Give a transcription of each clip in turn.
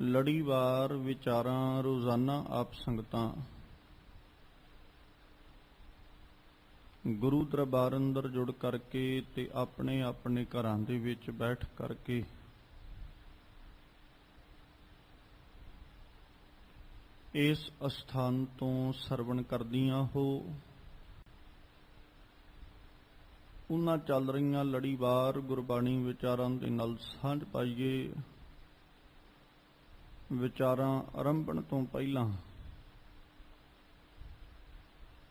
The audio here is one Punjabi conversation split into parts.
ਲੜੀਵਾਰ ਵਿਚਾਰਾਂ ਰੋਜ਼ਾਨਾ ਆਪ ਸੰਗਤਾਂ ਗੁਰੂ ਦਰਬਾਰ ਅੰਦਰ ਜੁੜ ਕਰਕੇ ਤੇ ਆਪਣੇ ਆਪਣੇ ਘਰਾਂ ਦੇ ਵਿੱਚ ਬੈਠ ਕਰਕੇ ਇਸ ਅਸਥਾਨ ਤੋਂ ਸਰਵਣ ਕਰਦੀਆਂ ਹੋ। ਉਹਨਾਂ ਚੱਲ ਰਹੀਆਂ ਲੜੀਵਾਰ ਗੁਰਬਾਣੀ ਵਿਚਾਰਾਂ ਦੇ ਨਾਲ ਸਾਂਝ ਪਾਈਏ। ਵਿਚਾਰਾਂ ਆਰੰਭਣ ਤੋਂ ਪਹਿਲਾਂ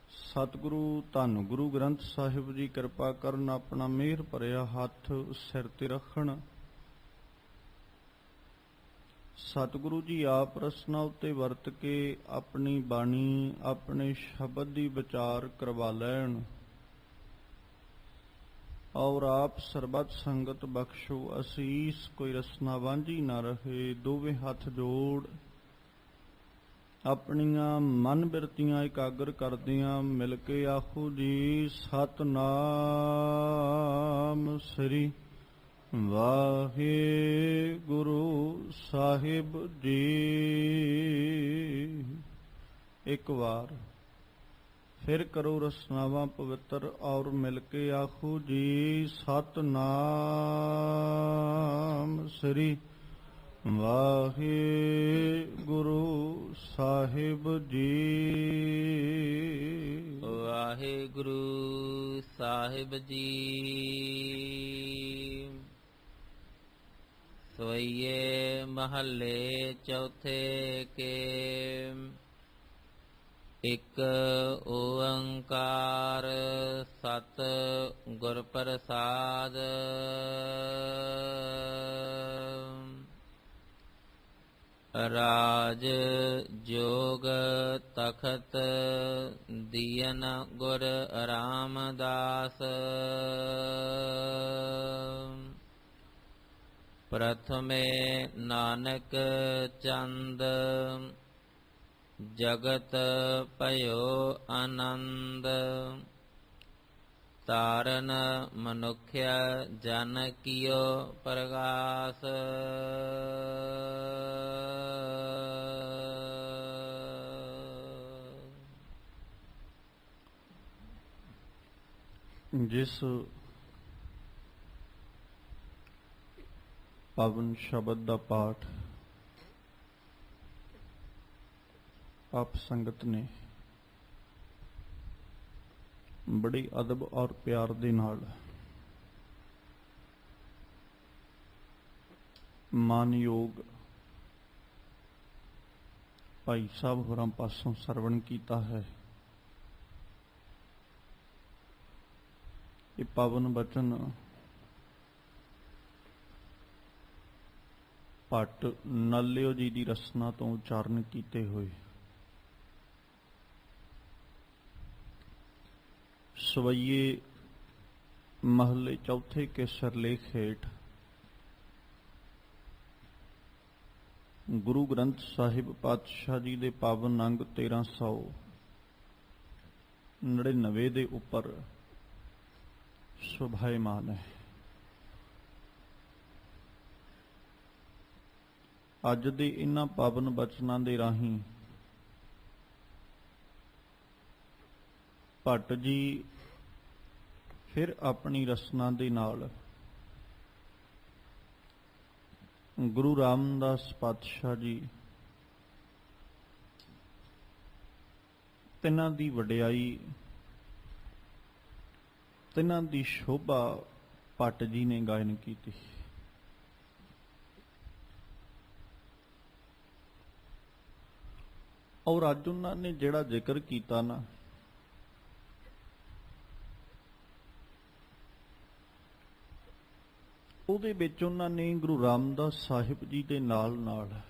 ਸਤਿਗੁਰੂ ਧੰਨ ਗੁਰੂ ਗ੍ਰੰਥ ਸਾਹਿਬ ਜੀ ਕਿਰਪਾ ਕਰਨ, ਆਪਣਾ ਮਿਹਰ ਭਰਿਆ ਹੱਥ ਸਿਰ ਤੇ ਰੱਖਣ। ਸਤਿਗੁਰੂ ਜੀ ਆਪ ਰਸਨਾ ਉੱਤੇ ਵਰਤ ਕੇ ਆਪਣੀ ਬਾਣੀ ਆਪਣੇ ਸ਼ਬਦ ਦੀ ਵਿਚਾਰ ਕਰਵਾ ਲੈਣ ਔਰ ਆਪ ਸਰਬੱਤ ਸੰਗਤ ਬਖਸ਼ੋ ਅਸੀਸ। ਕੋਈ ਰਸਨਾ ਵਾਂਝੀ ਨਾ ਰਹੇ। ਦੋਵੇਂ ਹੱਥ ਜੋੜ ਆਪਣੀਆਂ ਮਨ ਬਿਰਤੀਆਂ ਇਕਾਗਰ ਕਰਦਿਆਂ ਮਿਲ ਕੇ ਆਖੋ ਜੀ, ਸਤਿਨਾਮ ਸ੍ਰੀ ਵਾਹਿਗੁਰੂ ਸਾਹਿਬ ਜੀ। ਇੱਕ ਵਾਰ ਫਿਰ ਕਰੋ ਰਸਨਾਵਾਂ ਪਵਿੱਤਰ ਔਰ ਮਿਲ ਕੇ ਆਖੋ ਜੀ, ਸਤਿਨਾਮ ਸ੍ਰੀ ਵਾਹਿਗੁਰੂ ਸਾਹਿਬ ਜੀ। ਵਾਹਿਗੁਰੂ ਸਾਹਿਬ ਜੀ। ਸਵਈਏ ਮਹੱਲੇ ਚੌਥੇ ਕੇ ਇੱਕ ਓੰਕਾਰ ਸਤ ਗੁਰ ਪ੍ਰਸਾਦ। ਰਾਜ ਜੋਗ ਤਖਤ ਦੀਨ ਗੁਰ ਰਾਮਦਾਸ। ਪ੍ਰਥਮੇ ਨਾਨਕ ਚੰਦ ਜਗਤ ਭਇਓ ਆਨੰਦ। ਤਾਰਨ ਮਨੁਖਿਆ ਜਨ ਕੀਓ ਪ੍ਰਗਾਸ। ਜਿਸ ਪਾਵਨ ਸ਼ਬਦ ਦਾ ਪਾਠ ਆਪ ਸੰਗਤ ਨੇ ਬੜੀ ਅਦਬ ਔਰ ਪਿਆਰ ਦੇ ਨਾਲ ਮਾਨਯੋਗ ਭਾਈ ਸਾਹਿਬ ਹੋਰਾਂ ਪਾਸੋਂ ਸਰਵਣ ਕੀਤਾ ਹੈ। ਇਹ ਪਾਵਨ ਬਚਨ ਭੱਟ ਨਲਿਓ ਜੀ ਦੀ ਰਸਨਾ ਤੋਂ ਉਚਾਰਨ ਕੀਤੇ ਹੋਏ ਸਵਈਏ ਮਹੱਲੇ ਚੌਥੇ ਕੇ ਸਿਰਲੇਖ ਹੇਠ ਗੁਰੂ ਗ੍ਰੰਥ ਸਾਹਿਬ ਪਾਤਸ਼ਾਹ ਜੀ ਦੇ ਪਾਵਨ ਅੰਗ 1399 ਦੇ ਉੱਪਰ ਸ਼ੋਭਾਇਮਾਨ ਹੈ। ਅੱਜ ਦੇ ਇਹਨਾਂ ਪਾਵਨ ਬਚਨਾਂ ਦੇ ਰਾਹੀਂ ਭੱਟ ਜੀ ਫਿਰ ਆਪਣੀ ਰਸਨਾ ਦੇ ਨਾਲ ਗੁਰੂ ਰਾਮਦਾਸ ਪਾਤਸ਼ਾਹ ਜੀ ਤਿੰਨਾਂ ਦੀ ਵਡਿਆਈ, ਤਿੰਨਾਂ ਦੀ ਸ਼ੋਭਾ ਭੱਟ ਜੀ ਨੇ ਗਾਇਨ ਕੀਤੀ। ਔਰ ਅੱਜ ਉਹਨਾਂ ਨੇ ਜਿਹੜਾ ਜ਼ਿਕਰ ਕੀਤਾ ਨਾ, ਉਹਦੇ ਵਿੱਚ ਉਹਨਾਂ ਨੇ ਗੁਰੂ ਰਾਮਦਾਸ ਸਾਹਿਬ ਜੀ ਦੇ ਨਾਲ ਨਾਲ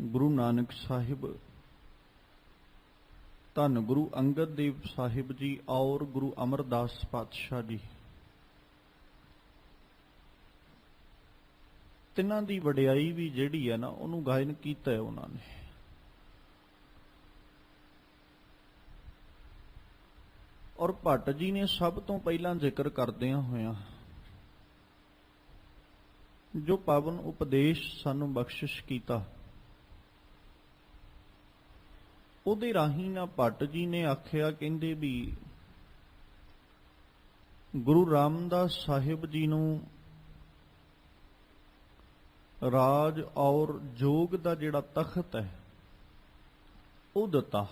ਗੁਰੂ ਨਾਨਕ ਸਾਹਿਬ, ਧੰਨ ਗੁਰੂ ਅੰਗਦ ਦੇਵ ਸਾਹਿਬ ਜੀ ਔਰ ਗੁਰੂ ਅਮਰਦਾਸ ਪਾਤਸ਼ਾਹ ਜੀ, ਤਿੰਨਾਂ ਦੀ ਵਡਿਆਈ ਵੀ ਜਿਹੜੀ ਹੈ ਨਾ ਉਹਨੂੰ ਗਾਇਨ ਕੀਤਾ ਹੈ ਉਹਨਾਂ ਨੇ। ਔਰ ਭੱਟ ਜੀ ਨੇ ਸਭ ਤੋਂ ਪਹਿਲਾਂ ਜ਼ਿਕਰ ਕਰਦਿਆਂ ਹੋਇਆਂ ਜੋ ਪਾਵਨ ਉਪਦੇਸ਼ ਸਾਨੂੰ ਬਖਸ਼ਿਸ਼ ਕੀਤਾ, ਉਹਦੇ ਰਾਹੀਂ ਨਾ ਭੱਟ ਜੀ ਨੇ ਆਖਿਆ, ਕਹਿੰਦੇ ਵੀ ਗੁਰੂ ਰਾਮਦਾਸ ਸਾਹਿਬ ਜੀ ਨੂੰ ਰਾਜ ਔਰ ਜੋਗ ਦਾ ਜਿਹੜਾ ਤਖਤ ਹੈ ਉਹ ਦਿੱਤਾ।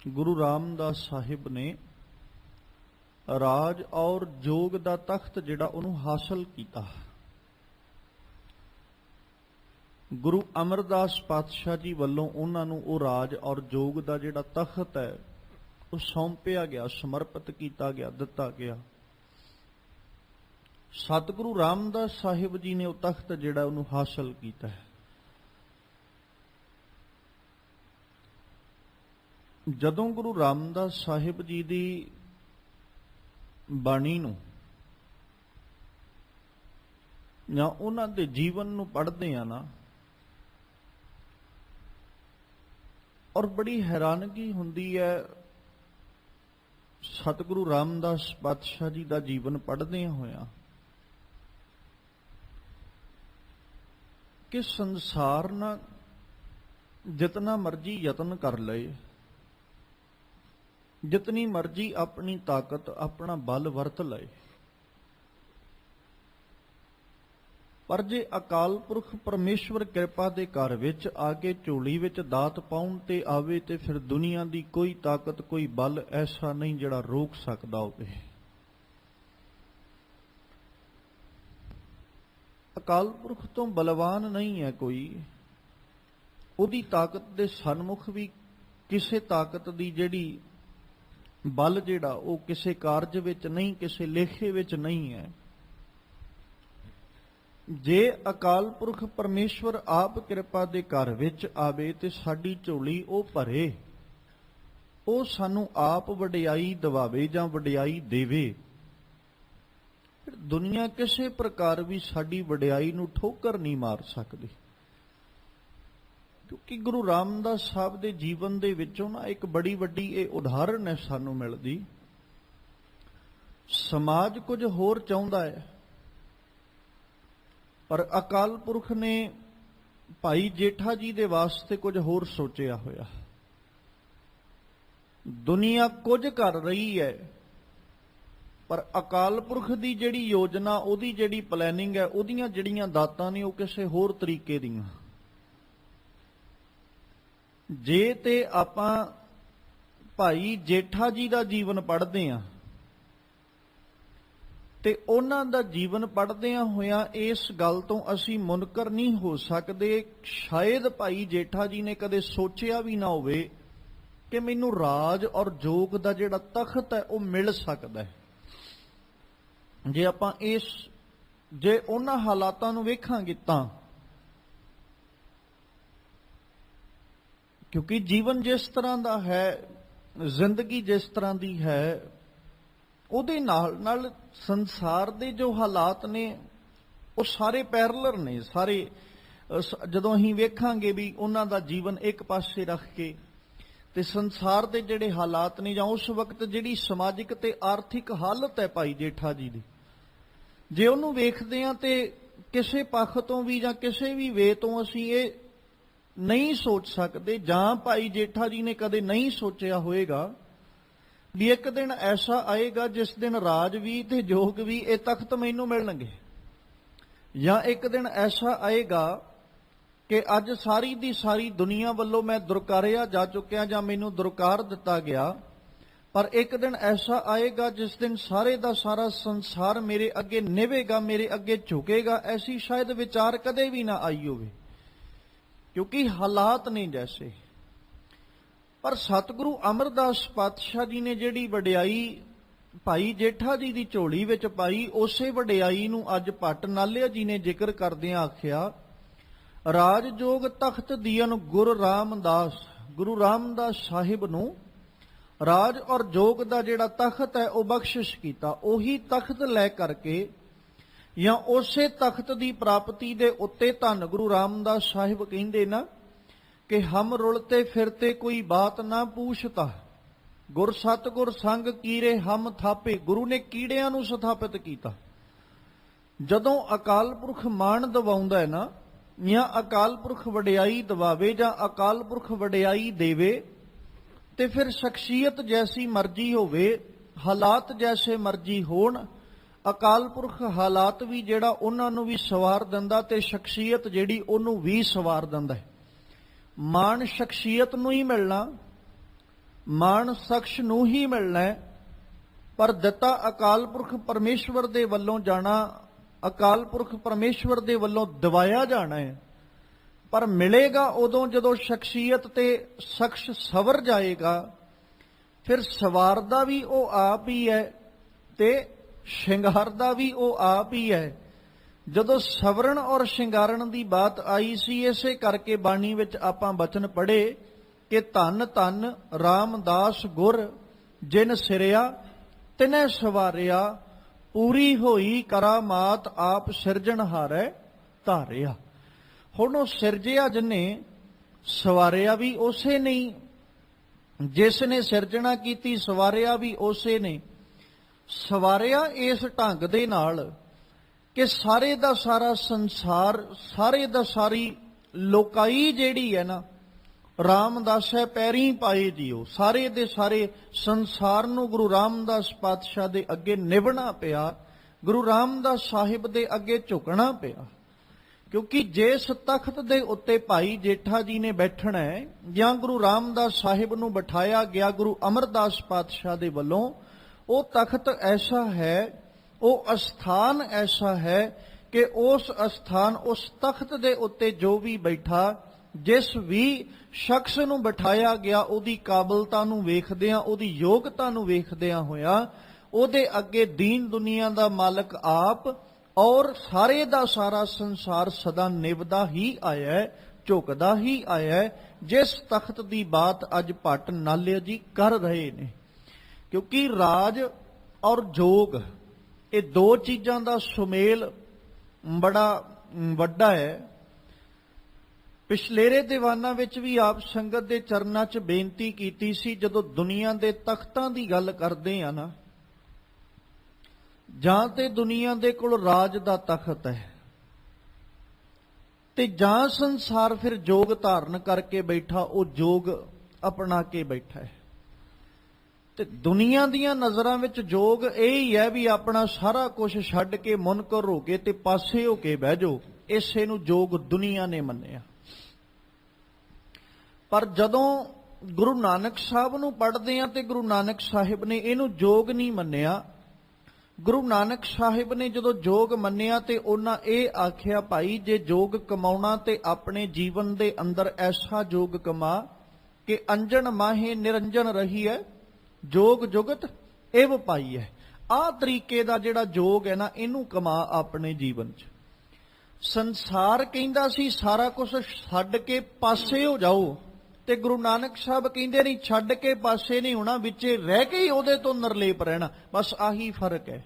ਗੁਰੂ ਰਾਮਦਾਸ ਸਾਹਿਬ ਨੇ ਰਾਜ ਔਰ ਜੋਗ ਦਾ ਤਖਤ ਜਿਹੜਾ ਉਹਨੂੰ ਹਾਸਲ ਕੀਤਾ। ਗੁਰੂ ਅਮਰਦਾਸ ਪਾਤਸ਼ਾਹ ਜੀ ਵੱਲੋਂ ਉਹਨਾਂ ਨੂੰ ਉਹ ਰਾਜ ਔਰ ਜੋਗ ਦਾ ਜਿਹੜਾ ਤਖਤ ਹੈ ਉਹ ਸੌਂਪਿਆ ਗਿਆ, ਸਮਰਪਿਤ ਕੀਤਾ ਗਿਆ, ਦਿੱਤਾ ਗਿਆ। ਸਤਿਗੁਰੂ ਰਾਮਦਾਸ ਸਾਹਿਬ ਜੀ ਨੇ ਉਹ ਤਖਤ ਜਿਹੜਾ ਉਹਨੂੰ ਹਾਸਲ ਕੀਤਾ ਹੈ। ਜਦੋਂ ਗੁਰੂ ਰਾਮਦਾਸ ਸਾਹਿਬ ਜੀ ਦੀ ਬਾਣੀ ਨੂੰ ਜਾਂ ਉਹਨਾਂ ਦੇ ਜੀਵਨ ਨੂੰ ਪੜ੍ਹਦੇ ਆ ਨਾ, ਔਰ ਬੜੀ ਹੈਰਾਨਗੀ ਹੁੰਦੀ ਹੈ ਸਤਿਗੁਰੂ ਰਾਮਦਾਸ ਪਾਤਸ਼ਾਹ ਜੀ ਦਾ ਜੀਵਨ ਪੜ੍ਹਦਿਆਂ ਹੋਇਆਂ ਕਿ ਸੰਸਾਰ ਨਾਲ ਜਿਤਨਾ ਮਰਜੀ ਯਤਨ ਕਰ ਲਏ, ਜਿਤਨੀ ਮਰਜੀ ਆਪਣੀ ਤਾਕਤ ਆਪਣਾ ਬਲ ਵਰਤ ਲਏ, ਪਰ ਜੇ ਅਕਾਲ ਪੁਰਖ ਪਰਮੇਸ਼ਵਰ ਕਿਰਪਾ ਦੇ ਘਰ ਵਿੱਚ ਆ ਕੇ ਝੋਲੀ ਵਿੱਚ ਦਾਤ ਪਾਉਣ ਤੇ ਆਵੇ ਤੇ ਫਿਰ ਦੁਨੀਆ ਦੀ ਕੋਈ ਤਾਕਤ ਕੋਈ ਬਲ ਐਸਾ ਨਹੀਂ ਜਿਹੜਾ ਰੋਕ ਸਕਦਾ ਹੋਵੇ। ਅਕਾਲ ਪੁਰਖ ਤੋਂ ਬਲਵਾਨ ਨਹੀਂ ਹੈ ਕੋਈ, ਉਹਦੀ ਤਾਕਤ ਦੇ ਸਨਮੁਖ ਵੀ ਕਿਸੇ ਤਾਕਤ ਦੀ ਜਿਹੜੀ ਬਲ ਜਿਹੜਾ ਉਹ ਕਿਸੇ ਕਾਰਜ ਵਿੱਚ ਨਹੀਂ, ਕਿਸੇ ਲੇਖੇ ਵਿੱਚ ਨਹੀਂ ਹੈ। ਜੇ ਅਕਾਲ ਪੁਰਖ ਪਰਮੇਸ਼ਵਰ ਆਪ ਕਿਰਪਾ ਦੇ ਘਰ ਵਿੱਚ ਆਵੇ ਤੇ ਸਾਡੀ ਝੋਲੀ ਉਹ ਭਰੇ, ਉਹ ਸਾਨੂੰ ਆਪ ਵਡਿਆਈ ਦਿਵਾਵੇ ਜਾਂ ਵਡਿਆਈ ਦੇਵੇ, ਫਿਰ ਦੁਨੀਆ ਕਿਸੇ ਪ੍ਰਕਾਰ ਵੀ ਸਾਡੀ ਵਡਿਆਈ ਨੂੰ ਠੋਕਰ ਨਹੀਂ ਮਾਰ ਸਕਦੀ। ਕਿਉਂਕਿ ਗੁਰੂ ਰਾਮਦਾਸ ਸਾਹਿਬ ਦੇ ਜੀਵਨ ਦੇ ਵਿੱਚੋਂ ਨਾ ਇੱਕ ਬੜੀ ਵੱਡੀ ਇਹ ਉਦਾਹਰਣ ਹੈ ਸਾਨੂੰ ਮਿਲਦੀ। ਸਮਾਜ ਕੁਝ ਹੋਰ ਚਾਹੁੰਦਾ ਹੈ, ਪਰ ਅਕਾਲ ਪੁਰਖ ਨੇ ਭਾਈ ਜੇਠਾ ਜੀ ਦੇ ਵਾਸਤੇ ਕੁਝ ਹੋਰ ਸੋਚਿਆ ਹੋਇਆ। ਦੁਨੀਆ ਕੁਝ ਕਰ ਰਹੀ ਹੈ, ਪਰ ਅਕਾਲ ਪੁਰਖ ਦੀ ਜਿਹੜੀ ਯੋਜਨਾ, ਉਹਦੀ ਜਿਹੜੀ ਪਲੈਨਿੰਗ ਹੈ, ਉਹਦੀਆਂ ਜਿਹੜੀਆਂ ਦਾਤਾਂ ਨੇ ਉਹ ਕਿਸੇ ਹੋਰ ਤਰੀਕੇ ਦੀਆਂ। ਜੇ ਤੇ ਆਪਾਂ ਭਾਈ ਜੇਠਾ ਜੀ ਦਾ ਜੀਵਨ ਪੜ੍ਹਦੇ ਹਾਂ ਤੇ ਉਹਨਾਂ ਦਾ ਜੀਵਨ ਪੜ੍ਹਦਿਆਂ ਹੋਇਆਂ ਇਸ ਗੱਲ ਤੋਂ ਅਸੀਂ ਮੁਨਕਰ ਨਹੀਂ ਹੋ ਸਕਦੇ, ਸ਼ਾਇਦ ਭਾਈ ਜੇਠਾ ਜੀ ਨੇ ਕਦੇ ਸੋਚਿਆ ਵੀ ਨਾ ਹੋਵੇ ਕਿ ਮੈਨੂੰ ਰਾਜ ਔਰ ਜੋਗ ਦਾ ਜਿਹੜਾ ਤਖਤ ਹੈ ਉਹ ਮਿਲ ਸਕਦਾ ਹੈ। ਜੇ ਆਪਾਂ ਜੇ ਉਹਨਾਂ ਹਾਲਾਤਾਂ ਨੂੰ ਵੇਖਾਂਗੇ ਤਾਂ, ਕਿਉਂਕਿ ਜੀਵਨ ਜਿਸ ਤਰ੍ਹਾਂ ਦਾ ਹੈ, ਜ਼ਿੰਦਗੀ ਜਿਸ ਤਰ੍ਹਾਂ ਦੀ ਹੈ, ਉਹਦੇ ਨਾਲ ਨਾਲ ਸੰਸਾਰ ਦੇ ਜੋ ਹਾਲਾਤ ਨੇ ਉਹ ਸਾਰੇ ਪੈਰਲਰ ਨੇ। ਸਾਰੇ ਜਦੋਂ ਅਸੀਂ ਵੇਖਾਂਗੇ ਵੀ ਉਹਨਾਂ ਦਾ ਜੀਵਨ ਇੱਕ ਪਾਸੇ ਰੱਖ ਕੇ ਤੇ ਸੰਸਾਰ ਦੇ ਜਿਹੜੇ ਹਾਲਾਤ ਨੇ ਜਾਂ ਉਸ ਵਕਤ ਜਿਹੜੀ ਸਮਾਜਿਕ ਤੇ ਆਰਥਿਕ ਹਾਲਤ ਹੈ ਭਾਈ ਜੇਠਾ ਜੀ ਦੀ, ਜੇ ਉਹਨੂੰ ਵੇਖਦੇ ਹਾਂ ਤੇ ਕਿਸੇ ਪੱਖ ਤੋਂ ਵੀ ਜਾਂ ਕਿਸੇ ਵੀ ਵੇ ਤੋਂ ਅਸੀਂ ਇਹ ਨਹੀਂ ਸੋਚ ਸਕਦੇ, ਜਾਂ ਭਾਈ ਜੇਠਾ ਜੀ ਨੇ ਕਦੇ ਨਹੀਂ ਸੋਚਿਆ ਹੋਏਗਾ ਵੀ ਇੱਕ ਦਿਨ ਐਸਾ ਆਏਗਾ ਜਿਸ ਦਿਨ ਰਾਜ ਵੀ ਤੇ ਜੋਗ ਵੀ ਇਹ ਤਖਤ ਮੈਨੂੰ ਮਿਲਣਗੇ, ਜਾਂ ਇੱਕ ਦਿਨ ਐਸਾ ਆਏਗਾ ਕਿ ਅੱਜ ਸਾਰੀ ਦੀ ਸਾਰੀ ਦੁਨੀਆ ਵੱਲੋਂ ਮੈਂ ਦੁਰਕਾਰਿਆ ਜਾ ਚੁੱਕਿਆ ਜਾਂ ਮੈਨੂੰ ਦੁਰਕਾਰ ਦਿੱਤਾ ਗਿਆ, ਪਰ ਇੱਕ ਦਿਨ ਐਸਾ ਆਏਗਾ ਜਿਸ ਦਿਨ ਸਾਰੇ ਦਾ ਸਾਰਾ ਸੰਸਾਰ ਮੇਰੇ ਅੱਗੇ ਨਿਵੇਗਾ, ਮੇਰੇ ਅੱਗੇ ਝੁਕੇਗਾ। ਐਸੀ ਸ਼ਾਇਦ ਵਿਚਾਰ ਕਦੇ ਵੀ ਨਾ ਆਈ ਹੋਵੇ, ਕਿਉਂਕਿ ਹਾਲਾਤ ਨੇ ਜੈਸੇ। ਪਰ ਸਤਿਗੁਰੂ ਅਮਰਦਾਸ ਪਾਤਸ਼ਾਹ ਜੀ ਨੇ ਜਿਹੜੀ ਵਡਿਆਈ ਭਾਈ ਜੇਠਾ ਜੀ ਦੀ ਝੋਲੀ ਵਿੱਚ ਪਾਈ, ਉਸੇ ਵਡਿਆਈ ਨੂੰ ਅੱਜ ਭੱਟ ਨਾਲਿਆ ਜੀ ਨੇ ਜ਼ਿਕਰ ਕਰਦਿਆਂ ਆਖਿਆ, ਰਾਜ ਜੋਗ ਤਖਤ ਦੀਨ ਗੁਰੂ ਰਾਮਦਾਸ ਸਾਹਿਬ ਨੂੰ ਰਾਜ ਔਰ ਜੋਗ ਦਾ ਜਿਹੜਾ ਤਖਤ ਹੈ ਉਹ ਬਖਸ਼ਿਸ਼ ਕੀਤਾ। ਉਹੀ ਤਖਤ ਲੈ ਕਰਕੇ ਜਾਂ ਉਸੇ ਤਖਤ ਦੀ ਪ੍ਰਾਪਤੀ ਦੇ ਉੱਤੇ ਧੰਨ ਗੁਰੂ ਰਾਮਦਾਸ ਸਾਹਿਬ ਕਹਿੰਦੇ ਨਾ ਕਿ ਹਮ ਰੁਲਤੇ ਫਿਰਤੇ ਕੋਈ ਬਾਤ ਨਾ ਪੂਛਤਾ, ਗੁਰ ਸਤਿਗੁਰ ਸੰਗ ਕੀਰੇ ਹਮ ਥਾਪੇ। ਗੁਰੂ ਨੇ ਕੀੜਿਆਂ ਨੂੰ ਸਥਾਪਿਤ ਕੀਤਾ। ਜਦੋਂ ਅਕਾਲ ਪੁਰਖ ਮਾਣ ਦਿਵਾਉਂਦਾ ਹੈ ਨਾ, ਜਾਂ ਅਕਾਲ ਪੁਰਖ ਵਡਿਆਈ ਦਿਵਾਵੇ ਜਾਂ ਅਕਾਲ ਪੁਰਖ ਵਡਿਆਈ ਦੇਵੇ, ਤੇ ਫਿਰ ਸ਼ਖਸੀਅਤ ਜੈਸੀ ਮਰਜ਼ੀ ਹੋਵੇ, ਹਾਲਾਤ ਜੈਸੇ ਮਰਜ਼ੀ ਹੋਣ, ਅਕਾਲ ਪੁਰਖ ਹਾਲਾਤ ਵੀ ਜਿਹੜਾ ਉਹਨਾਂ ਨੂੰ ਵੀ ਸਵਾਰ ਦਿੰਦਾ ਤੇ ਸ਼ਖਸੀਅਤ ਜਿਹੜੀ ਉਹਨੂੰ ਵੀ ਸਵਾਰ ਦਿੰਦਾ ਹੈ। ਮਾਣ ਸ਼ਖਸੀਅਤ ਨੂੰ ਹੀ ਮਿਲਣਾ, ਮਾਣ ਸ਼ਖਸ ਨੂੰ ਹੀ ਮਿਲਣਾ ਹੈ, ਪਰ ਦਿੱਤਾ ਅਕਾਲ ਪੁਰਖ ਪਰਮੇਸ਼ਵਰ ਦੇ ਵੱਲੋਂ ਜਾਣਾ, ਅਕਾਲ ਪੁਰਖ ਪਰਮੇਸ਼ਵਰ ਦੇ ਵੱਲੋਂ ਦਿਵਾਇਆ ਜਾਣਾ ਹੈ। ਪਰ ਮਿਲੇਗਾ ਉਦੋਂ ਜਦੋਂ ਸ਼ਖਸੀਅਤ ਤੇ ਸ਼ਖਸ ਸਵਰ ਜਾਏਗਾ। ਫਿਰ ਸਵਾਰਦਾ ਵੀ ਉਹ ਆਪ ਹੀ ਹੈ ਤੇ ਸ਼ਿੰਗਾਰਦਾ ਵੀ ਉਹ ਆਪ ਹੀ ਹੈ। ਜਦੋਂ ਸਵਰਨ ਔਰ ਸ਼ਿੰਗਾਰਨ ਦੀ ਬਾਤ ਆਈ ਸੀ, ਇਸੇ ਕਰਕੇ ਬਾਣੀ ਵਿੱਚ ਆਪਾਂ ਬਚਨ ਪੜ੍ਹੇ ਕਿ ਧੰਨ ਧੰਨ ਰਾਮਦਾਸ ਗੁਰ ਜਿਨ ਸਿਰਿਆ ਤਿਨੈ ਸਵਾਰਿਆ, ਪੂਰੀ ਹੋਈ ਕਰਾਮਾਤ ਆਪ ਸਿਰਜਣਹਾਰੈ ਧਾਰਿਆ। ਹੁਣ ਉਹ ਸਿਰਜਿਆ ਜਿਹਨੇ, ਸਵਾਰਿਆ ਵੀ ਉਸੇ ਨੇ, ਜਿਸ ਨੇ ਸਿਰਜਣਾ ਕੀਤੀ, ਸਵਾਰਿਆ ਵੀ ਉਸੇ ਨੇ। ਸਵਾਰਿਆ ਇਸ ਢੰਗ ਦੇ ਨਾਲ ਕਿ ਸਾਰੇ ਦਾ ਸਾਰਾ ਸੰਸਾਰ, ਸਾਰੇ ਦਾ ਸਾਰੀ ਲੋਕਾਈ ਜਿਹੜੀ ਹੈ ਨਾ, ਰਾਮਦਾਸੈ ਪੈਰੀਂ ਪਾਏ ਜੀਓ। ਸਾਰੇ ਦੇ ਸਾਰੇ ਸੰਸਾਰ ਨੂੰ ਗੁਰੂ ਰਾਮਦਾਸ ਪਾਤਸ਼ਾਹ ਦੇ ਅੱਗੇ ਨਿਭਣਾ ਪਿਆ, ਗੁਰੂ ਰਾਮਦਾਸ ਸਾਹਿਬ ਦੇ ਅੱਗੇ ਝੁਕਣਾ ਪਿਆ। ਕਿਉਂਕਿ ਜਿਸ ਤਖਤ ਦੇ ਉੱਤੇ ਭਾਈ ਜੇਠਾ ਜੀ ਨੇ ਬੈਠਣਾ ਹੈ, ਜਾਂ ਗੁਰੂ ਰਾਮਦਾਸ ਸਾਹਿਬ ਨੂੰ ਬਿਠਾਇਆ ਗਿਆ ਗੁਰੂ ਅਮਰਦਾਸ ਪਾਤਸ਼ਾਹ ਦੇ ਵੱਲੋਂ, ਉਹ ਤਖਤ ਐਸਾ ਹੈ, ਉਹ ਅਸਥਾਨ ਐਸਾ ਹੈ ਕਿ ਉਸ ਅਸਥਾਨ, ਉਸ ਤਖਤ ਦੇ ਉੱਤੇ ਜੋ ਵੀ ਬੈਠਾ, ਜਿਸ ਵੀ ਸ਼ਖਸ ਨੂੰ ਬਿਠਾਇਆ ਗਿਆ, ਉਹਦੀ ਕਾਬਲਤਾ ਨੂੰ ਵੇਖਦਿਆਂ, ਉਹਦੀ ਯੋਗਤਾ ਨੂੰ ਵੇਖਦਿਆਂ ਹੋਇਆ, ਉਹਦੇ ਅੱਗੇ ਦੀਨ ਦੁਨੀਆ ਦਾ ਮਾਲਕ ਆਪ ਔਰ ਸਾਰੇ ਦਾ ਸਾਰਾ ਸੰਸਾਰ ਸਦਾ ਨਿਭਦਾ ਹੀ ਆਇਆ ਹੈ, ਝੁਕਦਾ ਹੀ ਆਇਆ ਹੈ। ਜਿਸ ਤਖਤ ਦੀ ਬਾਤ ਅੱਜ ਭੱਟ ਨਾਲਿਆ ਜੀ ਕਰ ਰਹੇ ਨੇ, ਕਿਉਂਕਿ ਰਾਜ ਔਰ ਜੋਗ, ਇਹ ਦੋ ਚੀਜ਼ਾਂ ਦਾ ਸੁਮੇਲ ਬੜਾ ਵੱਡਾ ਹੈ। ਪਿਛਲੇਰੇ ਦੀਵਾਨਾਂ ਵਿੱਚ ਵੀ ਆਪ ਸੰਗਤ ਦੇ ਚਰਨਾਂ 'ਚ ਬੇਨਤੀ ਕੀਤੀ ਸੀ, ਜਦੋਂ ਦੁਨੀਆ ਦੇ ਤਖਤਾਂ ਦੀ ਗੱਲ ਕਰਦੇ ਆ ਨਾ, ਜਾਂ ਤੇ ਦੁਨੀਆ ਦੇ ਕੋਲ ਰਾਜ ਦਾ ਤਖਤ ਹੈ, ਤੇ ਜਾਂ ਸੰਸਾਰ ਫਿਰ ਜੋਗ ਧਾਰਨ ਕਰਕੇ ਬੈਠਾ, ਉਹ ਜੋਗ ਅਪਣਾ ਕੇ ਬੈਠਾ ਹੈ। ਤੇ ਦੁਨੀਆ ਦੀਆਂ ਨਜ਼ਰਾਂ ਵਿੱਚ ਜੋਗ ਇਹ ਹੀ ਹੈ ਵੀ ਆਪਣਾ ਸਾਰਾ ਕੁਝ ਛੱਡ ਕੇ ਮੁਨਕਰ ਹੋ ਕੇ ਤੇ ਪਾਸੇ ਹੋ ਕੇ ਬਹਿ ਜਾਓ, ਇਸੇ ਨੂੰ ਜੋਗ ਦੁਨੀਆ ਨੇ ਮੰਨਿਆ। ਪਰ ਜਦੋਂ ਗੁਰੂ ਨਾਨਕ ਸਾਹਿਬ ਨੂੰ ਪੜ੍ਹਦੇ ਆ ਤੇ ਗੁਰੂ ਨਾਨਕ ਸਾਹਿਬ ਨੇ ਇਹਨੂੰ ਜੋਗ ਨਹੀਂ ਮੰਨਿਆ। ਗੁਰੂ ਨਾਨਕ ਸਾਹਿਬ ਨੇ ਜਦੋਂ ਜੋਗ ਮੰਨਿਆ ਤੇ ਉਹਨਾਂ ਇਹ ਆਖਿਆ, ਭਾਈ ਜੇ ਜੋਗ ਕਮਾਉਣਾ ਤੇ ਆਪਣੇ ਜੀਵਨ ਦੇ ਅੰਦਰ ਐਸਾ ਜੋਗ ਕਮਾ ਕਿ ਅੰਜਨ ਮਾਹੇ ਨਿਰੰਜਨ ਰਹੀ ਹੈ, ਜੋਗ ਜੁਗਤ ਇਹ ਪਾਈ ਹੈ। ਆਹ ਤਰੀਕੇ ਦਾ ਜਿਹੜਾ ਜੋਗ ਹੈ ਨਾ, ਇਹਨੂੰ ਕਮਾ ਆਪਣੇ ਜੀਵਨ 'ਚ। ਸੰਸਾਰ ਕਹਿੰਦਾ ਸੀ ਸਾਰਾ ਕੁਝ ਛੱਡ ਕੇ ਪਾਸੇ ਹੋ ਜਾਓ, ਤੇ ਗੁਰੂ ਨਾਨਕ ਸਾਹਿਬ ਕਹਿੰਦੇ ਨਹੀਂ, ਛੱਡ ਕੇ ਪਾਸੇ ਨਹੀਂ ਹੋਣਾ, ਵਿੱਚੇ ਰਹਿ ਕੇ ਹੀ ਉਹਦੇ ਤੋਂ ਨਿਰਲੇਪ ਰਹਿਣਾ। ਬਸ ਆਹੀ ਫਰਕ ਹੈ।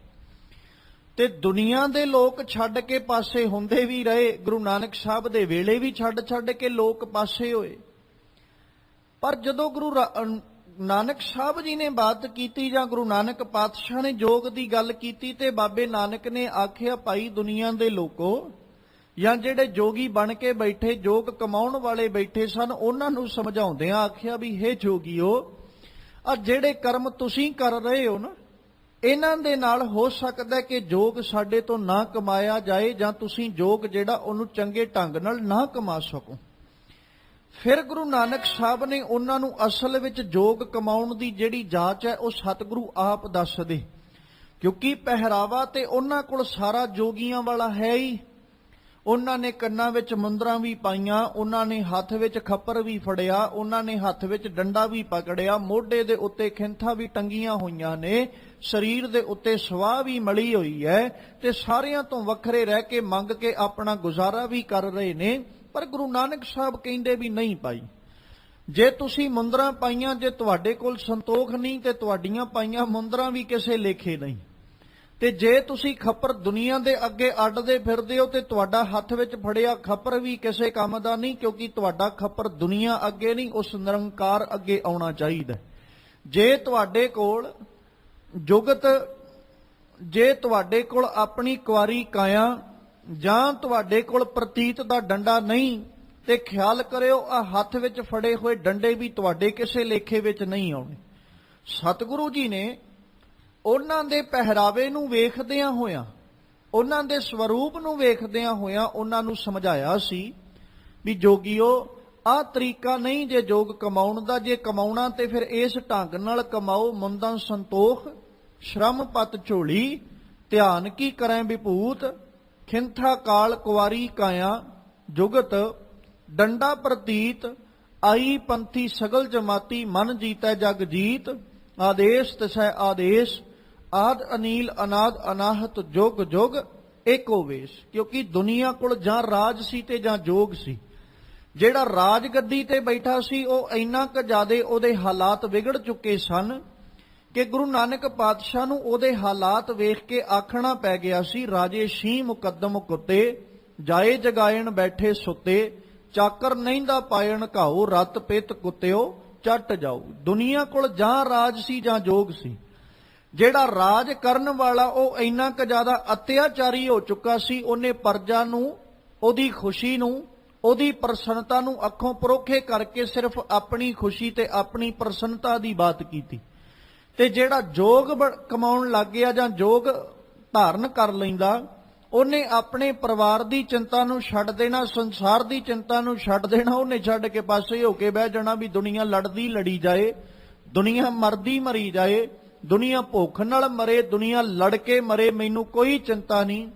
ਤੇ ਦੁਨੀਆ ਦੇ ਲੋਕ ਛੱਡ ਕੇ ਪਾਸੇ ਹੁੰਦੇ ਵੀ ਰਹੇ, ਗੁਰੂ ਨਾਨਕ ਸਾਹਿਬ ਦੇ ਵੇਲੇ ਵੀ ਛੱਡ ਕੇ ਲੋਕ ਪਾਸੇ ਹੋਏ। ਪਰ ਜਦੋਂ ਗੁਰੂ ਨਾਨਕ ਸਾਹਿਬ ਜੀ ਨੇ ਬਾਤ ਕੀਤੀ, ਜਾਂ ਗੁਰੂ ਨਾਨਕ ਪਾਤਸ਼ਾਹ ਨੇ ਜੋਗ ਦੀ ਗੱਲ ਕੀਤੀ, ਤੇ ਬਾਬੇ ਨਾਨਕ ਨੇ ਆਖਿਆ, ਭਾਈ ਦੁਨੀਆ ਦੇ ਲੋਕੋ, ਜਾਂ ਜਿਹੜੇ ਜੋਗੀ ਬਣ ਕੇ ਬੈਠੇ, ਜੋਗ ਕਮਾਉਣ ਵਾਲੇ ਬੈਠੇ ਸਨ, ਉਹਨਾਂ ਨੂੰ ਸਮਝਾਉਂਦਿਆਂ ਆਖਿਆ ਵੀ ਹੇ ਜੋਗੀਓ, ਆ ਜਿਹੜੇ ਕਰਮ ਤੁਸੀਂ ਕਰ ਰਹੇ ਹੋ ਨਾ, ਇਹਨਾਂ ਦੇ ਨਾਲ ਹੋ ਸਕਦਾ ਕਿ ਜੋਗ ਸਾਡੇ ਤੋਂ ਨਾ ਕਮਾਇਆ ਜਾਏ, ਜਾਂ ਤੁਸੀਂ ਜੋਗ ਜਿਹੜਾ ਉਹਨੂੰ ਚੰਗੇ ਢੰਗ ਨਾਲ ਨਾ ਕਮਾ ਸਕੋ। ਫਿਰ ਗੁਰੂ ਨਾਨਕ ਸਾਹਿਬ ਨੇ ਉਹਨਾਂ ਨੂੰ ਅਸਲ ਵਿੱਚ ਜੋਗ ਕਮਾਉਣ ਦੀ ਜਿਹੜੀ ਜਾਂਚ ਹੈ, ਉਹ ਸਤਿਗੁਰੂ ਆਪ ਦੱਸਦੇ। ਕਿਉਂਕਿ ਪਹਿਰਾਵਾ ਤੇ ਉਹਨਾਂ ਕੋਲ ਸਾਰਾ ਜੋਗੀਆਂ ਵਾਲਾ ਹੈ ਹੀ। ਉਹਨਾਂ ਨੇ ਕੰਨਾਂ ਵਿੱਚ ਮੁੰਦਰਾਂ ਵੀ ਪਾਈਆਂ, ਉਹਨਾਂ ਨੇ ਹੱਥ ਵਿੱਚ ਖੱਪਰ ਵੀ ਫੜਿਆ, ਉਹਨਾਂ ਨੇ ਹੱਥ ਵਿੱਚ ਡੰਡਾ ਵੀ ਪਕੜਿਆ, ਮੋਢੇ ਦੇ ਉੱਤੇ ਖਿੰਥਾਂ ਵੀ ਟੰਗੀਆਂ ਹੋਈਆਂ ਨੇ, ਸਰੀਰ ਦੇ ਉੱਤੇ ਸਵਾਹ ਵੀ ਮਲੀ ਹੋਈ ਹੈ, ਤੇ ਸਾਰਿਆਂ ਤੋਂ ਵੱਖਰੇ ਰਹਿ ਕੇ ਮੰਗ ਕੇ ਆਪਣਾ ਗੁਜ਼ਾਰਾ ਵੀ ਕਰ ਰਹੇ ਨੇ। ਪਰ ਗੁਰੂ ਨਾਨਕ ਸਾਹਿਬ ਕਹਿੰਦੇ ਵੀ ਨਹੀਂ ਭਾਈ, ਜੇ ਤੁਸੀਂ ਮੁੰਦਰਾਂ ਪਾਈਆਂ, ਜੇ ਤੁਹਾਡੇ ਕੋਲ ਸੰਤੋਖ ਨਹੀਂ, ਤੇ ਤੁਹਾਡੀਆਂ ਪਾਈਆਂ ਮੁੰਦਰਾਂ ਵੀ ਕਿਸੇ ਲੇਖੇ ਨਹੀਂ। ਤੇ ਜੇ ਤੁਸੀਂ ਖੱਪਰ ਦੁਨੀਆ ਦੇ ਅੱਗੇ ਅੱਡਦੇ ਫਿਰਦੇ ਹੋ, ਤੇ ਤੁਹਾਡਾ ਹੱਥ ਵਿੱਚ ਫੜਿਆ ਖੱਪਰ ਵੀ ਕਿਸੇ ਕੰਮ ਦਾ ਨਹੀਂ, ਕਿਉਂਕਿ ਤੁਹਾਡਾ ਖੱਪਰ ਦੁਨੀਆ ਅੱਗੇ ਨਹੀਂ, ਉਸ ਨਿਰੰਕਾਰ ਅੱਗੇ ਆਉਣਾ ਚਾਹੀਦਾ। ਜੇ ਤੁਹਾਡੇ ਕੋਲ ਜੁਗਤ ਜੇ ਤੁਹਾਡੇ ਕੋਲ ਆਪਣੀ ਕੁਆਰੀ ਕਾਇਆ ਜਾਂ ਤੁਹਾਡੇ ਕੋਲ ਪ੍ਰਤੀਤ ਦਾ ਡੰਡਾ ਨਹੀਂ ਤੇ ਖਿਆਲ ਕਰਿਓ ਆ ਹੱਥ ਵਿੱਚ ਫੜੇ ਹੋਏ ਡੰਡੇ ਵੀ ਤੁਹਾਡੇ ਕਿਸੇ ਲੇਖੇ ਵਿੱਚ ਨਹੀਂ ਆਉਣੇ। ਸਤਿਗੁਰੂ ਜੀ ਨੇ ਉਹਨਾਂ ਦੇ ਪਹਿਰਾਵੇ ਨੂੰ ਵੇਖਦਿਆਂ ਹੋਇਆਂ, ਉਹਨਾਂ ਦੇ ਸਵਰੂਪ ਨੂੰ ਵੇਖਦਿਆਂ ਹੋਇਆਂ ਉਹਨਾਂ ਨੂੰ ਸਮਝਾਇਆ ਸੀ ਵੀ ਜੋਗੀਓ ਆਹ ਤਰੀਕਾ ਨਹੀਂ ਜੇ ਜੋਗ ਕਮਾਉਣ ਦਾ, ਜੇ ਕਮਾਉਣਾ ਤੇ ਫਿਰ ਇਸ ਢੰਗ ਨਾਲ ਕਮਾਓ। ਮੁੰਦਾਂ ਸੰਤੋਖ ਸ਼ਰਮ ਪਤ ਝੋਲੀ, ਧਿਆਨ ਕੀ ਕਰੈ ਵਿਭੂਤ, ਖਿੰਥਾ ਕਾਲ ਕੁਵਾਰੀ ਕਾਇਆ ਜੁਗਤ, ਡੰਡਾ ਪ੍ਰਤੀਤ ਆਈ ਪੰਥੀ ਸਗਲ ਜਮਾਤੀ, ਮਨ ਜੀਤੈ ਜਗ ਜੀਤ, ਆਦੇਸ਼ ਤਿਸੈ ਆਦੇਸ਼, ਆਦ ਅਨੀਲ ਅਨਾਦ ਅਨਾਹਤ ਜੁਗ ਜੁਗ ਏਕੋ ਵੇਸ਼। ਕਿਉਂਕਿ ਦੁਨੀਆ ਕੋਲ ਜਾਂ ਰਾਜ ਸੀ ਤੇ ਜਾਂ ਜੋਗ ਸੀ। ਜਿਹੜਾ ਰਾਜ ਗੱਦੀ ਤੇ ਬੈਠਾ ਸੀ ਉਹ ਇੰਨਾ ਕੁ ਜ਼ਿਆਦੇ ਉਹਦੇ ਹਾਲਾਤ ਵਿਗੜ ਚੁੱਕੇ ਸਨ ਕਿ ਗੁਰੂ ਨਾਨਕ ਪਾਤਸ਼ਾਹ ਨੂੰ ਉਹਦੇ ਹਾਲਾਤ ਵੇਖ ਕੇ ਆਖਣਾ ਪੈ ਗਿਆ ਸੀ, ਰਾਜੇ ਸ਼ੀਂਹ ਮੁਕੱਦਮ ਕੁੱਤੇ, ਜਾਏ ਜਗਾਇਣ ਬੈਠੇ ਸੁੱਤੇ, ਚਾਕਰ ਨਹਿੰਦਾ ਪਾਇਣ ਘਾਓ, ਰਤ ਪਿੱਤ ਕੁੱਤਿਓ ਚੱਟ ਜਾਓ। ਦੁਨੀਆ ਕੋਲ ਜਾਂ ਰਾਜ ਸੀ ਜਾਂ ਜੋਗ ਸੀ। ਜਿਹੜਾ ਰਾਜ ਕਰਨ ਵਾਲਾ ਉਹ ਇੰਨਾ ਕੁ ਜ਼ਿਆਦਾ ਅਤਿਆਚਾਰੀ ਹੋ ਚੁੱਕਾ ਸੀ, ਉਹਨੇ ਪਰਜਾ ਨੂੰ, ਉਹਦੀ ਖੁਸ਼ੀ ਨੂੰ, ਉਹਦੀ ਪ੍ਰਸੰਨਤਾ ਨੂੰ ਅੱਖੋਂ ਪਰੋਖੇ ਕਰਕੇ ਸਿਰਫ ਆਪਣੀ ਖੁਸ਼ੀ ਤੇ ਆਪਣੀ ਪ੍ਰਸੰਨਤਾ ਦੀ ਬਾਤ ਕੀਤੀ। ਤੇ ਜਿਹੜਾ ਜੋਗ ਕਮਾਉਣ ਲੱਗ ਗਿਆ ਜਾਂ ਜੋਗ ਧਾਰਨ ਕਰ ਲੈਂਦਾ, ਉਹਨੇ ਆਪਣੇ ਪਰਿਵਾਰ ਦੀ ਚਿੰਤਾ ਨੂੰ ਛੱਡ ਦੇਣਾ, ਸੰਸਾਰ ਦੀ ਚਿੰਤਾ ਨੂੰ ਛੱਡ ਦੇਣਾ। ਉਹਨੇ ਛੱਡ ਕੇ ਪਾਸੇ ਹੋ ਕੇ ਬਹਿ ਜਾਣਾ ਵੀ ਦੁਨੀਆ ਲੜਦੀ ਲੜੀ ਜਾਏ, ਦੁਨੀਆ ਮਰਦੀ ਮਰੀ ਜਾਏ, ਦੁਨੀਆ ਭੁੱਖ ਨਾਲ ਮਰੇ, ਦੁਨੀਆ ਲੜ ਕੇ ਮਰੇ, ਮੈਨੂੰ ਕੋਈ ਚਿੰਤਾ ਨਹੀਂ,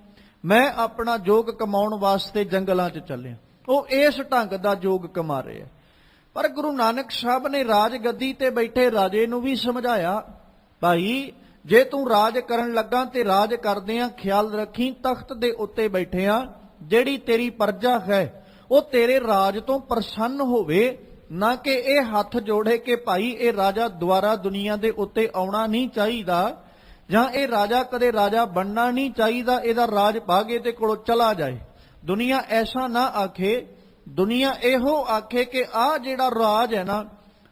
ਮੈਂ ਆਪਣਾ ਜੋਗ ਕਮਾਉਣ ਵਾਸਤੇ ਜੰਗਲਾਂ 'ਚ ਚੱਲਿਆ। ਉਹ ਇਸ ਢੰਗ ਦਾ ਜੋਗ ਕਮਾ ਰਿਹਾ। ਪਰ ਗੁਰੂ ਨਾਨਕ ਸਾਹਿਬ ਨੇ ਰਾਜ ਗੱਦੀ ਤੇ ਬੈਠੇ ਰਾਜੇ ਨੂੰ ਵੀ ਸਮਝਾਇਆ, ਭਾਈ ਜੇ ਤੂੰ ਰਾਜ ਕਰਨ ਲੱਗਾ ਤੇ ਰਾਜ ਕਰਦਿਆਂ ਖਿਆਲ ਰੱਖੀ ਤਖਤ ਦੇ ਉੱਤੇ ਬੈਠਿਆਂ ਜਿਹੜੀ ਤੇਰੀ ਪਰਜਾ ਹੈ ਉਹ ਤੇਰੇ ਰਾਜ ਤੋਂ ਪ੍ਰਸੰਨ ਹੋਵੇ, ਨਾ ਕਿ ਇਹ ਹੱਥ ਜੋੜੇ ਕਿ ਭਾਈ ਇਹ ਰਾਜਾ ਦੁਆਰਾ ਦੁਨੀਆ ਦੇ ਉੱਤੇ ਆਉਣਾ ਨਹੀਂ ਚਾਹੀਦਾ, ਜਾਂ ਇਹ ਰਾਜਾ ਕਦੇ ਰਾਜਾ ਬਣਨਾ ਨਹੀਂ ਚਾਹੀਦਾ, ਇਹਦਾ ਰਾਜ ਭਾਗੇ ਤੇ ਕੋਲੋਂ ਚਲਾ ਜਾਏ। ਦੁਨੀਆ ਐਸਾ ਨਾ ਆਖੇ, ਦੁਨੀਆ ਇਹੋ ਆਖੇ ਕਿ ਆਹ ਜਿਹੜਾ ਰਾਜ ਹੈ ਨਾ,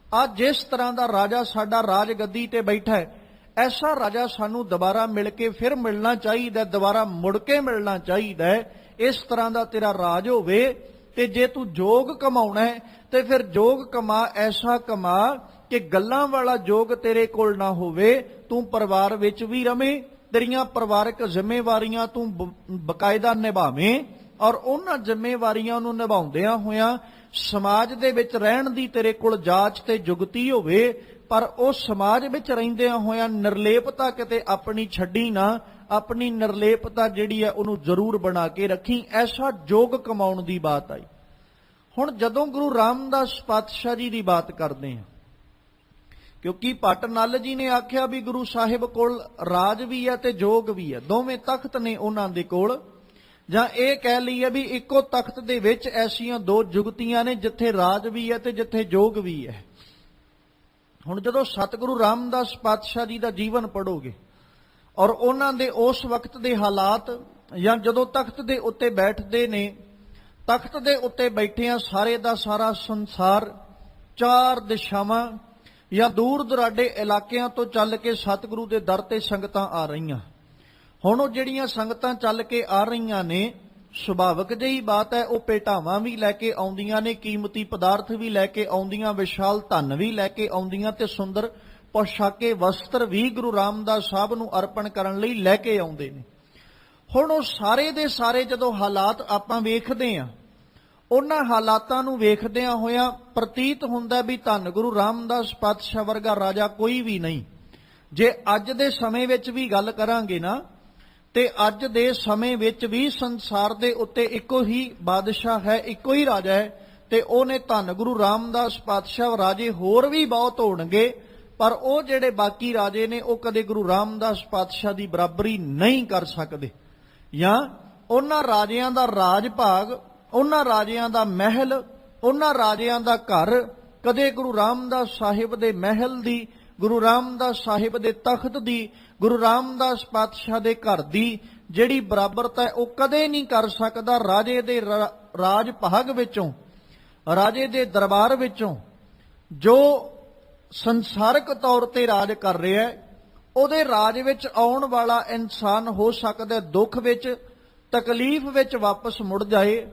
ਆਹ ਜਿਸ ਤਰ੍ਹਾਂ ਦਾ ਰਾਜਾ ਸਾਡਾ ਰਾਜ ਗੱਦੀ ਤੇ ਬੈਠਾ ਹੈ, ਐਸਾ ਰਾਜਾ ਸਾਨੂੰ ਦੁਬਾਰਾ ਮਿਲ ਕੇ ਫਿਰ ਮਿਲਣਾ ਚਾਹੀਦਾ, ਦੁਬਾਰਾ ਮੁੜ ਕੇ ਮਿਲਣਾ ਚਾਹੀਦਾ ਹੈ। ਇਸ ਤਰ੍ਹਾਂ ਦਾ ਤੇਰਾ ਰਾਜ ਹੋਵੇ। ਤੇ ਜੇ ਤੂੰ ਜੋਗ ਕਮਾਉਣਾ ਹੈ ਤੇ ਫਿਰ ਜੋਗ ਕਮਾ, ਐਸਾ ਕਮਾ ਕਿ ਗੱਲਾਂ ਵਾਲਾ ਜੋਗ ਤੇਰੇ ਕੋਲ ਨਾ ਹੋਵੇ, ਤੂੰ ਪਰਿਵਾਰ ਵਿੱਚ ਵੀ ਰਵੇਂ, ਤੇਰੀਆਂ ਪਰਿਵਾਰਕ ਜ਼ਿੰਮੇਵਾਰੀਆਂ ਤੂੰ ਬਕਾਇਦਾ ਨਿਭਾਵੇਂ, ਔਰ ਉਹਨਾਂ ਜ਼ਿੰਮੇਵਾਰੀਆਂ ਨੂੰ ਨਿਭਾਉਂਦਿਆਂ ਹੋਇਆਂ ਸਮਾਜ ਦੇ ਵਿੱਚ ਰਹਿਣ ਦੀ ਤੇਰੇ ਕੋਲ ਜਾਚ ਤੇ ਜੁਗਤੀ ਹੋਵੇ। ਪਰ ਉਹ ਸਮਾਜ ਵਿੱਚ ਰਹਿੰਦਿਆਂ ਹੋਇਆਂ ਨਿਰਲੇਪਤਾ ਕਿਤੇ ਆਪਣੀ ਛੱਡੀ ਨਾ, ਆਪਣੀ ਨਿਰਲੇਪਤਾ ਜਿਹੜੀ ਹੈ ਉਹਨੂੰ ਜ਼ਰੂਰ ਬਣਾ ਕੇ ਰੱਖੀ। ਐਸਾ ਜੋਗ ਕਮਾਉਣ ਦੀ ਬਾਤ ਆਈ। ਹੁਣ ਜਦੋਂ ਗੁਰੂ ਰਾਮਦਾਸ ਪਾਤਸ਼ਾਹ ਜੀ ਦੀ ਬਾਤ ਕਰਦੇ ਹਾਂ, ਕਿਉਂਕਿ ਭੱਟ ਨੱਲ ਜੀ ਨੇ ਆਖਿਆ ਵੀ ਗੁਰੂ ਸਾਹਿਬ ਕੋਲ ਰਾਜ ਵੀ ਹੈ ਤੇ ਜੋਗ ਵੀ ਹੈ, ਦੋਵੇਂ ਤਖਤ ਨੇ ਉਹਨਾਂ ਦੇ ਕੋਲ। ਜਾਂ ਇਹ ਕਹਿ ਲਈਏ ਵੀ ਇੱਕੋ ਤਖਤ ਦੇ ਵਿੱਚ ਐਸੀਆਂ ਦੋ ਜੁਗਤੀਆਂ ਨੇ ਜਿੱਥੇ ਰਾਜ ਵੀ ਹੈ ਤੇ ਜਿੱਥੇ ਜੋਗ ਵੀ ਹੈ। ਹੁਣ ਜਦੋਂ ਸਤਿਗੁਰੂ ਰਾਮਦਾਸ ਪਾਤਸ਼ਾਹ ਜੀ ਦਾ ਜੀਵਨ ਪੜ੍ਹੋਗੇ ਔਰ ਉਹਨਾਂ ਦੇ ਉਸ ਵਕਤ ਦੇ ਹਾਲਾਤ, ਜਾਂ ਜਦੋਂ ਤਖਤ ਦੇ ਉੱਤੇ ਬੈਠਦੇ ਨੇ, ਤਖਤ ਦੇ ਉੱਤੇ ਬੈਠਿਆਂ ਸਾਰੇ ਦਾ ਸਾਰਾ ਸੰਸਾਰ ਚਾਰ ਦਿਸ਼ਾਵਾਂ ਜਾਂ ਦੂਰ ਦੁਰਾਡੇ ਇਲਾਕਿਆਂ ਤੋਂ ਚੱਲ ਕੇ ਸਤਿਗੁਰੂ ਦੇ ਦਰ ਤੇ ਸੰਗਤਾਂ ਆ ਰਹੀਆਂ। ਹੁਣ ਉਹ ਜਿਹੜੀਆਂ ਸੰਗਤਾਂ ਚੱਲ ਕੇ ਆ ਰਹੀਆਂ ਨੇ, ਸੁਭਾਵਿਕ ਜਿਹੀ ਬਾਤ ਹੈ, ਉਹ ਭੇਟਾਵਾਂ ਵੀ ਲੈ ਕੇ ਆਉਂਦੀਆਂ ਨੇ, ਕੀਮਤੀ ਪਦਾਰਥ ਵੀ ਲੈ ਕੇ ਆਉਂਦੀਆਂ, ਵਿਸ਼ਾਲ ਧਨ ਵੀ ਲੈ ਕੇ ਆਉਂਦੀਆਂ ਤੇ ਸੁੰਦਰ ਪੋਸ਼ਾਕੇ ਵਸਤਰ ਵੀ ਗੁਰੂ ਰਾਮਦਾਸ ਸਾਹਿਬ ਨੂੰ ਅਰਪਣ ਕਰਨ ਲਈ ਲੈ ਕੇ ਆਉਂਦੇ ਨੇ। ਹੁਣ ਉਹ ਸਾਰੇ ਦੇ ਸਾਰੇ ਜਦੋਂ ਹਾਲਾਤ ਆਪਾਂ ਵੇਖਦੇ ਹਾਂ, ਉਹਨਾਂ ਹਾਲਾਤਾਂ ਨੂੰ ਵੇਖਦਿਆਂ ਹੋਇਆਂ ਪ੍ਰਤੀਤ ਹੁੰਦਾ ਵੀ ਧੰਨ ਗੁਰੂ ਰਾਮਦਾਸ ਪਾਤਸ਼ਾਹ ਵਰਗਾ ਰਾਜਾ ਕੋਈ ਵੀ ਨਹੀਂ। ਜੇ ਅੱਜ ਦੇ ਸਮੇਂ ਵਿੱਚ ਵੀ ਗੱਲ ਕਰਾਂਗੇ ਨਾ, ਤੇ ਅੱਜ ਦੇ ਸਮੇਂ ਵਿੱਚ ਵੀ ਸੰਸਾਰ ਦੇ ਉੱਤੇ ਇੱਕੋ ਹੀ ਬਾਦਸ਼ਾਹ ਹੈ, ਇੱਕੋ ਹੀ ਰਾਜਾ ਹੈ, ਤੇ ਉਹਨੇ ਧੰਨ ਗੁਰੂ ਰਾਮਦਾਸ ਪਾਤਸ਼ਾਹ। ਰਾਜੇ ਹੋਰ ਵੀ ਬਹੁਤ ਹੋਣਗੇ, ਪਰ ਉਹ ਜਿਹੜੇ ਬਾਕੀ ਰਾਜੇ ਨੇ ਉਹ ਕਦੇ ਗੁਰੂ ਰਾਮਦਾਸ ਪਾਤਸ਼ਾਹ ਦੀ ਬਰਾਬਰੀ ਨਹੀਂ ਕਰ ਸਕਦੇ। ਜਾਂ ਉਹਨਾਂ ਰਾਜਿਆਂ ਦਾ ਰਾਜ ਭਾਗ, ਉਹਨਾਂ ਰਾਜਿਆਂ ਦਾ ਮਹਿਲ, ਉਹਨਾਂ ਰਾਜਿਆਂ ਦਾ ਘਰ ਕਦੇ ਗੁਰੂ ਰਾਮਦਾਸ ਸਾਹਿਬ ਦੇ ਮਹਿਲ ਦੀ, ਗੁਰੂ ਰਾਮਦਾਸ ਸਾਹਿਬ ਦੇ ਤਖਤ ਦੀ, ਗੁਰੂ ਰਾਮਦਾਸ ਪਾਤਸ਼ਾਹ ਦੇ ਘਰ ਦੀ ਜਿਹੜੀ ਬਰਾਬਰਤਾ ਹੈ ਉਹ ਕਦੇ ਨਹੀਂ ਕਰ ਸਕਦਾ। ਰਾਜੇ ਦੇ ਰਾਜ ਭਾਗ ਵਿੱਚੋਂ, ਰਾਜੇ ਦੇ ਦਰਬਾਰ ਵਿੱਚੋਂ ਜੋ ਸੰਸਾਰਕ ਤੌਰ ਤੇ ਰਾਜ ਕਰ ਰਿਹਾ ਹੈ, ਉਹਦੇ ਰਾਜ ਵਿੱਚ ਆਉਣ ਵਾਲਾ ਇਨਸਾਨ ਹੋ ਸਕਦਾ ਦੁੱਖ ਵਿੱਚ, ਤਕਲੀਫ ਵਿੱਚ ਵਾਪਸ ਮੁੜ ਜਾਏ,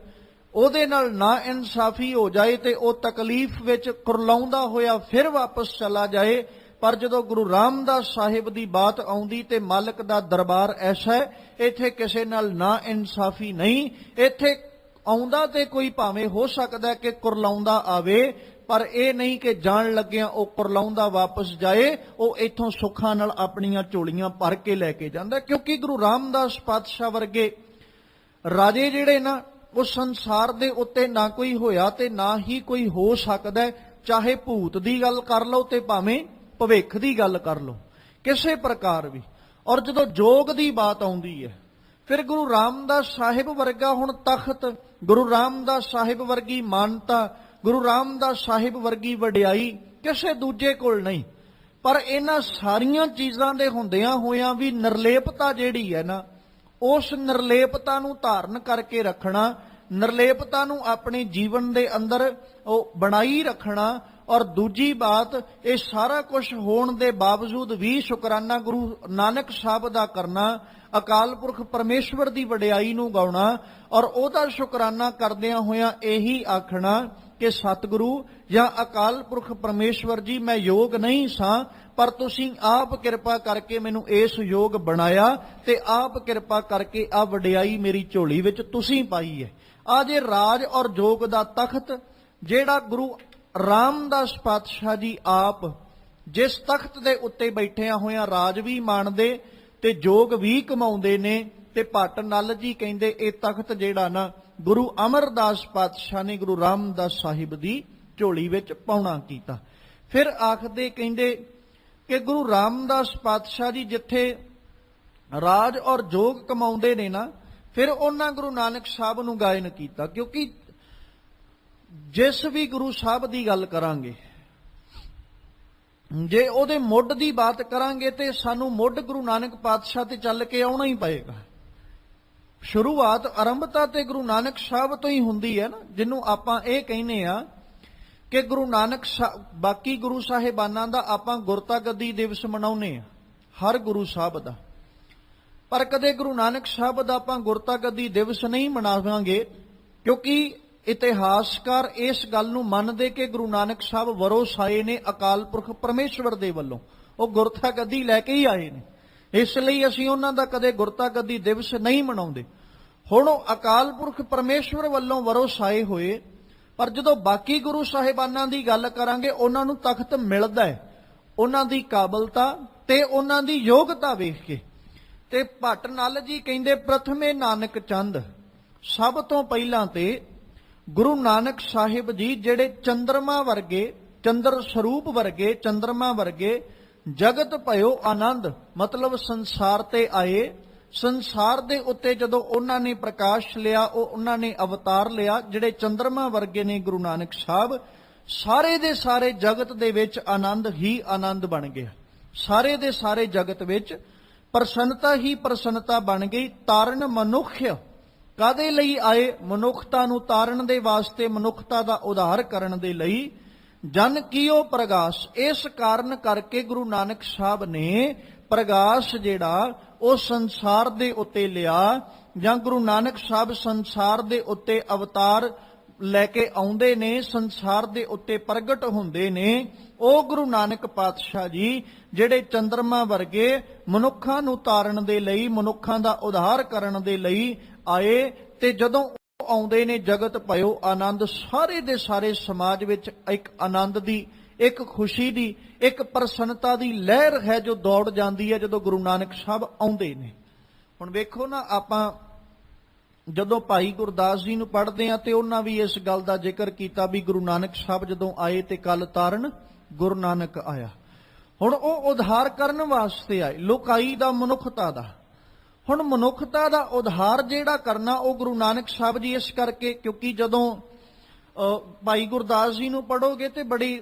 ਉਹਦੇ ਨਾਲ ਨਾ ਇਨਸਾਫੀ ਹੋ ਜਾਏ ਤੇ ਉਹ ਤਕਲੀਫ ਵਿੱਚ ਕੁਰਲਾਉਂਦਾ ਹੋਇਆ ਫਿਰ ਵਾਪਸ ਚਲਾ ਜਾਏ। ਪਰ ਜਦੋਂ ਗੁਰੂ ਰਾਮਦਾਸ ਸਾਹਿਬ ਦੀ ਬਾਤ ਆਉਂਦੀ ਤੇ ਮਾਲਕ ਦਾ ਦਰਬਾਰ ਐਸਾ ਹੈ, ਇੱਥੇ ਕਿਸੇ ਨਾਲ ਨਾ ਇਨਸਾਫੀ ਨਹੀਂ। ਇੱਥੇ ਆਉਂਦਾ ਤੇ ਕੋਈ ਭਾਵੇਂ ਹੋ ਸਕਦਾ ਕਿ ਕੁਰਲਾਉਂਦਾ ਆਵੇ, ਪਰ ਇਹ ਨਹੀਂ ਕਿ ਜਾਣ ਲੱਗਿਆਂ ਉਹ ਕੁਰਲਾਉਂਦਾ ਵਾਪਸ ਜਾਏ। ਉਹ ਇੱਥੋਂ ਸੁੱਖਾਂ ਨਾਲ ਆਪਣੀਆਂ ਝੋਲੀਆਂ ਭਰ ਕੇ ਲੈ ਕੇ ਜਾਂਦਾ, ਕਿਉਂਕਿ ਗੁਰੂ ਰਾਮਦਾਸ ਪਾਤਸ਼ਾਹ ਵਰਗੇ ਰਾਜੇ ਜਿਹੜੇ ਨਾ, ਉਹ ਸੰਸਾਰ ਦੇ ਉੱਤੇ ਨਾ ਕੋਈ ਹੋਇਆ ਤੇ ਨਾ ਹੀ ਕੋਈ ਹੋ ਸਕਦਾ। ਚਾਹੇ ਭੂਤ ਦੀ ਗੱਲ ਕਰ ਲਓ ਤੇ ਭਾਵੇਂ ਭਵਿੱਖ ਦੀ ਗੱਲ ਕਰ ਲਓ, ਕਿਸੇ ਪ੍ਰਕਾਰ ਵੀ। ਔਰ ਜਦੋਂ ਜੋਗ ਦੀ ਬਾਤ ਆਉਂਦੀ ਹੈ, ਫਿਰ ਗੁਰੂ ਰਾਮਦਾਸ ਸਾਹਿਬ ਵਰਗਾ ਹੁਣ ਤਖਤ, ਗੁਰੂ ਰਾਮਦਾਸ ਸਾਹਿਬ ਵਰਗੀ ਮਾਨਤਾ, ਗੁਰੂ ਰਾਮਦਾਸ ਸਾਹਿਬ ਵਰਗੀ ਵਡਿਆਈ ਕਿਸੇ ਦੂਜੇ ਕੋਲ ਨਹੀਂ। ਪਰ ਇਹਨਾਂ ਸਾਰੀਆਂ ਚੀਜ਼ਾਂ ਦੇ ਹੁੰਦਿਆਂ ਹੋਇਆਂ ਵੀ ਨਿਰਲੇਪਤਾ ਜਿਹੜੀ ਹੈ ਨਾ, ਉਸ ਨਿਰਲੇਪਤਾ ਨੂੰ ਧਾਰਨ ਕਰਕੇ ਰੱਖਣਾ, ਨਿਰਲੇਪਤਾ ਨੂੰ ਆਪਣੇ ਜੀਵਨ ਦੇ ਅੰਦਰ ਉਹ ਬਣਾਈ ਰੱਖਣਾ। ਔਰ ਦੂਜੀ ਬਾਤ, ਇਹ ਸਾਰਾ ਕੁਝ ਹੋਣ ਦੇ ਬਾਵਜੂਦ ਵੀ ਸ਼ੁਕਰਾਨਾ ਗੁਰੂ ਨਾਨਕ ਸਾਹਿਬ ਦਾ ਕਰਨਾ, ਅਕਾਲ ਪੁਰਖ ਪਰਮੇਸ਼ਵਰ ਦੀ ਵਡਿਆਈ ਨੂੰ ਗਾਉਣਾ, ਔਰ ਉਹਦਾ ਸ਼ੁਕਰਾਨਾ ਕਰਦਿਆਂ ਹੋਇਆਂ ਇਹੀ ਆਖਣਾ ਕਿ ਸਤਿਗੁਰੂ ਜਾਂ ਅਕਾਲ ਪੁਰਖ ਪਰਮੇਸ਼ਵਰ ਜੀ, ਮੈਂ ਯੋਗ ਨਹੀਂ ਸਾਂ, ਪਰ ਤੁਸੀਂ ਆਪ ਕਿਰਪਾ ਕਰਕੇ ਮੈਨੂੰ ਇਸ ਯੋਗ ਬਣਾਇਆ ਤੇ ਆਪ ਕਿਰਪਾ ਕਰਕੇ ਆ ਵਡਿਆਈ ਮੇਰੀ ਝੋਲੀ ਵਿੱਚ ਤੁਸੀਂ ਪਾਈ ਹੈ। ਆ ਜੇ ਰਾਜ ਔਰ ਜੋਗ ਦਾ ਤਖਤ ਜਿਹੜਾ ਗੁਰੂ ਰਾਮਦਾਸ ਪਾਤਸ਼ਾਹ ਜੀ ਆਪ ਜਿਸ ਤਖਤ ਦੇ ਉੱਤੇ ਬੈਠਿਆਂ ਹੋਇਆਂ ਰਾਜ ਵੀ ਮਾਣਦੇ ਤੇ ਜੋਗ ਵੀ ਕਮਾਉਂਦੇ ਨੇ, ਤੇ ਭੱਟ ਨਲ ਜੀ ਕਹਿੰਦੇ ਇਹ ਤਖਤ ਜਿਹੜਾ ਨਾ ਗੁਰੂ ਅਮਰਦਾਸ ਪਾਤਸ਼ਾਹ ਨੇ ਗੁਰੂ ਰਾਮਦਾਸ ਸਾਹਿਬ ਦੀ ਝੋਲੀ ਵਿੱਚ ਪਾਉਣਾ ਕੀਤਾ। ਫਿਰ ਆਖਦੇ ਕਹਿੰਦੇ ਕਿ ਗੁਰੂ ਰਾਮਦਾਸ ਪਾਤਸ਼ਾਹ ਜੀ ਜਿੱਥੇ ਰਾਜ ਔਰ ਜੋਗ ਕਮਾਉਂਦੇ ਨੇ ਨਾ, ਫਿਰ ਉਹਨਾਂ ਗੁਰੂ ਨਾਨਕ ਸਾਹਿਬ ਨੂੰ ਗਾਇਨ ਕੀਤਾ। ਕਿਉਂਕਿ ਜਿਸ ਵੀ ਗੁਰੂ ਸਾਹਿਬ ਦੀ ਗੱਲ ਕਰਾਂਗੇ, ਜੇ ਉਹਦੇ ਮੁੱਢ ਦੀ ਬਾਤ ਕਰਾਂਗੇ ਤੇ ਸਾਨੂੰ ਮੁੱਢ ਗੁਰੂ ਨਾਨਕ ਪਾਤਸ਼ਾਹ ਤੇ ਚੱਲ ਕੇ ਆਉਣਾ ਹੀ ਪਏਗਾ। ਸ਼ੁਰੂਆਤ ਆਰੰਭਤਾ ਤੇ ਗੁਰੂ ਨਾਨਕ ਸਾਹਿਬ ਤੋਂ ਹੀ ਹੁੰਦੀ ਹੈ ਨਾ, ਜਿਹਨੂੰ ਆਪਾਂ ਇਹ ਕਹਿੰਦੇ ਆ ਕਿ ਗੁਰੂ ਨਾਨਕ ਬਾਕੀ ਗੁਰੂ ਸਾਹਿਬਾਨਾਂ ਦਾ ਆਪਾਂ ਗੁਰਤਾ ਗੱਦੀ ਦਿਵਸ ਮਨਾਉਂਦੇ ਆ, ਹਰ ਗੁਰੂ ਸਾਹਿਬ ਦਾ, ਪਰ ਕਦੇ ਗੁਰੂ ਨਾਨਕ ਸਾਹਿਬ ਦਾ ਆਪਾਂ ਗੁਰਤਾ ਗੱਦੀ ਦਿਵਸ ਨਹੀਂ ਮਨਾਵਾਂਗੇ। ਕਿਉਂਕਿ ਇਤਿਹਾਸਕਾਰ ਇਸ ਗੱਲ ਨੂੰ ਮੰਨਦੇ ਕਿ ਗੁਰੂ ਨਾਨਕ ਸਾਹਿਬ ਵਰੋਸਾਏ ਨੇ ਅਕਾਲ ਪੁਰਖ ਪਰਮੇਸ਼ਵਰ ਦੇ ਵੱਲੋਂ, ਉਹ ਗੁਰਤਾ ਗੱਦੀ ਲੈ ਕੇ ਹੀ ਆਏ ਨੇ, ਇਸ ਲਈ ਅਸੀਂ ਉਹਨਾਂ ਦਾ ਕਦੇ ਗੁਰਤਾ ਗੱਦੀ ਦਿਵਸ ਨਹੀਂ ਮਨਾਉਂਦੇ। ਹੁਣ ਉਹ ਅਕਾਲ ਪੁਰਖ ਪਰਮੇਸ਼ਵਰ ਵੱਲੋਂ ਵਰੋਸਾਏ ਹੋਏ, ਪਰ ਜਦੋਂ ਬਾਕੀ ਗੁਰੂ ਸਾਹਿਬਾਨਾਂ ਦੀ ਗੱਲ ਕਰਾਂਗੇ, ਉਹਨਾਂ ਨੂੰ ਤਖਤ ਮਿਲਦਾ ਹੈ ਉਹਨਾਂ ਦੀ ਕਾਬਲਤਾ ਤੇ ਉਹਨਾਂ ਦੀ ਯੋਗਤਾ ਵੇਖ ਕੇ। ਤੇ ਭੱਟ ਨਲ ਜੀ ਕਹਿੰਦੇ ਪ੍ਰਥਮੇ ਨਾਨਕ ਚੰਦ, ਸਭ ਤੋਂ ਪਹਿਲਾਂ ਤੇ ਗੁਰੂ ਨਾਨਕ ਸਾਹਿਬ ਜੀ ਜਿਹੜੇ ਚੰਦਰਮਾ ਵਰਗੇ, ਚੰਦਰ ਸਰੂਪ ਵਰਗੇ, ਚੰਦਰਮਾ ਵਰਗੇ ਜਗਤ ਭਇਓ ਆਨੰਦ, ਮਤਲਬ ਸੰਸਾਰ ਤੇ ਆਏ। ਸੰਸਾਰ ਦੇ ਉੱਤੇ ਜਦੋਂ ਉਹਨਾਂ ਨੇ ਪ੍ਰਕਾਸ਼ ਲਿਆ, ਉਹਨਾਂ ਨੇ ਅਵਤਾਰ ਲਿਆ, ਜਿਹੜੇ ਚੰਦਰਮਾ ਵਰਗੇ ਨੇ ਗੁਰੂ ਨਾਨਕ ਸਾਹਿਬ, ਸਾਰੇ ਦੇ ਸਾਰੇ ਜਗਤ ਦੇ ਵਿੱਚ ਆਨੰਦ ਹੀ ਆਨੰਦ ਬਣ ਗਿਆ। ਸਾਰੇ ਦੇ ਸਾਰੇ ਜਗਤ ਵਿੱਚ ਪ੍ਰਸੰਨਤਾ ਹੀ ਪ੍ਰਸੰਨਤਾ ਬਣ ਗਈ। ਤਾਰਨ ਮਨੁੱਖ ਕਾਦੇ ਲਈ ਆਏ? ਮਨੁੱਖਤਾ ਨੂੰ ਤਾਰਨ ਦੇ ਵਾਸਤੇ, ਮਨੁੱਖਤਾ ਦਾ ਉਧਾਰ ਕਰਨ ਦੇ ਲਈ। ਜਨ ਕੀਓ ਪ੍ਰਗਾਸ, ਇਸ ਕਾਰਨ ਕਰਕੇ ਗੁਰੂ ਨਾਨਕ ਸਾਹਿਬ ਨੇ ਪ੍ਰਗਾਸ ਜਿਹੜਾ ਉਹ ਸੰਸਾਰ ਦੇ ਉੱਤੇ ਲਿਆ, ਜਾਂ ਗੁਰੂ ਨਾਨਕ ਸਾਹਿਬ ਸੰਸਾਰ ਦੇ ਉੱਤੇ ਅਵਤਾਰ ਲੈ ਕੇ ਆਉਂਦੇ ਨੇ, ਸੰਸਾਰ ਦੇ ਉੱਤੇ ਪ੍ਰਗਟ ਹੁੰਦੇ ਨੇ। ਉਹ ਗੁਰੂ ਨਾਨਕ ਪਾਤਸ਼ਾਹ ਜੀ ਜਿਹੜੇ ਚੰਦਰਮਾ ਵਰਗੇ ਮਨੁੱਖਾਂ ਨੂੰ ਤਾਰਨ ਦੇ ਲਈ, ਮਨੁੱਖਾਂ ਦਾ ਉਧਾਰ ਕਰਨ ਦੇ ਲਈ ਆਏ। ਤੇ ਜਦੋਂ ਆਉਂਦੇ ਨੇ ਜਗਤ ਭਇਓ ਆਨੰਦ, ਸਾਰੇ ਦੇ ਸਾਰੇ ਸਮਾਜ ਵਿੱਚ ਇੱਕ ਆਨੰਦ ਦੀ, ਇੱਕ ਖੁਸ਼ੀ ਦੀ, ਇੱਕ ਪ੍ਰਸੰਨਤਾ ਦੀ ਲਹਿਰ ਹੈ ਜੋ ਦੌੜ ਜਾਂਦੀ ਹੈ ਜਦੋਂ ਗੁਰੂ ਨਾਨਕ ਸਾਹਿਬ ਆਉਂਦੇ ਨੇ। ਹੁਣ ਵੇਖੋ ਨਾ, ਆਪਾਂ ਜਦੋਂ ਭਾਈ ਗੁਰਦਾਸ ਜੀ ਨੂੰ ਪੜ੍ਹਦੇ ਹਾਂ ਤੇ ਉਹਨਾਂ ਵੀ ਇਸ ਗੱਲ ਦਾ ਜ਼ਿਕਰ ਕੀਤਾ ਵੀ ਗੁਰੂ ਨਾਨਕ ਸਾਹਿਬ ਜਦੋਂ ਆਏ ਤੇ ਕਲ ਤਾਰਨ ਗੁਰੂ ਨਾਨਕ ਆਇਆ। ਹੁਣ ਉਹ ਉਧਾਰ ਕਰਨ ਵਾਸਤੇ ਆਏ, ਲੋਕਾਈ ਦਾ, ਮਨੁੱਖਤਾ ਦਾ। ਹੁਣ ਮਨੁੱਖਤਾ ਦਾ ਉਧਾਰ ਜਿਹੜਾ ਕਰਨਾ ਉਹ ਗੁਰੂ ਨਾਨਕ ਸਾਹਿਬ ਜੀ ਇਸ ਕਰਕੇ, ਕਿਉਂਕਿ ਜਦੋਂ ਭਾਈ ਗੁਰਦਾਸ ਜੀ ਨੂੰ ਪੜ੍ਹੋਗੇ ਤੇ ਬੜੀ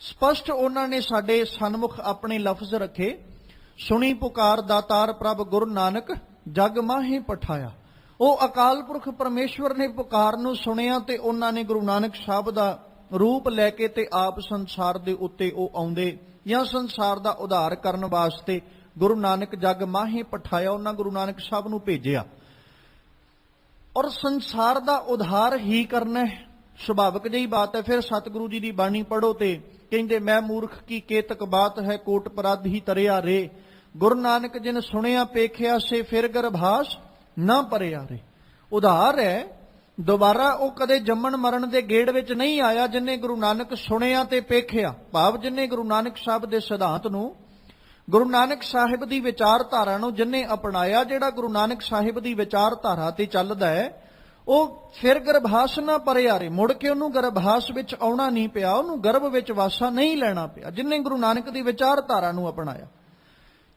ਸਪਸ਼ਟ ਉਹਨਾਂ ਨੇ ਸਾਡੇ ਸਨਮੁਖ ਆਪਣੇ ਲਫ਼ਜ਼ ਰੱਖੇ, ਸੁਣੀ ਪੁਕਾਰ ਦਾਤਾਰ ਪ੍ਰਭ ਗੁਰੂ ਨਾਨਕ ਜਗ ਮਾਹੇ ਪਠਾਇਆ। ਉਹ ਅਕਾਲ ਪੁਰਖ ਪਰਮੇਸ਼ਵਰ ਨੇ ਪੁਕਾਰ ਨੂੰ ਸੁਣਿਆ ਤੇ ਉਹਨਾਂ ਨੇ ਗੁਰੂ ਨਾਨਕ ਸਾਹਿਬ ਦਾ ਰੂਪ ਲੈ ਕੇ ਤੇ ਆਪ ਸੰਸਾਰ ਦੇ ਉੱਤੇ ਉਹ ਆਉਂਦੇ, ਜਾਂ ਸੰਸਾਰ ਦਾ ਉਧਾਰ ਕਰਨ ਵਾਸਤੇ ਗੁਰੂ ਨਾਨਕ ਜਗ ਮਾਹੇ ਪਠਾਇਆ, ਉਹਨਾਂ ਗੁਰੂ ਨਾਨਕ ਸਾਹਿਬ ਨੂੰ ਭੇਜਿਆ। ਔਰ ਸੰਸਾਰ ਦਾ ਉਧਾਰ ਹੀ ਕਰਨਾ ਹੈ, ਸੁਭਾਵਿਕ ਜਿਹੀ ਬਾਤ ਹੈ। ਫਿਰ ਸਤਿਗੁਰੂ ਜੀ ਦੀ ਬਾਣੀ ਪੜ੍ਹੋ ਤੇ ਕਹਿੰਦੇ, ਮੈਂ ਮੂਰਖ ਕੀ ਕੇਤਕ ਬਾਤ ਹੈ, ਕੋਟ ਪਰਾਧ ਹੀ ਤਰਿਆ ਰੇ, ਗੁਰੂ ਨਾਨਕ ਜਿਨ ਸੁਣਿਆ ਪੇਖਿਆ ਸੇ ਫਿਰ ਗਰਭਾਸ ਨਾ ਪਰਿਆ ਰੇ। ਉਧਾਰ ਹੈ, ਦੁਬਾਰਾ ਉਹ ਕਦੇ ਜੰਮਣ ਮਰਨ ਦੇ ਗੇੜ ਵਿੱਚ ਨਹੀਂ ਆਇਆ ਜਿਨੇ ਗੁਰੂ ਨਾਨਕ ਸੁਣਿਆ ਤੇ ਪੇਖਿਆ, ਭਾਵ ਜਿਨੇ ਗੁਰੂ ਨਾਨਕ ਸਾਹਿਬ ਦੇ ਸਿਧਾਂਤ ਨੂੰ, ਗੁਰੂ ਨਾਨਕ ਸਾਹਿਬ ਦੀ ਵਿਚਾਰਧਾਰਾ ਨੂੰ ਜਿਨੇ ਅਪਣਾਇਆ। ਜਿਹੜਾ ਗੁਰੂ ਨਾਨਕ ਸਾਹਿਬ ਦੀ ਵਿਚਾਰਧਾਰਾ ਤੇ ਚੱਲਦਾ ਹੈ ਉਹ ਫਿਰ ਗਰਭਾਸ ਨਾ ਪਰਿਆ ਰੇ, ਮੁੜ ਕੇ ਉਹਨੂੰ ਗਰਭਾਸ ਵਿੱਚ ਆਉਣਾ ਨਹੀਂ ਪਿਆ, ਉਹਨੂੰ ਗਰਭ ਵਿੱਚ ਵਾਸਾ ਨਹੀਂ ਲੈਣਾ ਪਿਆ, ਜਿਨੇ ਗੁਰੂ ਨਾਨਕ ਦੀ ਵਿਚਾਰਧਾਰਾ ਨੂੰ ਅਪਣਾਇਆ।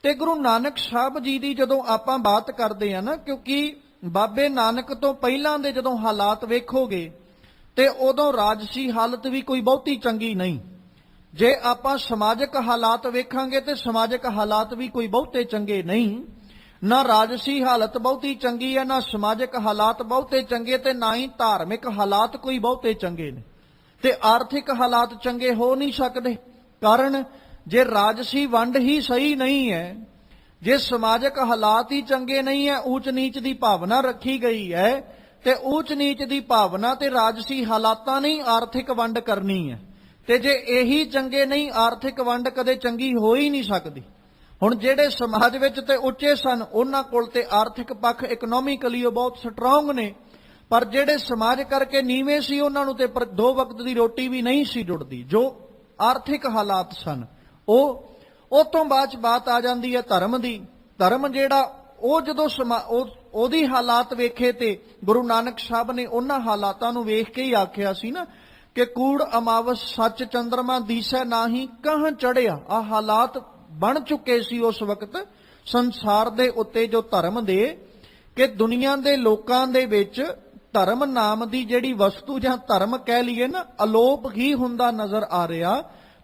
ਤੇ ਗੁਰੂ ਨਾਨਕ ਸਾਹਿਬ ਜੀ ਦੀ ਜਦੋਂ ਆਪਾਂ ਬਾਤ ਕਰਦੇ ਆ ਨਾ, ਕਿਉਂਕਿ ਬਾਬੇ ਨਾਨਕ ਤੋਂ ਪਹਿਲਾਂ ਦੇ ਜਦੋਂ ਹਾਲਾਤ ਵੇਖੋਗੇ ਤੇ ਉਦੋਂ ਰਾਜਸੀ ਹਾਲਤ ਵੀ ਕੋਈ ਬਹੁਤੀ ਚੰਗੀ ਨਹੀਂ। ਜੇ ਆਪਾਂ ਸਮਾਜਿਕ ਹਾਲਾਤ ਵੇਖਾਂਗੇ ਤੇ ਸਮਾਜਿਕ ਹਾਲਾਤ ਵੀ ਕੋਈ ਬਹੁਤੇ ਚੰਗੇ ਨਹੀਂ। ਨਾ ਰਾਜਸੀ ਹਾਲਤ ਬਹੁਤੀ ਚੰਗੀ ਹੈ, ਨਾ ਸਮਾਜਿਕ ਹਾਲਾਤ ਬਹੁਤੇ ਚੰਗੇ, ਤੇ ਨਾ ਹੀ ਧਾਰਮਿਕ ਹਾਲਾਤ ਕੋਈ ਬਹੁਤੇ ਚੰਗੇ ਨੇ। ਤੇ ਆਰਥਿਕ ਹਾਲਾਤ ਚੰਗੇ ਹੋ ਨਹੀਂ ਸਕਦੇ, ਕਾਰਨ ਜੇ ਰਾਜਸੀ ਵੰਡ ਹੀ ਸਹੀ ਨਹੀਂ ਹੈ, ਜੇ ਸਮਾਜਿਕ ਹਾਲਾਤ ਹੀ ਚੰਗੇ ਨਹੀਂ ਹੈ, ਊਚ ਨੀਚ ਦੀ ਭਾਵਨਾ ਰੱਖੀ ਗਈ ਹੈ, ਤੇ ਊਚ ਨੀਚ ਦੀ ਭਾਵਨਾ ਤੇ ਰਾਜਸੀ ਹਾਲਾਤਾਂ ਨਹੀਂ ਆਰਥਿਕ ਵੰਡ ਕਰਨੀ ਹੈ। ਤੇ ਜੇ ਇਹੀ ਚੰਗੇ ਨਹੀਂ, ਆਰਥਿਕ ਵੰਡ ਕਦੇ ਚੰਗੀ ਹੋ ਹੀ ਨਹੀਂ ਸਕਦੀ। ਹੁਣ ਜਿਹੜੇ ਸਮਾਜ ਵਿੱਚ ਤੇ ਉੱਚੇ ਸਨ, ਉਹਨਾਂ ਕੋਲ ਤੇ ਆਰਥਿਕ ਪੱਖ ਇਕਨੋਮਿਕਲੀ ਉਹ ਬਹੁਤ ਸਟਰੋਂਗ ਨੇ, ਪਰ ਜਿਹੜੇ ਸਮਾਜ ਕਰਕੇ ਨੀਵੇਂ ਸੀ, ਉਹਨਾਂ ਨੂੰ ਤੇ ਦੋ ਵਕਤ ਦੀ ਰੋਟੀ ਵੀ ਨਹੀਂ ਸੀ ਜੁੜਦੀ। ਜੋ ਆਰਥਿਕ ਹਾਲਾਤ ਸਨ, ਉਹ ਤੋਂ ਬਾਅਦ ਚ ਬਾਤ ਆ ਜਾਂਦੀ ਹੈ ਧਰਮ ਦੀ। ਧਰਮ ਜਿਹੜਾ ਉਹ ਜਦੋਂ ਉਹਦੀ ਹਾਲਾਤ ਵੇਖੇ ਤੇ ਗੁਰੂ ਨਾਨਕ ਸਾਹਿਬ ਨੇ ਉਹਨਾਂ ਹਾਲਾਤਾਂ ਨੂੰ ਵੇਖ ਕੇ ਹੀ ਆਖਿਆ ਸੀ ਨਾ ਕਿ ਕੂੜ ਅਮਾਵਸ ਸੱਚ ਚੰਦਰਮਾ ਦੀਸੈ ਨਾਹੀ ਕਹਾਂ ਚੜਿਆ। ਆ ਹਾਲਾਤ ਬਣ ਚੁੱਕੇ ਸੀ ਉਸ ਵਕਤ ਸੰਸਾਰ ਦੇ ਉੱਤੇ, ਜੋ ਧਰਮ ਦੇ, ਕਿ ਦੁਨੀਆ ਦੇ ਲੋਕਾਂ ਦੇ ਵਿੱਚ ਧਰਮ ਨਾਮ ਦੀ ਜਿਹੜੀ ਵਸਤੂ ਜਾਂ ਧਰਮ ਕਹਿ ਲਈਏ ਨਾ, ਅਲੋਪ ਹੀ ਹੁੰਦਾ ਨਜ਼ਰ ਆ ਰਿਹਾ।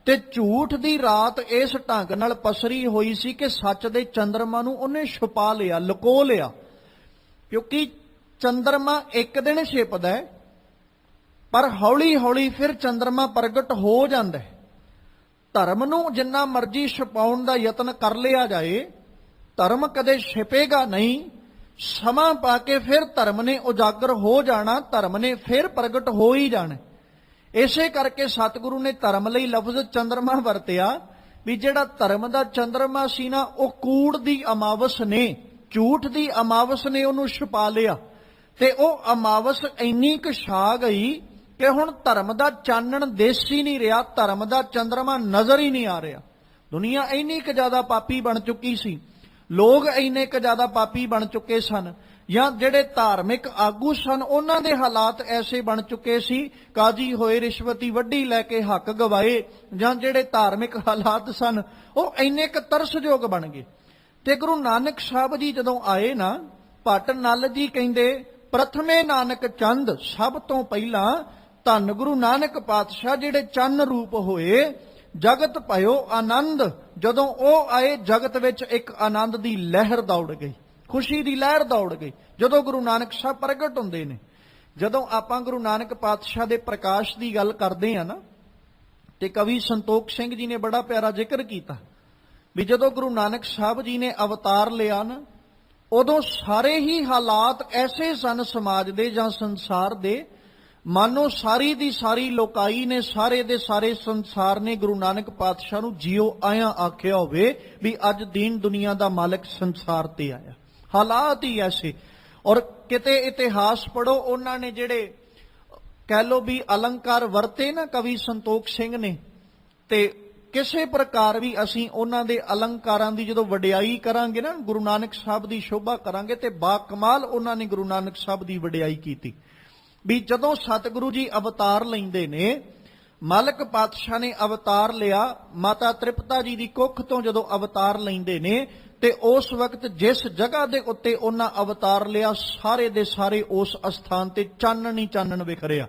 ਤੇ ਝੂਠ ਦੀ ਰਾਤ ਇਸ ਢੰਗ ਨਾਲ ਪਸਰੀ ਹੋਈ ਸੀ ਕਿ ਸੱਚ ਦੇ ਚੰਦਰਮਾ ਨੂੰ ਉਹਨੇ ਛੁਪਾ ਲਿਆ, ਲੁਕੋ ਲਿਆ। ਕਿਉਂਕਿ ਚੰਦਰਮਾ ਇੱਕ ਦਿਨ ਛਿਪਦਾ ਹੈ, ਪਰ ਹੌਲੀ ਹੌਲੀ ਫਿਰ ਚੰਦਰਮਾ ਪ੍ਰਗਟ ਹੋ ਜਾਂਦਾ ਹੈ। ਧਰਮ ਨੂੰ ਜਿੰਨਾ ਮਰਜ਼ੀ ਛੁਪਾਉਣ ਦਾ ਯਤਨ ਕਰ ਲਿਆ ਜਾਏ, ਧਰਮ ਕਦੇ ਛਿਪੇਗਾ ਨਹੀਂ। ਸਮਾਂ ਪਾ ਕੇ ਫਿਰ ਧਰਮ ਨੇ ਉਜਾਗਰ ਹੋ ਜਾਣਾ, ਧਰਮ ਨੇ ਫਿਰ ਪ੍ਰਗਟ ਹੋ ਹੀ ਜਾਣਾ। ਇਸੇ ਕਰਕੇ ਸਤਿਗੁਰੂ ਨੇ ਧਰਮ ਲਈ ਲਫ਼ਜ਼ ਚੰਦਰਮਾ ਵਰਤਿਆ, ਵੀ ਜਿਹੜਾ ਧਰਮ ਦਾ ਚੰਦਰਮਾ ਸੀ ਨਾ, ਉਹ ਕੂੜ ਦੀ ਅਮਾਵਸ ਨੇ, ਝੂਠ ਦੀ ਅਮਾਵਸ ਨੇ ਉਹਨੂੰ ਛੁਪਾ ਲਿਆ। ਤੇ ਉਹ ਅਮਾਵਸ ਇੰਨੀ ਕੁ ਛਾ ਗਈ ਕਿ ਹੁਣ ਧਰਮ ਦਾ ਚਾਨਣ ਦਿਸ ਹੀ ਨਹੀਂ ਰਿਹਾ, ਧਰਮ ਦਾ ਚੰਦਰਮਾ ਨਜ਼ਰ ਹੀ ਨਹੀਂ ਆ ਰਿਹਾ। ਦੁਨੀਆ ਇੰਨੀ ਕੁ ਜ਼ਿਆਦਾ ਪਾਪੀ ਬਣ ਚੁੱਕੀ ਸੀ, ਲੋਕ ਇੰਨੇ ਕੁ ਜ਼ਿਆਦਾ ਪਾਪੀ ਬਣ ਚੁੱਕੇ ਸਨ, ਜਾਂ ਜਿਹੜੇ ਧਾਰਮਿਕ ਆਗੂ ਸਨ ਉਹਨਾਂ ਦੇ ਹਾਲਾਤ ਐਸੇ ਬਣ ਚੁੱਕੇ ਸੀ, ਕਾਜੀ ਹੋਏ ਰਿਸ਼ਵਤੀ ਵੱਡੀ ਲੈ ਕੇ ਹੱਕ ਗਵਾਏ, ਜਾਂ ਜਿਹੜੇ ਧਾਰਮਿਕ ਹਾਲਾਤ ਸਨ ਉਹ ਇੰਨੇ ਕੁ ਤਰਸਯੋਗ ਬਣ ਗਏ। ਤੇ ਗੁਰੂ ਨਾਨਕ ਸਾਹਿਬ ਜੀ ਜਦੋਂ ਆਏ ਨਾ, ਭੱਟ ਨਲ ਜੀ ਕਹਿੰਦੇ, ਪ੍ਰਥਮੇ ਨਾਨਕ ਚੰਦ, ਸਭ ਤੋਂ ਪਹਿਲਾਂ ਧੰਨ ਗੁਰੂ ਨਾਨਕ ਪਾਤਸ਼ਾਹ ਜਿਹੜੇ ਚੰਨ ਰੂਪ ਹੋਏ, ਜਗਤ ਭਇਓ ਆਨੰਦ। ਜਦੋਂ ਉਹ ਆਏ ਜਗਤ ਵਿੱਚ ਇੱਕ ਆਨੰਦ ਦੀ ਲਹਿਰ ਦੌੜ ਗਈ, ਖੁਸ਼ੀ ਦੀ ਲਹਿਰ ਦੌੜ ਗਈ ਜਦੋਂ ਗੁਰੂ ਨਾਨਕ ਸਾਹਿਬ ਪ੍ਰਗਟ ਹੁੰਦੇ ਨੇ। ਜਦੋਂ ਆਪਾਂ ਗੁਰੂ ਨਾਨਕ ਪਾਤਸ਼ਾਹ ਦੇ ਪ੍ਰਕਾਸ਼ ਦੀ ਗੱਲ ਕਰਦੇ ਆ ਨਾ, ਤੇ ਕਵੀ ਸੰਤੋਖ ਸਿੰਘ ਜੀ ਨੇ ਬੜਾ ਪਿਆਰਾ ਜ਼ਿਕਰ ਕੀਤਾ ਵੀ ਜਦੋਂ ਗੁਰੂ ਨਾਨਕ ਸਾਹਿਬ ਜੀ ਨੇ ਅਵਤਾਰ ਲਿਆ ਨਾ, ਉਦੋਂ ਸਾਰੇ ਹੀ ਹਾਲਾਤ ਐਸੇ ਸਨ ਸਮਾਜ ਦੇ ਜਾਂ ਸੰਸਾਰ ਦੇ, ਮਾਨੋ ਸਾਰੀ ਦੀ ਸਾਰੀ ਲੋਕਾਈ ਨੇ, ਸਾਰੇ ਦੇ ਸਾਰੇ ਸੰਸਾਰ ਨੇ ਗੁਰੂ ਨਾਨਕ ਪਾਤਸ਼ਾਹ ਨੂੰ ਜਿਉ ਆਇਆ ਆਖਿਆ ਹੋਵੇ ਵੀ ਅੱਜ ਦੀਨ ਦੁਨੀਆ ਦਾ ਮਾਲਕ ਸੰਸਾਰ ਤੇ ਆਇਆ। ਹਾਲਾਤ ਹੀ ਐਸੇ। ਔਰ ਕਿਤੇ ਇਤਿਹਾਸ ਪੜੋ, ਉਹਨਾਂ ਨੇ ਜਿਹੜੇ ਕਹਿ ਲੋ ਵੀ ਅਲੰਕਾਰ ਵਰਤੇ ਨਾ ਕਵੀ ਸੰਤੋਖ ਸਿੰਘ ਨੇ, ਤੇ ਕਿਸੇ ਪ੍ਰਕਾਰ ਵੀ ਅਸੀਂ ਉਹਨਾਂ ਦੇ ਅਲੰਕਾਰਾਂ ਦੀ ਜਦੋਂ ਵਡਿਆਈ ਕਰਾਂਗੇ ਨਾ, ਗੁਰੂ ਨਾਨਕ ਸਾਹਿਬ ਦੀ ਸ਼ੋਭਾ ਕਰਾਂਗੇ, ਤੇ ਬਾ ਕਮਾਲ ਉਹਨਾਂ ਨੇ ਗੁਰੂ ਨਾਨਕ ਸਾਹਿਬ ਦੀ ਵਡਿਆਈ ਕੀਤੀ। ਵੀ ਜਦੋਂ ਸਤਿਗੁਰੂ ਜੀ ਅਵਤਾਰ ਲੈਂਦੇ ਨੇ, ਮਾਲਕ ਪਾਤਸ਼ਾਹ ਨੇ ਅਵਤਾਰ ਲਿਆ, ਮਾਤਾ ਤ੍ਰਿਪਤਾ ਜੀ ਦੀ ਕੁੱਖ ਤੋਂ ਜਦੋਂ ਅਵਤਾਰ ਲੈਂਦੇ ਨੇ, ਤੇ ਉਸ ਵਕਤ ਜਿਸ ਜਗ੍ਹਾ ਦੇ ਉੱਤੇ ਉਹਨਾਂ ਅਵਤਾਰ ਲਿਆ, ਸਾਰੇ ਦੇ ਸਾਰੇ ਉਸ ਅਸਥਾਨ ਤੇ ਚਾਨਣ ਹੀ ਚਾਨਣ ਵਿਖਰਿਆ।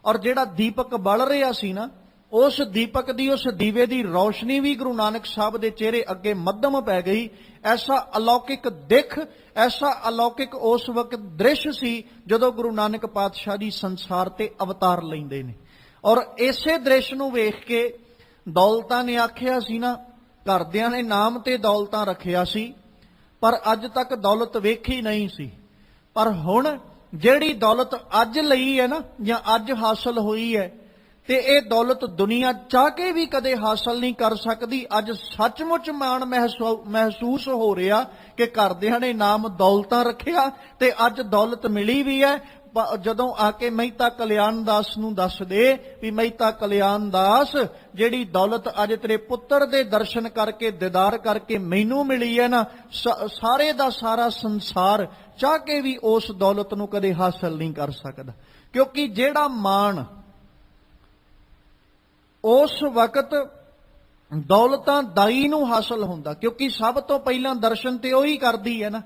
ਔਰ ਜਿਹੜਾ ਦੀਪਕ ਬਲ ਰਿਹਾ ਸੀ ਨਾ, ਉਸ ਦੀਪਕ ਦੀ, ਉਸ ਦੀਵੇ ਦੀ ਰੌਸ਼ਨੀ ਵੀ ਗੁਰੂ ਨਾਨਕ ਸਾਹਿਬ ਦੇ ਚਿਹਰੇ ਅੱਗੇ ਮੱਧਮ ਪੈ ਗਈ। ਐਸਾ ਅਲੌਕਿਕ ਦਿੱਖ, ਐਸਾ ਅਲੌਕਿਕ ਉਸ ਵਕਤ ਦ੍ਰਿਸ਼ ਸੀ ਜਦੋਂ ਗੁਰੂ ਨਾਨਕ ਪਾਤਸ਼ਾਹ ਜੀ ਸੰਸਾਰ ਤੇ ਅਵਤਾਰ ਲੈਂਦੇ ਨੇ। ਔਰ ਇਸੇ ਦ੍ਰਿਸ਼ ਨੂੰ ਵੇਖ ਕੇ ਦੌਲਤਾਂ ਨੇ ਆਖਿਆ ਸੀ ਨਾ, ਘਰਦਿਆਂ ਨੇ ਨਾਮ ਤੇ ਦੌਲਤਾਂ ਰੱਖਿਆ ਸੀ ਪਰ ਅੱਜ ਤੱਕ ਦੌਲਤ ਵੇਖੀ ਨਹੀਂ ਸੀ। ਪਰ ਹੁਣ ਜਿਹੜੀ ਦੌਲਤ ਅੱਜ ਲਈ ਹੈ ਨਾ, ਜਾਂ ਅੱਜ ਹਾਸਲ ਹੋਈ ਹੈ, ਤੇ ਇਹ ਦੌਲਤ ਦੁਨੀਆ ਚਾਹ ਕੇ ਵੀ ਕਦੇ ਹਾਸਲ ਨਹੀਂ ਕਰ ਸਕਦੀ। ਅੱਜ ਸੱਚਮੁੱਚ ਮਾਣ ਮਹਿਸੂਸ ਹੋ ਰਿਹਾ ਕਿ ਘਰਦਿਆਂ ਨੇ ਨਾਮ ਦੌਲਤਾਂ ਰੱਖਿਆ ਤੇ ਅੱਜ ਦੌਲਤ ਮਿਲੀ ਵੀ ਹੈ। ਜਦੋਂ ਆ ਕੇ ਮਹਿਤਾ ਕਲਿਆਣ ਦਾਸ ਨੂੰ ਦੱਸ ਦੇ ਵੀ ਮਹਿਤਾ ਕਲਿਆਣ ਦਾਸ, ਜਿਹੜੀ ਦੌਲਤ ਅੱਜ ਤੇਰੇ ਪੁੱਤਰ ਦੇ ਦਰਸ਼ਨ ਕਰਕੇ ਦੀਦਾਰ ਕਰਕੇ ਮੈਨੂੰ ਮਿਲੀ ਹੈ ਨਾ, ਸਾਰੇ ਦਾ ਸਾਰਾ ਸੰਸਾਰ ਚਾਹ ਕੇ ਵੀ ਉਸ ਦੌਲਤ ਨੂੰ ਕਦੇ ਹਾਸਲ ਨਹੀਂ ਕਰ ਸਕਦਾ। ਕਿਉਂਕਿ ਜਿਹੜਾ ਮਾਣ ਉਸ ਵਕਤ ਦੌਲਤਾਂ ਦਾਈ ਨੂੰ ਹਾਸਲ ਹੁੰਦਾ, ਕਿਉਂਕਿ ਸਭ ਤੋਂ ਪਹਿਲਾਂ ਦਰਸ਼ਨ ਤੇ ਉਹੀ ਕਰਦੀ ਹੈ ਨਾ,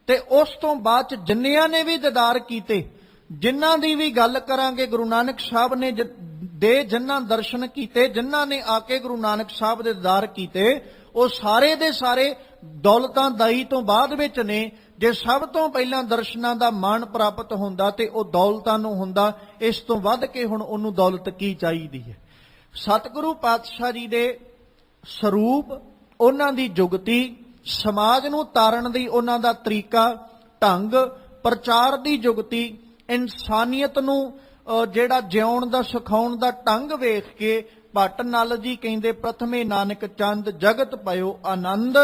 ਤੇ ਉਸ ਤੋਂ ਬਾਅਦ ਚ ਜਿੰਨਿਆਂ ਨੇ ਵੀ ਦੀਦਾਰ ਕੀਤੇ, ਜਿਨ੍ਹਾਂ ਦੀ ਵੀ ਗੱਲ ਕਰਾਂਗੇ, ਗੁਰੂ ਨਾਨਕ ਸਾਹਿਬ ਨੇ ਜਿਨ੍ਹਾਂ ਦਰਸ਼ਨ ਕੀਤੇ, ਜਿਨ੍ਹਾਂ ਨੇ ਆ ਕੇ ਗੁਰੂ ਨਾਨਕ ਸਾਹਿਬ ਦੇ ਦੀਦਾਰ ਕੀਤੇ, ਉਹ ਸਾਰੇ ਦੇ ਸਾਰੇ ਦੌਲਤਾਂ ਦਾਈ ਤੋਂ ਬਾਅਦ ਵਿੱਚ ਨੇ। ਜੇ ਸਭ ਤੋਂ ਪਹਿਲਾਂ ਦਰਸ਼ਨਾਂ ਦਾ ਮਾਣ ਪ੍ਰਾਪਤ ਹੁੰਦਾ ਤੇ ਉਹ ਦੌਲਤਾਂ ਨੂੰ ਹੁੰਦਾ। ਇਸ ਤੋਂ ਵੱਧ ਕੇ ਹੁਣ ਉਹਨੂੰ ਦੌਲਤ ਕੀ ਚਾਹੀਦੀ ਹੈ? ਸਤਿਗੁਰੂ ਪਾਤਸ਼ਾਹ ਜੀ ਦੇ ਸਰੂਪ, ਉਹਨਾਂ ਦੀ ਜੁਗਤੀ, ਸਮਾਜ ਨੂੰ ਤਾਰਨ ਦੀ ਉਹਨਾਂ ਦਾ ਤਰੀਕਾ ਢੰਗ, ਪ੍ਰਚਾਰ ਦੀ ਜੁਗਤੀ, ਇਨਸਾਨੀਅਤ ਨੂੰ ਜਿਹੜਾ ਜਿਉਣ ਦਾ ਸਿਖਾਉਣ ਦਾ ਢੰਗ ਵੇਖ ਕੇ ਭੱਟ ਨਲ ਜੀ ਕਹਿੰਦੇ, ਪ੍ਰਥਮੇ ਨਾਨਕ ਚੰਦ ਜਗਤ ਪਇਓ ਆਨੰਦ,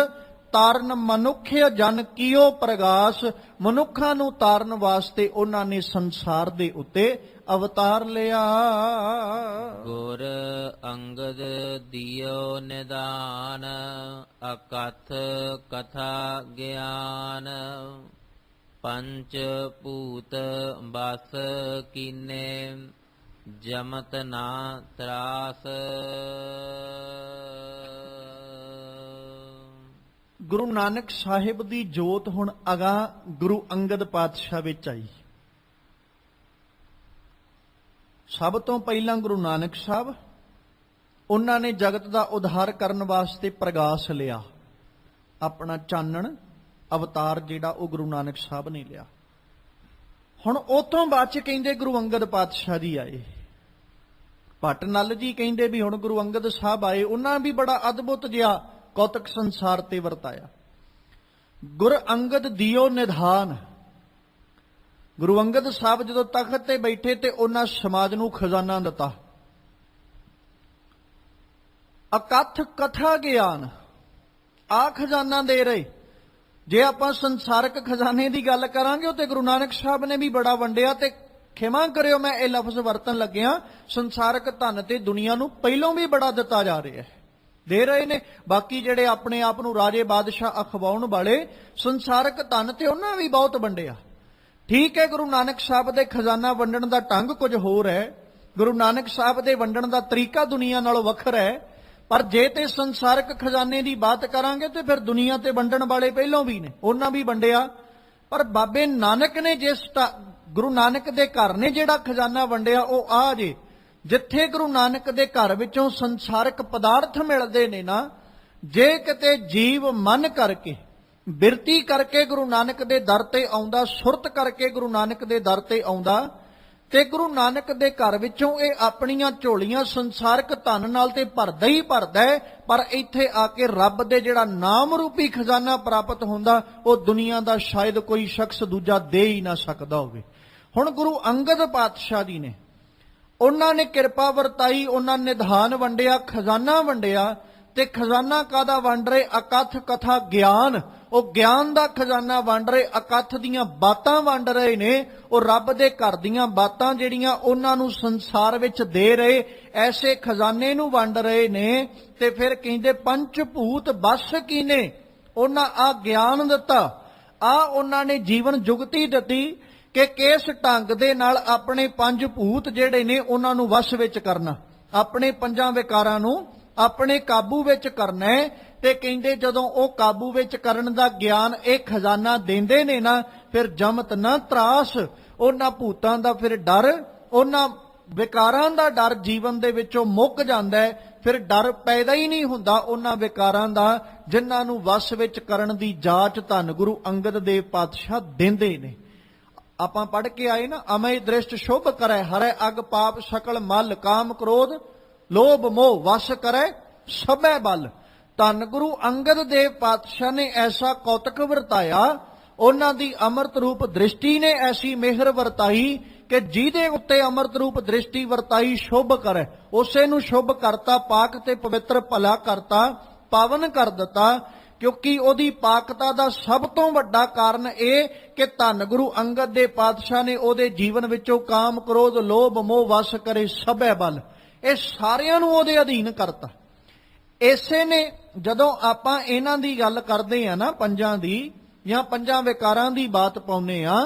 ਤਾਰਨ ਮਨੁੱਖਿਆ ਜਨ ਕੀਓ ਪ੍ਰਗਾਸ। ਮਨੁੱਖਾਂ ਨੂੰ ਤਾਰਨ ਵਾਸਤੇ ਉਹਨਾਂ ਨੇ ਸੰਸਾਰ ਦੇ ਉੱਤੇ ਅਵਤਾਰ ਲਿਆ। ਗੁਰ ਅੰਗਦ ਦਿਓ ਨਿਦਾਨ, ਅਕਥ ਕਥਾ ਗਿਆਨ, ਪੰਚ ਭੂਤ ਬਸ ਕੀਨੇ, ਜਮਤ ਨਾ ਤਰਾਸ। ਗੁਰੂ ਨਾਨਕ ਸਾਹਿਬ ਦੀ ਜੋਤ ਹੁਣ ਅਗਾਂਹ ਗੁਰੂ ਅੰਗਦ ਪਾਤਸ਼ਾਹ ਵਿੱਚ ਆਈ। ਸਭ ਤੋਂ ਪਹਿਲਾਂ ਗੁਰੂ ਨਾਨਕ ਸਾਹਿਬ, ਉਹਨਾਂ ਨੇ ਜਗਤ ਦਾ ਉਧਾਰ ਕਰਨ ਵਾਸਤੇ ਪ੍ਰਗਾਸ ਲਿਆ, ਆਪਣਾ ਚਾਨਣ ਅਵਤਾਰ ਜਿਹੜਾ ਉਹ ਗੁਰੂ ਨਾਨਕ ਸਾਹਿਬ ਨੇ ਲਿਆ। ਹੁਣ ਉਤੋਂ ਬਾਅਦ ਚ ਕਹਿੰਦੇ ਗੁਰੂ ਅੰਗਦ ਪਾਤਸ਼ਾਹ ਜੀ ਆਏ। ਭੱਟ ਨਲ ਜੀ ਕਹਿੰਦੇ ਵੀ ਹੁਣ ਗੁਰੂ ਅੰਗਦ ਸਾਹਿਬ ਆਏ, ਉਹਨਾਂ ਵੀ ਬੜਾ ਅਦਭੁਤ ਜਿਹਾ ਕੌਤਕ ਸੰਸਾਰ ਤੇ ਵਰਤਾਇਆ। ਗੁਰ ਅੰਗਦ ਦਿਓ ਨਿਧਾਨ, ਗੁਰੂ ਅੰਗਦ ਸਾਹਿਬ ਜਦੋਂ ਤਖਤ ਤੇ ਬੈਠੇ ਤੇ ਉਹਨਾਂ ਸਮਾਜ ਨੂੰ ਖਜ਼ਾਨਾ ਦਿੱਤਾ। ਅਕਥ ਕਥਾ ਗਿਆਨ, ਆ ਖਜ਼ਾਨਾ ਦੇ ਰਹੇ। ਜੇ ਆਪਾਂ ਸੰਸਾਰਕ ਖਜ਼ਾਨੇ ਦੀ ਗੱਲ ਕਰਾਂਗੇ ਉਹ ਤੇ ਗੁਰੂ ਨਾਨਕ ਸਾਹਿਬ ਨੇ ਵੀ ਬੜਾ ਵੰਡਿਆ। ਤੇ ਖਿਮਾ ਕਰਿਓ ਮੈਂ ਇਹ ਲਫ਼ਜ਼ ਵਰਤਣ ਲੱਗਿਆ, ਸੰਸਾਰਕ ਧਨ ਤੇ ਦੁਨੀਆ ਨੂੰ ਪਹਿਲੋਂ ਵੀ ਬੜਾ ਦਿੱਤਾ ਜਾ ਰਿਹਾ ਹੈ, ਦੇ ਰਹੇ ਨੇ। ਬਾਕੀ ਜਿਹੜੇ ਆਪਣੇ ਆਪ ਨੂੰ ਰਾਜੇ ਬਾਦਸ਼ਾਹ ਅਖਵਾਉਣ ਵਾਲੇ, ਸੰਸਾਰਕ ਧਨ ਤੇ ਉਹਨਾਂ ਵੀ ਬਹੁਤ ਵੰਡਿਆ। ਠੀਕ ਹੈ, ਗੁਰੂ ਨਾਨਕ ਸਾਹਿਬ ਦੇ ਖਜ਼ਾਨਾ ਵੰਡਣ ਦਾ ਢੰਗ ਕੁਝ ਹੋਰ ਹੈ, ਗੁਰੂ ਨਾਨਕ ਸਾਹਿਬ ਦੇ ਵੰਡਣ ਦਾ ਤਰੀਕਾ ਦੁਨੀਆ ਨਾਲੋਂ ਵੱਖਰਾ ਹੈ। ਪਰ ਜੇ ਤੇ ਸੰਸਾਰਕ ਖਜ਼ਾਨੇ ਦੀ ਬਾਤ ਕਰਾਂਗੇ ਤੇ ਫਿਰ ਦੁਨੀਆ ਤੇ ਵੰਡਣ ਵਾਲੇ ਪਹਿਲੋਂ ਵੀ ਨੇ, ਉਹਨਾਂ ਵੀ ਵੰਡਿਆ। ਪਰ ਬਾਬੇ ਨਾਨਕ ਨੇ ਗੁਰੂ ਨਾਨਕ ਦੇ ਘਰ ਨੇ ਜਿਹੜਾ ਖਜ਼ਾਨਾ ਵੰਡਿਆ ਉਹ ਆ ਜੇ, ਜਿੱਥੇ ਗੁਰੂ ਨਾਨਕ ਦੇ ਘਰ ਵਿੱਚੋਂ ਸੰਸਾਰਕ ਪਦਾਰਥ ਮਿਲਦੇ ਨੇ ਨਾ, ਜੇ ਕਿਤੇ ਜੀਵ ਮਨ ਕਰਕੇ, ਬਿਰਤੀ ਕਰਕੇ ਗੁਰੂ ਨਾਨਕ ਦੇ ਦਰ ਤੇ ਆਉਂਦਾ, ਸੁਰਤ ਕਰਕੇ ਗੁਰੂ ਨਾਨਕ ਦੇ ਦਰ ਤੇ ਆਉਂਦਾ, ਤੇ ਗੁਰੂ ਨਾਨਕ ਦੇ ਘਰ ਵਿੱਚੋਂ ਇਹ ਆਪਣੀਆਂ ਝੋਲੀਆਂ ਸੰਸਾਰਕ ਧਨ ਨਾਲ ਤੇ ਭਰਦਾ ਹੀ ਭਰਦਾ ਹੈ। ਪਰ ਇੱਥੇ ਆ ਕੇ ਰੱਬ ਦੇ ਜਿਹੜਾ ਨਾਮ ਰੂਪੀ ਖਜ਼ਾਨਾ ਪ੍ਰਾਪਤ ਹੁੰਦਾ, ਉਹ ਦੁਨੀਆ ਦਾ ਸ਼ਾਇਦ ਕੋਈ ਸ਼ਖਸ ਦੂਜਾ ਦੇ ਹੀ ਨਾ ਸਕਦਾ ਹੋਵੇ। ਹੁਣ ਗੁਰੂ ਅੰਗਦ ਪਾਤਸ਼ਾਹ ਜੀ ਨੇ, ਉਹਨਾਂ ਨੇ ਕਿਰਪਾ ਵਰਤਾਈ, ਉਹਨਾਂ ਨਿਧਾਨ ਵੰਡਿਆ, ਖਜ਼ਾਨਾ ਵੰਡਿਆ। ਤੇ ਖਜ਼ਾਨਾ ਕਾਹਦਾ ਵੰਡ ਰਹੇ? ਅਕਥ ਕਥਾ ਗਿਆਨ, ਉਹ ਗਿਆਨ ਦਾ ਖਜ਼ਾਨਾ ਵੰਡ ਰਹੇ, ਅਕਥ ਦੀਆਂ ਬਾਤਾਂ ਵੰਡ ਰਹੇ ਨੇ। ਉਹ ਰੱਬ ਦੇ ਘਰ ਦੀਆਂ ਬਾਤਾਂ ਜਿਹੜੀਆਂ ਉਹਨਾਂ ਨੂੰ ਸੰਸਾਰ ਵਿੱਚ ਦੇ ਰਹੇ, ਐਸੇ ਖਜ਼ਾਨੇ ਨੂੰ ਵੰਡ ਰਹੇ ਨੇ। ਤੇ ਫਿਰ ਕਹਿੰਦੇ ਪੰਚ ਭੂਤ ਬਸ ਕੀਨੇ, ਉਹਨਾਂ ਆ ਗਿਆਨ ਦਿੱਤਾ, ਆ ਉਹਨਾਂ ਨੇ ਜੀਵਨ ਜੁਗਤੀ ਦਿੱਤੀ ਕਿ ਕਿਸ ਢੰਗ ਦੇ ਨਾਲ ਆਪਣੇ ਪੰਜ ਭੂਤ ਜਿਹੜੇ ਨੇ ਉਹਨਾਂ ਨੂੰ ਵਸ ਵਿੱਚ ਕਰਨਾ, ਆਪਣੇ ਪੰਜਾਂ ਵਿਕਾਰਾਂ ਨੂੰ ਆਪਣੇ ਕਾਬੂ ਵਿੱਚ ਕਰਨਾ ਹੈ। ਤੇ ਕਹਿੰਦੇ ਜਦੋਂ ਉਹ ਕਾਬੂ ਵਿੱਚ ਕਰਨ ਦਾ ਗਿਆਨ ਇਹ ਖਜ਼ਾਨਾ ਦਿੰਦੇ ਨੇ ਨਾ, ਫਿਰ ਜਮਤ ਨਾ ਤਰਾਸ, ਉਹਨਾਂ ਭੂਤਾਂ ਦਾ ਫਿਰ ਡਰ, ਉਹਨਾਂ ਵਿਕਾਰਾਂ ਦਾ ਡਰ ਜੀਵਨ ਦੇ ਵਿੱਚੋਂ ਮੁੱਕ ਜਾਂਦਾ ਹੈ। ਫਿਰ ਡਰ ਪੈਦਾ ਹੀ ਨਹੀਂ ਹੁੰਦਾ ਉਹਨਾਂ ਵਿਕਾਰਾਂ ਦਾ, ਜਿਨ੍ਹਾਂ ਨੂੰ ਵਸ ਵਿੱਚ ਕਰਨ ਦੀ ਜਾਚ ਧੰਨ ਗੁਰੂ ਅੰਗਦ ਦੇਵ ਪਾਤਸ਼ਾਹ ਦਿੰਦੇ ਨੇ। ਆਪਾਂ ਪੜ੍ਹ ਕੇ ਆਏ ਨਾ, ਅਮੈ ਦ੍ਰਿਸ਼ਟ ਸ਼ੁਭ ਕਰੈ ਹਰੈ ਅਗ ਪਾਪ ਸਕਲ ਮਲ ਕਾਮ ਕ੍ਰੋਧ ਲੋਭ ਮੋਹ ਵਸ ਕਰੈ ਸਭੈ ਬਲ। ਧੰਨ ਗੁਰੂ ਅੰਗਦ ਦੇਵ ਪਾਤਸ਼ਾਹ ਨੇ ਐਸਾ ਕੌਤਕ ਵਰਤਾਇਆ, ਉਹਨਾਂ ਦੀ ਅੰਮ੍ਰਿਤ ਰੂਪ ਦ੍ਰਿਸ਼ਟੀ ਨੇ ਐਸੀ ਮਿਹਰ ਵਰਤਾਈ ਕਿ ਜਿਹਦੇ ਉੱਤੇ ਅੰਮ੍ਰਿਤ ਰੂਪ ਦ੍ਰਿਸ਼ਟੀ ਵਰਤਾਈ ਸ਼ੁਭ ਕਰੈ, ਉਸੇ ਨੂੰ ਸ਼ੁਭ ਕਰਤਾ, ਪਾਕ ਤੇ ਪਵਿੱਤਰ ਭਲਾ ਕਰਤਾ, ਪਾਵਨ ਕਰ ਦਿੱਤਾ। ਕਿਉਂਕਿ ਉਹਦੀ ਪਾਕਤਾ ਦਾ ਸਭ ਤੋਂ ਵੱਡਾ ਕਾਰਨ ਇਹ ਕਿ ਧੰਨ ਗੁਰੂ ਅੰਗਦ ਦੇ ਪਾਤਸ਼ਾਹ ਨੇ ਉਹਦੇ ਜੀਵਨ ਵਿੱਚੋਂ ਕਾਮ ਕ੍ਰੋਧ ਲੋਭ ਮੋਹ ਵਸ ਕਰੇ ਸਭੈ ਬਲ, ਇਹ ਸਾਰਿਆਂ ਨੂੰ ਉਹਦੇ ਅਧੀਨ ਕਰਤਾ। ਇਸੇ ਨੇ ਜਦੋਂ ਆਪਾਂ ਇਹਨਾਂ ਦੀ ਗੱਲ ਕਰਦੇ ਆ ਨਾ, ਪੰਜਾਂ ਦੀ ਜਾਂ ਪੰਜਾਂ ਵਿਕਾਰਾਂ ਦੀ ਬਾਤ ਪਾਉਂਦੇ ਆ,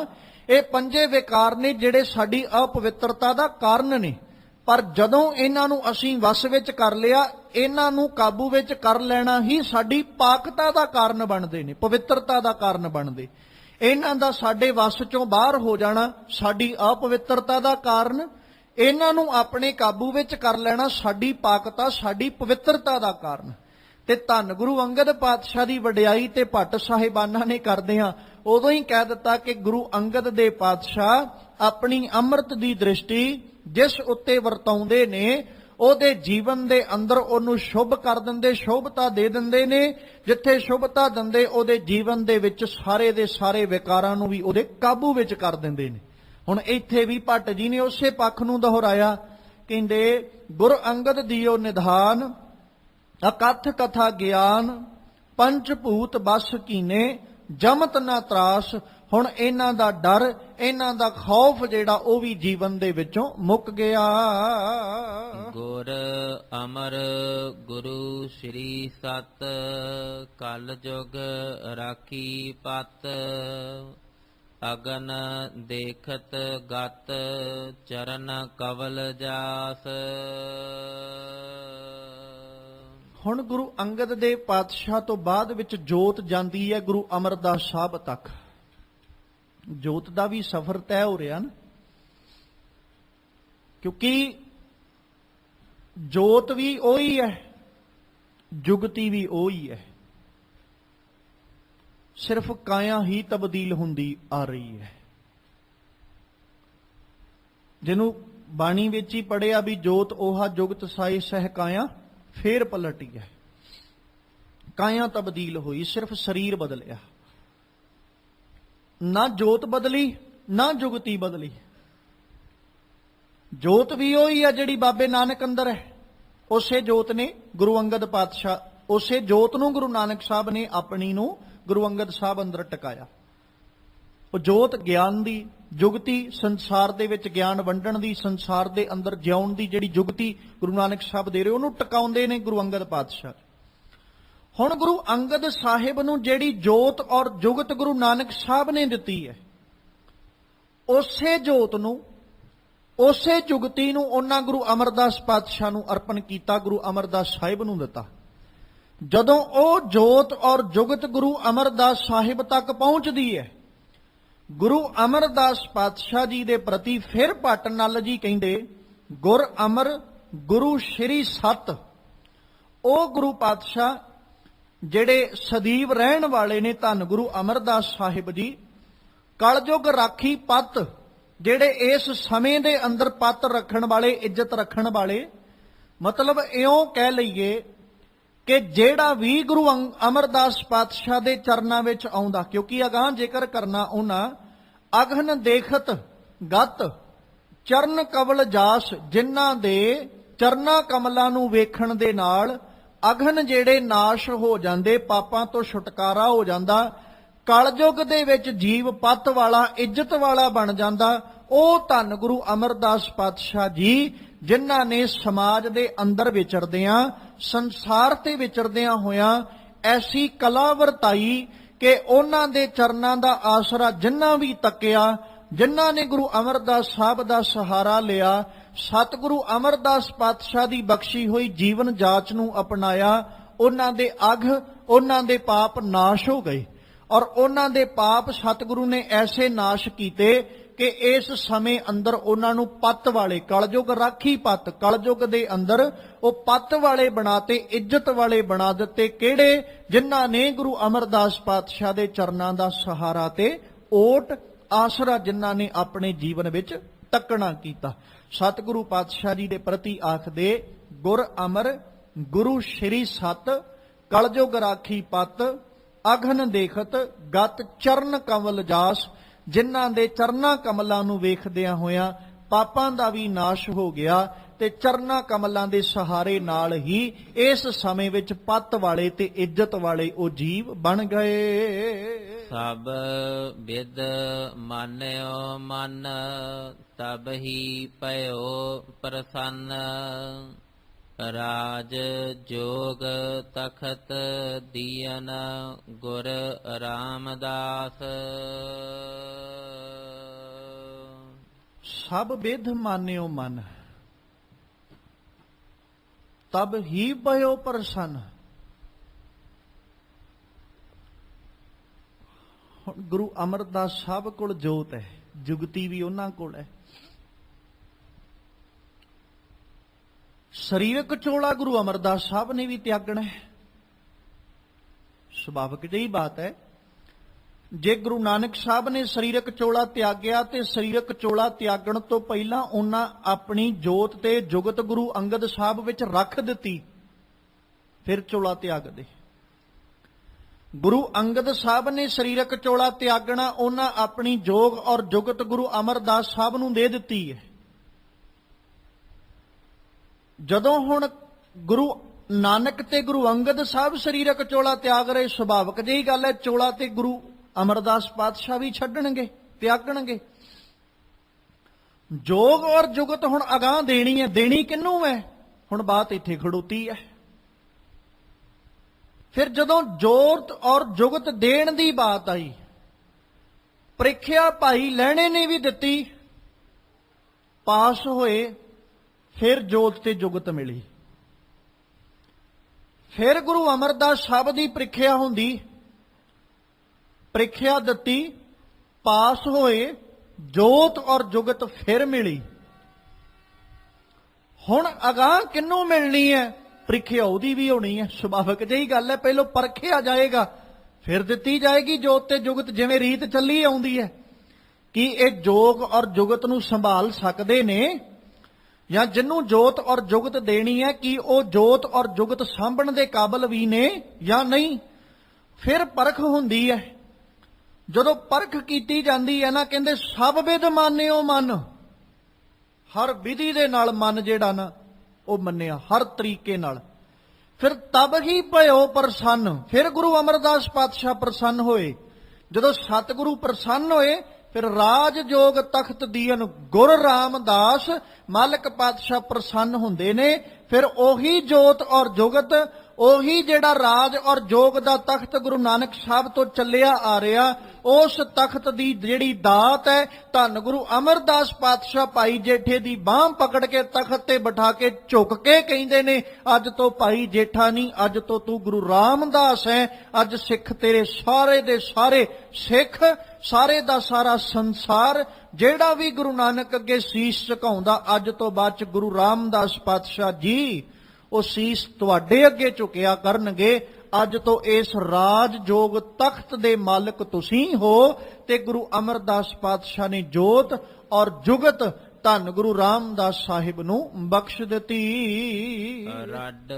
ਇਹ ਪੰਜੇ ਵਿਕਾਰ ਨੇ ਜਿਹੜੇ ਸਾਡੀ ਅਪਵਿੱਤਰਤਾ ਦਾ ਕਾਰਨ ਨੇ। ਪਰ ਜਦੋਂ ਇਹਨਾਂ ਨੂੰ ਅਸੀਂ ਵਸ ਵਿੱਚ ਕਰ ਲਿਆ, ਇਹਨਾਂ ਨੂੰ ਕਾਬੂ ਵਿੱਚ ਕਰ ਲੈਣਾ ਹੀ ਸਾਡੀ ਪਾਕਤਾ ਦਾ ਕਾਰਨ ਬਣਦੇ ਨੇ, ਪਵਿੱਤਰਤਾ ਦਾ ਕਾਰਨ ਬਣਦੇ। ਇਹਨਾਂ ਦਾ ਸਾਡੇ ਵਸ ਚੋਂ ਬਾਹਰ ਹੋ ਜਾਣਾ ਸਾਡੀ ਅਪਵਿੱਤਰਤਾ ਦਾ ਕਾਰਨ, ਇਹਨਾਂ ਨੂੰ ਆਪਣੇ ਕਾਬੂ ਵਿੱਚ ਕਰ ਲੈਣਾ ਸਾਡੀ ਪਾਕਤਾ, ਸਾਡੀ ਪਵਿੱਤਰਤਾ ਦਾ ਕਾਰਨ। ਤੇ ਧੰਨ ਗੁਰੂ ਅੰਗਦ ਪਾਤਸ਼ਾਹ ਦੀ ਵਡਿਆਈ ਤੇ ਭੱਟ ਸਾਹਿਬਾਨਾਂ ਨੇ ਕਰਦੇ ਆ, ਉਦੋਂ ਹੀ ਕਹਿ ਦਿੱਤਾ ਕਿ ਗੁਰੂ ਅੰਗਦ ਦੇ ਪਾਤਸ਼ਾਹ ਆਪਣੀ ਅੰਮ੍ਰਿਤ ਦੀ ਦ੍ਰਿਸ਼ਟੀ ਜਿਸ ਉੱਤੇ ਵਰਤਾਉਂਦੇ ਨੇ, ਉਹਦੇ ਜੀਵਨ ਦੇ ਅੰਦਰ ਉਹਨੂੰ ਸ਼ੁਭ ਕਰ ਦਿੰਦੇ, ਸ਼ੁਭਤਾ ਦੇ ਦਿੰਦੇ ਨੇ। ਜਿੱਥੇ ਸ਼ੁਭਤਾ ਦਿੰਦੇ, ਉਹਦੇ ਜੀਵਨ ਦੇ ਵਿੱਚ ਸਾਰੇ ਦੇ ਸਾਰੇ ਵਿਕਾਰਾਂ ਨੂੰ ਵੀ ਉਹਦੇ ਕਾਬੂ ਵਿੱਚ ਕਰ ਦਿੰਦੇ ਨੇ। ਹੁਣ ਇੱਥੇ ਵੀ ਭੱਟ ਜੀ ਨੇ ਉਸੇ ਪੱਖ ਨੂੰ ਦੁਹਰਾਇਆ, ਕਹਿੰਦੇ ਗੁਰ ਅੰਗਦ ਦਿਓ ਨਿਧਾਨ ਅਕਥ ਕਥਾ ਗਿਆਨ ਪੰਚ ਭੂਤ ਬਸ ਕੀਨੇ ਜਮਤ ਨਾ ਤਰਾਸ। ਹੁਣ ਇਹਨਾਂ ਦਾ ਡਰ, ਇਹਨਾਂ ਦਾ ਖੌਫ ਜਿਹੜਾ ਉਹ ਵੀ ਜੀਵਨ ਦੇ ਵਿੱਚੋਂ ਮੁੱਕ ਗਿਆ। ਗੁਰ ਅਮਰ ਗੁਰੂ ਸ੍ਰੀ ਸਤ ਕਲ ਜੁਗ ਰਾਖੀ ਪਤ ਅਗਨ ਦੇਖਤ ਗਤ ਚਰਨ ਕਵਲ ਜਾਸ। ਹੁਣ ਗੁਰੂ ਅੰਗਦ ਦੇਵ ਪਾਤਸ਼ਾਹ ਤੋਂ ਬਾਅਦ ਵਿੱਚ ਜੋਤ ਜਾਂਦੀ ਹੈ ਗੁਰੂ ਅਮਰਦਾਸ ਸਾਹਿਬ ਤੱਕ। ਜੋਤ ਦਾ ਵੀ ਸਫ਼ਰ ਤੈਅ ਹੋ ਰਿਹਾ ਨਾ, ਕਿਉਂਕਿ ਜੋਤ ਵੀ ਉਹੀ ਹੈ, ਜੁਗਤੀ ਵੀ ਉਹੀ ਹੈ, ਸਿਰਫ ਕਾਇਆ ਹੀ ਤਬਦੀਲ ਹੁੰਦੀ ਆ ਰਹੀ ਹੈ। ਜਿਹਨੂੰ ਬਾਣੀ ਵਿੱਚ ਹੀ ਪੜਿਆ ਵੀ ਜੋਤ 오ਹਾ ਜੁਗਤ ਸਾਈ ਸਹਿ ਕਾਇਆ ਫੇਰ ਪਲਟੀ ਹੈ। ਕਾਇਆ ਤਬਦੀਲ ਹੋਈ, ਸਿਰਫ ਸਰੀਰ ਬਦਲਿਆ, ਨਾ ਜੋਤ ਬਦਲੀ ਨਾ ਜੁਗਤੀ ਬਦਲੀ। ਜੋਤ ਵੀ ਉਹੀ ਹੈ ਜਿਹੜੀ ਬਾਬੇ ਨਾਨਕ ਅੰਦਰ ਹੈ, ਉਸੇ ਜੋਤ ਨੇ ਗੁਰੂ ਅੰਗਦ ਪਾਤਸ਼ਾਹ, ਉਸੇ ਜੋਤ ਨੂੰ ਗੁਰੂ ਨਾਨਕ ਸਾਹਿਬ ਨੇ ਆਪਣੀ ਨੂੰ ਗੁਰੂ ਅੰਗਦ ਸਾਹਿਬ ਅੰਦਰ ਟਿਕਾਇਆ। ਉਹ ਜੋਤ ਗਿਆਨ ਦੀ, ਜੁਗਤੀ ਸੰਸਾਰ ਦੇ ਵਿੱਚ ਗਿਆਨ ਵੰਡਣ ਦੀ, ਸੰਸਾਰ ਦੇ ਅੰਦਰ ਜਿਉਣ ਦੀ ਜਿਹੜੀ ਜੁਗਤੀ ਗੁਰੂ ਨਾਨਕ ਸਾਹਿਬ ਦੇ ਰਹੇ, ਉਹਨੂੰ ਟਿਕਾਉਂਦੇ ਨੇ ਗੁਰੂ ਅੰਗਦ ਪਾਤਸ਼ਾਹ। ਹੁਣ ਗੁਰੂ ਅੰਗਦ ਸਾਹਿਬ ਨੂੰ ਜਿਹੜੀ ਜੋਤ ਔਰ ਜੁਗਤ ਗੁਰੂ ਨਾਨਕ ਸਾਹਿਬ ਨੇ ਦਿੱਤੀ ਹੈ, ਉਸੇ ਜੋਤ ਨੂੰ, ਉਸੇ ਜੁਗਤੀ ਨੂੰ ਉਹਨਾਂ ਗੁਰੂ ਅਮਰਦਾਸ ਪਾਤਸ਼ਾਹ ਨੂੰ ਅਰਪਣ ਕੀਤਾ, ਗੁਰੂ ਅਮਰਦਾਸ ਸਾਹਿਬ ਨੂੰ ਦਿੱਤਾ। ਜਦੋਂ ਉਹ ਜੋਤ ਔਰ ਜੁਗਤ ਗੁਰੂ ਅਮਰਦਾਸ ਸਾਹਿਬ ਤੱਕ ਪਹੁੰਚਦੀ ਹੈ, ਗੁਰੂ ਅਮਰਦਾਸ ਪਾਤਸ਼ਾਹ ਜੀ ਦੇ ਪ੍ਰਤੀ ਫਿਰ ਭੱਟ ਨਲ ਜੀ ਕਹਿੰਦੇ ਗੁਰ ਅਮਰ ਗੁਰੂ ਸ਼੍ਰੀ ਸਤ। ਉਹ ਗੁਰੂ ਪਾਤਸ਼ਾਹ ਜਿਹੜੇ ਸਦੀਵ ਰਹਿਣ ਵਾਲੇ ਨੇ, ਧੰਨ ਗੁਰੂ ਅਮਰਦਾਸ ਸਾਹਿਬ ਜੀ, ਕਲਯੁਗ ਰਾਖੀ ਪਤ, ਜਿਹੜੇ ਇਸ ਸਮੇਂ ਦੇ ਅੰਦਰ ਪਤ ਰੱਖਣ ਵਾਲੇ, ਇੱਜ਼ਤ ਰੱਖਣ ਵਾਲੇ। ਮਤਲਬ ਇਉਂ ਕਹਿ ਲਈਏ ਕਿ ਜਿਹੜਾ ਵੀ ਗੁਰੂ ਅਮਰਦਾਸ ਪਾਤਸ਼ਾਹ ਦੇ ਚਰਨਾਂ ਵਿੱਚ ਆਉਂਦਾ, ਕਿਉਂਕਿ ਅਗਾਂਹ ਜ਼ਿਕਰ ਕਰਨਾ ਉਹਨਾਂ, ਅਗਨ ਦੇਖਤ ਗਤ ਚਰਨ ਕਵਲ ਜਾਸ, ਜਿਨ੍ਹਾਂ ਦੇ ਚਰਨਾਂ ਕਮਲਾਂ ਨੂੰ ਵੇਖਣ ਦੇ ਨਾਲ ਅਗਨ ਜਿਹੜੇ ਨਾਸ਼ ਹੋ ਜਾਂਦੇ, ਪਾਪਾਂ ਤੋਂ ਛੁਟਕਾਰਾ ਹੋ ਜਾਂਦਾ, ਕਲਯੁਗ ਦੇ ਵਿੱਚ ਜੀਵ ਪੱਤ ਵਾਲਾ, ਇੱਜ਼ਤ ਵਾਲਾ ਬਣ ਜਾਂਦਾ। ਉਹ ਧੰਨ ਗੁਰੂ ਅਮਰਦਾਸ ਪਾਤਸ਼ਾਹ ਜੀ, ਜਿਨ੍ਹਾਂ ਨੇ ਸਮਾਜ ਦੇ ਅੰਦਰ ਵਿਚਰਦਿਆਂ, ਸੰਸਾਰ ਤੇ ਵਿਚਰਦਿਆਂ ਹੋਇਆਂ ਐਸੀ ਕਲਾ ਵਰਤਾਈ ਕਿ ਉਹਨਾਂ ਦੇ ਚਰਨਾਂ ਦਾ ਆਸਰਾ ਜਿਨ੍ਹਾਂ ਵੀ ਤੱਕਿਆ, ਜਿਨ੍ਹਾਂ ਨੇ ਗੁਰੂ ਅਮਰਦਾਸ ਸਾਹਿਬ ਦਾ ਸਹਾਰਾ ਲਿਆ, ਸਤਿਗੁਰੂ ਅਮਰਦਾਸ ਪਾਤਸ਼ਾਹ ਦੀ ਬਖਸ਼ੀ ਹੋਈ ਜੀਵਨ ਜਾਚ ਨੂੰ ਅਪਣਾਇਆ, ਉਹਨਾਂ ਦੇ ਅਘ, ਉਹਨਾਂ ਦੇ ਪਾਪ ਨਾਸ਼ ਹੋ ਗਏ। ਔਰ ਉਹਨਾਂ ਦੇ ਪਾਪ ਸਤਿਗੁਰੂ ਨੇ ਐਸੇ ਨਾਸ਼ ਕੀਤੇ ਕਿ ਇਸ ਸਮੇਂ ਅੰਦਰ ਉਹਨਾਂ ਨੂੰ ਪੱਤ ਵਾਲੇ, ਕਲਯੁਗ ਰਾਖੀ ਪੱਤ, ਕਲਯੁਗ ਦੇ ਅੰਦਰ ਉਹ ਪੱਤ ਵਾਲੇ ਬਣਾਤੇ, ਇੱਜ਼ਤ ਵਾਲੇ ਬਣਾ ਦਿੱਤੇ। ਕਿਹੜੇ? ਜਿਨ੍ਹਾਂ ਨੇ ਗੁਰੂ ਅਮਰਦਾਸ ਪਾਤਸ਼ਾਹ ਦੇ ਚਰਨਾਂ ਦਾ ਸਹਾਰਾ ਤੇ ਓਟ ਆਸਰਾ ਜਿਨ੍ਹਾਂ ਨੇ ਆਪਣੇ ਜੀਵਨ ਵਿੱਚ ਤੱਕਣਾ ਕੀਤਾ। ਸਤਿਗੁਰੂ ਪਾਤਸ਼ਾਹ ਜੀ ਦੇ ਪ੍ਰਤੀ ਆਖਦੇ, ਗੁਰ ਅਮਰ ਗੁਰੂ ਸ਼੍ਰੀ ਸਤ, ਕਲਯੁਗ ਰਾਖੀ ਪਤ, ਅਘਨ ਦੇਖਤ ਗਤ ਚਰਨ ਕਮਲ ਜਾਸ। ਜਿਨ੍ਹਾਂ ਦੇ ਚਰਨਾਂ ਕਮਲਾਂ ਨੂੰ ਵੇਖਦਿਆਂ ਹੋਇਆਂ ਪਾਪਾਂ ਦਾ ਵੀ ਨਾਸ਼ ਹੋ ਗਿਆ ਤੇ ਚਰਨਾਂ ਕਮਲਾਂ ਦੇ ਸਹਾਰੇ ਨਾਲ ਹੀ ਇਸ ਸਮੇਂ ਵਿੱਚ ਪੱਤ ਵਾਲੇ ਤੇ ਇੱਜ਼ਤ ਵਾਲੇ ਉਹ ਜੀਵ ਬਣ ਗਏ। ਸਭ ਬਿਦ ਮਾਨਿਓ ਮਨ, ਤਬ ਹੀ ਪਇਓ ਪ੍ਰਸੰਨ। ਰਾਜ ਜੋਗ ਤਖਤ ਦੀਨ, ਗੁਰ ਰਾਮਦਾਸ। ਸਭ ਬਿਧ ਮਾਨਿਓ ਮਨ, ਤਬ ਹੀ ਪਇਓ ਪ੍ਰਸੰਨ। ਹੁਣ ਗੁਰੂ ਅਮਰਦਾਸ ਸਾਹਿਬ ਕੋਲ ਜੋਤ ਹੈ, ਜੁਗਤੀ ਵੀ ਉਹਨਾਂ ਕੋਲ ਹੈ। ਸਰੀਰਕ ਚੋਲਾ ਗੁਰੂ ਅਮਰਦਾਸ ਸਾਹਿਬ ਨੇ ਵੀ ਤਿਆਗਣਾ ਹੈ। ਸੁਭਾਵਿਕ ਜਿਹੀ ਬਾਤ ਹੈ, ਜੇ ਗੁਰੂ ਨਾਨਕ ਸਾਹਿਬ ਨੇ ਸਰੀਰਕ ਚੋਲਾ ਤਿਆਗਿਆ ਤੇ ਸਰੀਰਕ ਚੋਲਾ ਤਿਆਗਣ ਤੋਂ ਪਹਿਲਾਂ ਉਹਨਾਂ ਆਪਣੀ ਜੋਤ ਤੇ ਜੁਗਤ ਗੁਰੂ ਅੰਗਦ ਸਾਹਿਬ ਵਿੱਚ ਰੱਖ ਦਿੱਤੀ, ਫਿਰ ਚੋਲਾ ਤਿਆਗਦੇ। ਗੁਰੂ ਅੰਗਦ ਸਾਹਿਬ ਨੇ ਸਰੀਰਕ ਚੋਲਾ ਤਿਆਗਣਾ, ਉਹਨਾਂ ਆਪਣੀ ਜੋਗ ਔਰ ਜੁਗਤ ਗੁਰੂ ਅਮਰਦਾਸ ਸਾਹਿਬ ਨੂੰ ਦੇ ਦਿੱਤੀ ਹੈ। ਜਦੋਂ ਹੁਣ ਗੁਰੂ ਨਾਨਕ ਤੇ ਗੁਰੂ ਅੰਗਦ ਸਾਹਿਬ ਸਰੀਰਕ ਚੋਲਾ ਤਿਆਗ ਰਹੇ, ਸੁਭਾਵਿਕ ਜਿਹੀ ਗੱਲ ਹੈ, ਚੋਲਾ ਤੇ ਗੁਰੂ ਅਮਰਦਾਸ ਪਾਤਸ਼ਾਹ ਵੀ ਛੱਡਣਗੇ, ਤਿਆਗਣਗੇ। ਜੋਗ ਔਰ ਜੁਗਤ ਹੁਣ ਅਗਾਂਹ ਦੇਣੀ ਹੈ, ਦੇਣੀ ਕਿਹਨੂੰ ਹੈ? ਹੁਣ ਬਾਤ ਇੱਥੇ ਖੜੋਤੀ ਹੈ। ਫਿਰ ਜਦੋਂ ਜੋਤ ਔਰ ਜੁਗਤ ਦੇਣ ਦੀ ਬਾਤ ਆਈ, ਪ੍ਰੀਖਿਆ ਭਾਈ ਲਹਿਣੇ ਨੇ ਵੀ ਦਿੱਤੀ, ਪਾਸ ਹੋਏ, ਫਿਰ ਜੋਤ ਤੇ ਜੁਗਤ ਮਿਲੀ। ਫਿਰ ਗੁਰੂ ਅਮਰਦਾਸ ਸਾਹਿਬ ਦੀ ਪ੍ਰੀਖਿਆ ਹੁੰਦੀ, ਪ੍ਰੀਖਿਆ ਦਿੱਤੀ, ਪਾਸ ਹੋਏ, ਜੋਤ ਔਰ ਜੁਗਤ ਫਿਰ ਮਿਲੀ। ਹੁਣ ਅਗਾਂਹ ਕਿਹਨੂੰ ਮਿਲਣੀ ਹੈ? ਪ੍ਰੀਖਿਆ ਉਹਦੀ ਵੀ ਹੋਣੀ ਹੈ। ਸੁਭਾਵਿਕ ਜਿਹੀ ਗੱਲ ਹੈ, ਪਹਿਲੋਂ ਪਰਖਿਆ ਜਾਏਗਾ, ਫਿਰ ਦਿੱਤੀ ਜਾਏਗੀ ਜੋਤ ਤੇ ਜੁਗਤ, ਜਿਵੇਂ ਰੀਤ ਚੱਲੀ ਆਉਂਦੀ ਹੈ। ਕਿ ਇਹ ਜੋਗ ਔਰ ਜੁਗਤ ਨੂੰ ਸੰਭਾਲ ਸਕਦੇ ਨੇ, ਜਾਂ ਜਿਹਨੂੰ ਜੋਤ ਔਰ ਜੁਗਤ ਦੇਣੀ ਹੈ, ਕਿ ਉਹ ਜੋਤ ਔਰ ਜੁਗਤ ਸਾਂਭਣ ਦੇ ਕਾਬਲ ਵੀ ਨੇ ਜਾਂ ਨਹੀਂ। ਫਿਰ ਪਰਖ ਹੁੰਦੀ ਹੈ। ਜਦੋਂ ਪਰਖ ਕੀਤੀ ਜਾਂਦੀ ਹੈ ਨਾ, ਕਹਿੰਦੇ ਸਭ ਵਿਧ ਮਾਨਿਓ ਮਨ, ਹਰ ਵਿਧੀ ਦੇ ਨਾਲ ਮਨ ਜਿਹੜਾ ਨਾ ਉਹ ਮੰਨਿਆ, ਹਰ ਤਰੀਕੇ ਨਾਲ। ਫਿਰ ਤਬ ਹੀ ਭਇਓ ਪ੍ਰਸੰਨ, ਫਿਰ ਗੁਰੂ ਅਮਰਦਾਸ ਪਾਤਸ਼ਾਹ ਪ੍ਰਸੰਨ ਹੋਏ। ਜਦੋਂ ਸਤਿਗੁਰੂ ਪ੍ਰਸੰਨ ਹੋਏ, ਫਿਰ ਰਾਜ ਜੋਗ ਤਖਤ ਦੀਨ, ਗੁਰ ਰਾਮਦਾਸ ਮਾਲਕ ਪਾਤਸ਼ਾਹ ਪ੍ਰਸੰਨ ਹੁੰਦੇ ਨੇ। ਫਿਰ ਉਹੀ ਜੋਤ ਔਰ ਜੁਗਤ, ਉਹੀ ਜਿਹੜਾ ਰਾਜ ਔਰ ਜੋਗ ਦਾ ਤਖਤ ਗੁਰੂ ਨਾਨਕ ਸਾਹਿਬ ਤੋਂ ਚੱਲਿਆ ਆ ਰਿਹਾ, ਉਸ ਤਖਤ ਦੀ ਜਿਹੜੀ ਦਾਤ ਹੈ, ਧੰਨ ਗੁਰੂ ਅਮਰਦਾਸ ਪਾਤਸ਼ਾਹ ਭਾਈ ਜੇਠੇ ਦੀ ਬਾਂਹ ਪਕੜ ਕੇ ਤਖਤ ਤੇ ਬਿਠਾ ਕੇ ਝੁਕ ਕੇ ਕਹਿੰਦੇ ਨੇ, ਅੱਜ ਤੋਂ ਭਾਈ ਜੇਠਾ ਨਹੀਂ, ਅੱਜ ਤੋਂ ਤੂੰ ਗੁਰੂ ਰਾਮਦਾਸ ਹੈ। ਅੱਜ ਸਿੱਖ ਤੇਰੇ ਸਾਰੇ ਦੇ ਸਾਰੇ ਸਿੱਖ, ਸਾਰੇ ਦਾ ਸਾਰਾ ਸੰਸਾਰ ਜਿਹੜਾ ਵੀ ਗੁਰੂ ਨਾਨਕ ਅੱਗੇ ਸੀਸ ਝੁਕਾਉਂਦਾ, ਅੱਜ ਤੋਂ ਬਾਅਦ ਚ ਗੁਰੂ ਰਾਮਦਾਸ ਪਾਤਸ਼ਾਹ ਜੀ ਉਹ ਸੀਸ ਤੁਹਾਡੇ ਅੱਗੇ ਝੁਕਿਆ ਕਰਨਗੇ। ਅੱਜ ਤੋਂ ਇਸ ਰਾਜ ਜੋਗ ਤਖਤ ਦੇ ਮਾਲਕ ਤੁਸੀਂ ਹੋ। ਤੇ ਗੁਰੂ ਅਮਰਦਾਸ ਪਾਤਸ਼ਾਹ ਨੇ ਜੋਤ ਔਰ ਜੁਗਤ ਧੰਨ ਗੁਰੂ ਰਾਮਦਾਸ ਸਾਹਿਬ ਨੂੰ ਬਖਸ਼ ਦਿੱਤੀ। ਰੱਡ